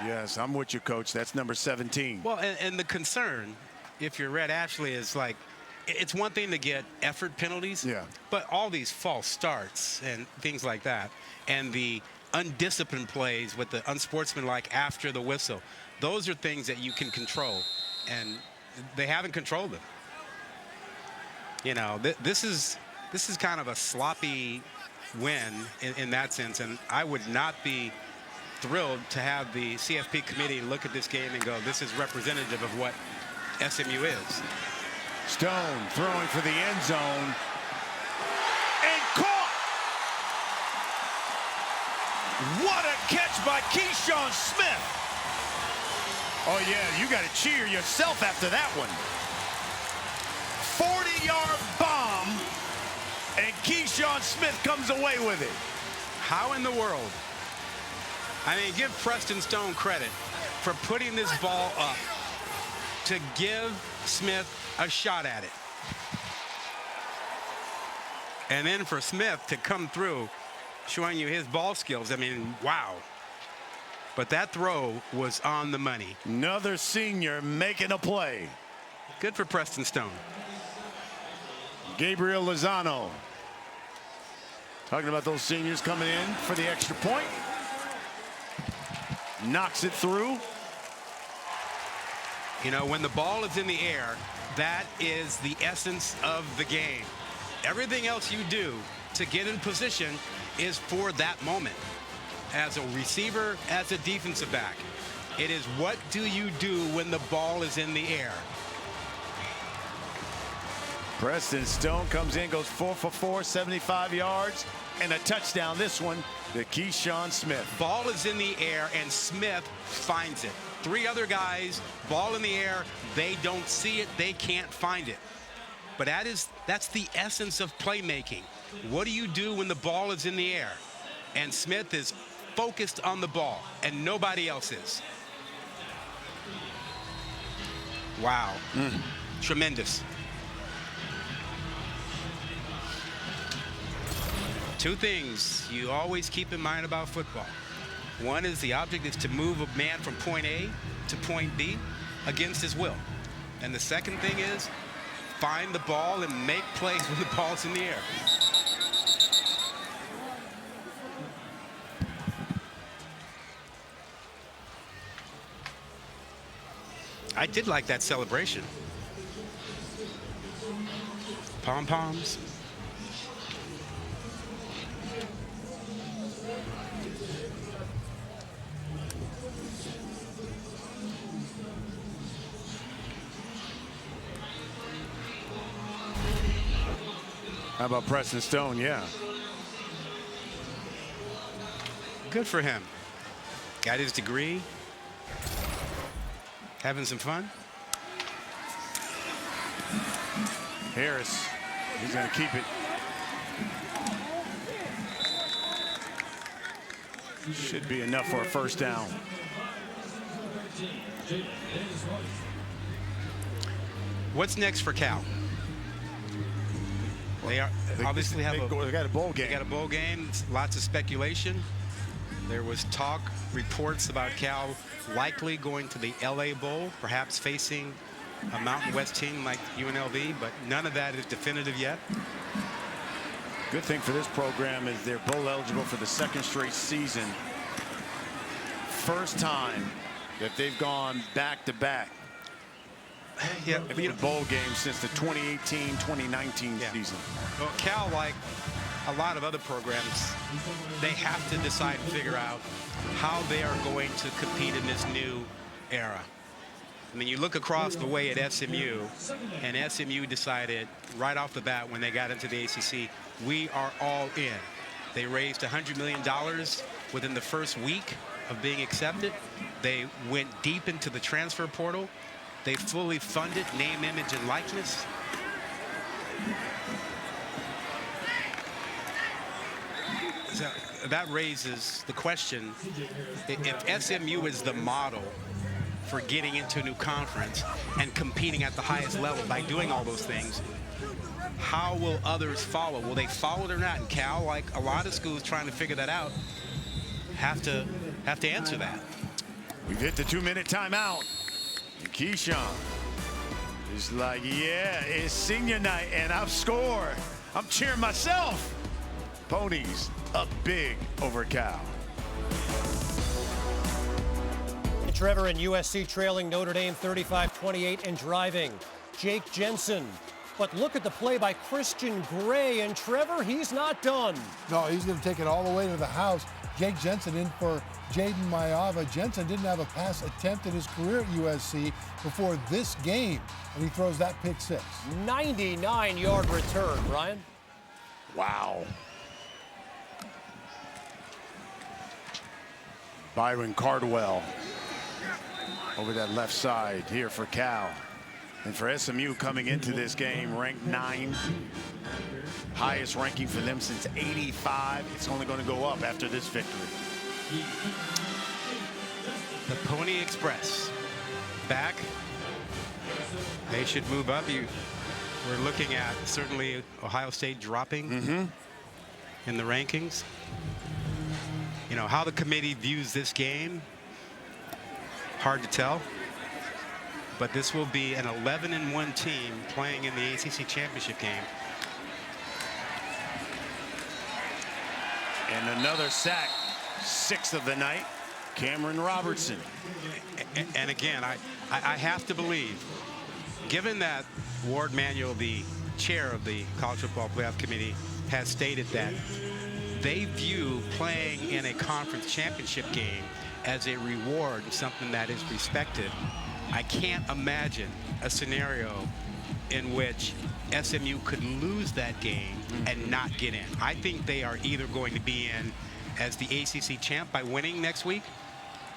Yes, I'm with you, Coach. That's number 17.
Well, and the concern, if you're Red Ashley, is like, it's one thing to get effort penalties,
yeah,
but all these false starts and things like that, and the undisciplined plays with the unsportsmanlike after the whistle, those are things that you can control, and they haven't controlled them. You know, this is kind of a sloppy win in that sense, and I would not be thrilled to have the CFP committee look at this game and go, this is representative of what SMU is.
Stone throwing for the end zone and caught. What a catch by Keyshawn Smith. Oh yeah, you got to cheer yourself after that one. 40-yard bomb, and Keyshawn Smith comes away with it.
How in the world? I mean, give Preston Stone credit for putting this ball up to give Smith a shot at it. And then for Smith to come through, showing you his ball skills. I mean, wow. But that throw was on the money.
Another senior making a play.
Good for Preston Stone.
Gabriel Lozano. Talking about those seniors coming in for the extra point. Knocks it through.
You know, when the ball is in the air, that is the essence of the game. Everything else you do to get in position is for that moment. As a receiver, as a defensive back, it is what do you do when the ball is in the air?
Preston Stone comes in, goes 4 for 4, 75 yards, and a touchdown. This one to Keyshawn Smith.
Ball is in the air, and Smith finds it. 3 other guys, ball in the air, they don't see it, they can't find it. But that's the essence of playmaking. What do you do when the ball is in the air? And Smith is focused on the ball, and nobody else is. Wow. Tremendous. 2 things you always keep in mind about football. One is the object is to move a man from point A to point B against his will. And the second thing is find the ball and make plays when the ball's in the air. I did like that celebration. Pom-poms.
How about Preston Stone? Yeah.
Good for him. Got his degree. Having some fun.
Harris, he's going to keep it. Should be enough for a first down.
What's next for Cal? They obviously have
they got a bowl game.
They got a bowl game. Lots of speculation. There was talk, reports about Cal likely going to the LA Bowl, perhaps facing a Mountain West team like UNLV, but none of that is definitive yet.
Good thing for this program is they're bowl eligible for the second straight season. First time that they've gone back-to-back.
Yeah,
bowl games since the 2018-2019 season.
Well, Cal, like a lot of other programs, they have to decide and figure out how they are going to compete in this new era. I mean, you look across the way at SMU, and SMU decided right off the bat when they got into the ACC, we are all in. They raised $100 million within the first week of being accepted. They went deep into the transfer portal. They fully funded name, image, and likeness. So that raises the question, if SMU is the model for getting into a new conference and competing at the highest level by doing all those things, how will others follow? Will they follow it or not? And Cal, like a lot of schools trying to figure that out, have to answer that.
We've hit the 2-minute timeout. And Keyshawn is like, yeah, it's senior night and I've scored. I'm cheering myself. Ponies up big over Cal.
Trevor and USC trailing Notre Dame 35-28 and driving. Jake Jensen. But look at the play by Christian Gray, and Trevor, he's not done.
No, he's going to take it all the way to the house. Jake Jensen in for Jaden Mayava. Jensen didn't have a pass attempt in his career at USC before this game, and he throws that pick six.
99-yard return, Brian.
Wow. Byron Cardwell over that left side here for Cal. And for SMU coming into this game, ranked 9. Highest ranking for them since '85. It's only going to go up after this victory.
The Pony Express back. They should move up. We're looking at certainly Ohio State dropping in the rankings. You know, how the committee views this game, hard to tell. But this will be an 11-1 team playing in the ACC championship game.
And another sack, 6th of the night, Cameron Robertson.
And again, I have to believe, given that Ward Manuel, the chair of the College Football Playoff Committee, has stated that they view playing in a conference championship game as a reward, something that is respected. I can't imagine a scenario in which SMU could lose that game and not get in. I think they are either going to be in as the ACC champ by winning next week,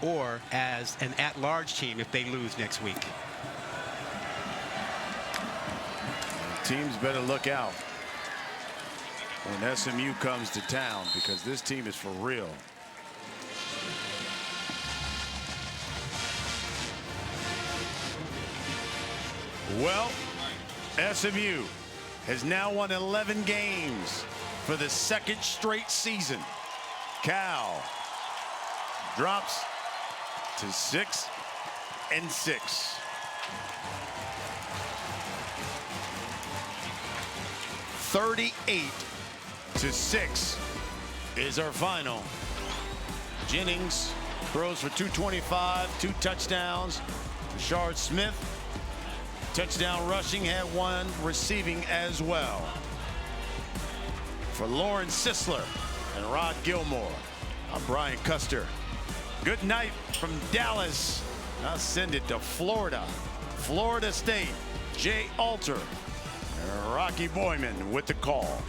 or as an at-large team if they lose next week.
Teams better look out when SMU comes to town, because this team is for real. Well, SMU has now won 11 games for the 2nd straight season. Cal drops to 6-6. 38-6 is our final. Jennings throws for 225, 2 touchdowns. Rashard Smith, touchdown rushing, had 1 receiving as well. For Lauren Sisler and Rod Gilmore, I'm Brian Custer. Good night from Dallas. I'll send it to Florida. Florida State, Jay Alter. Rocky Boyman with the call.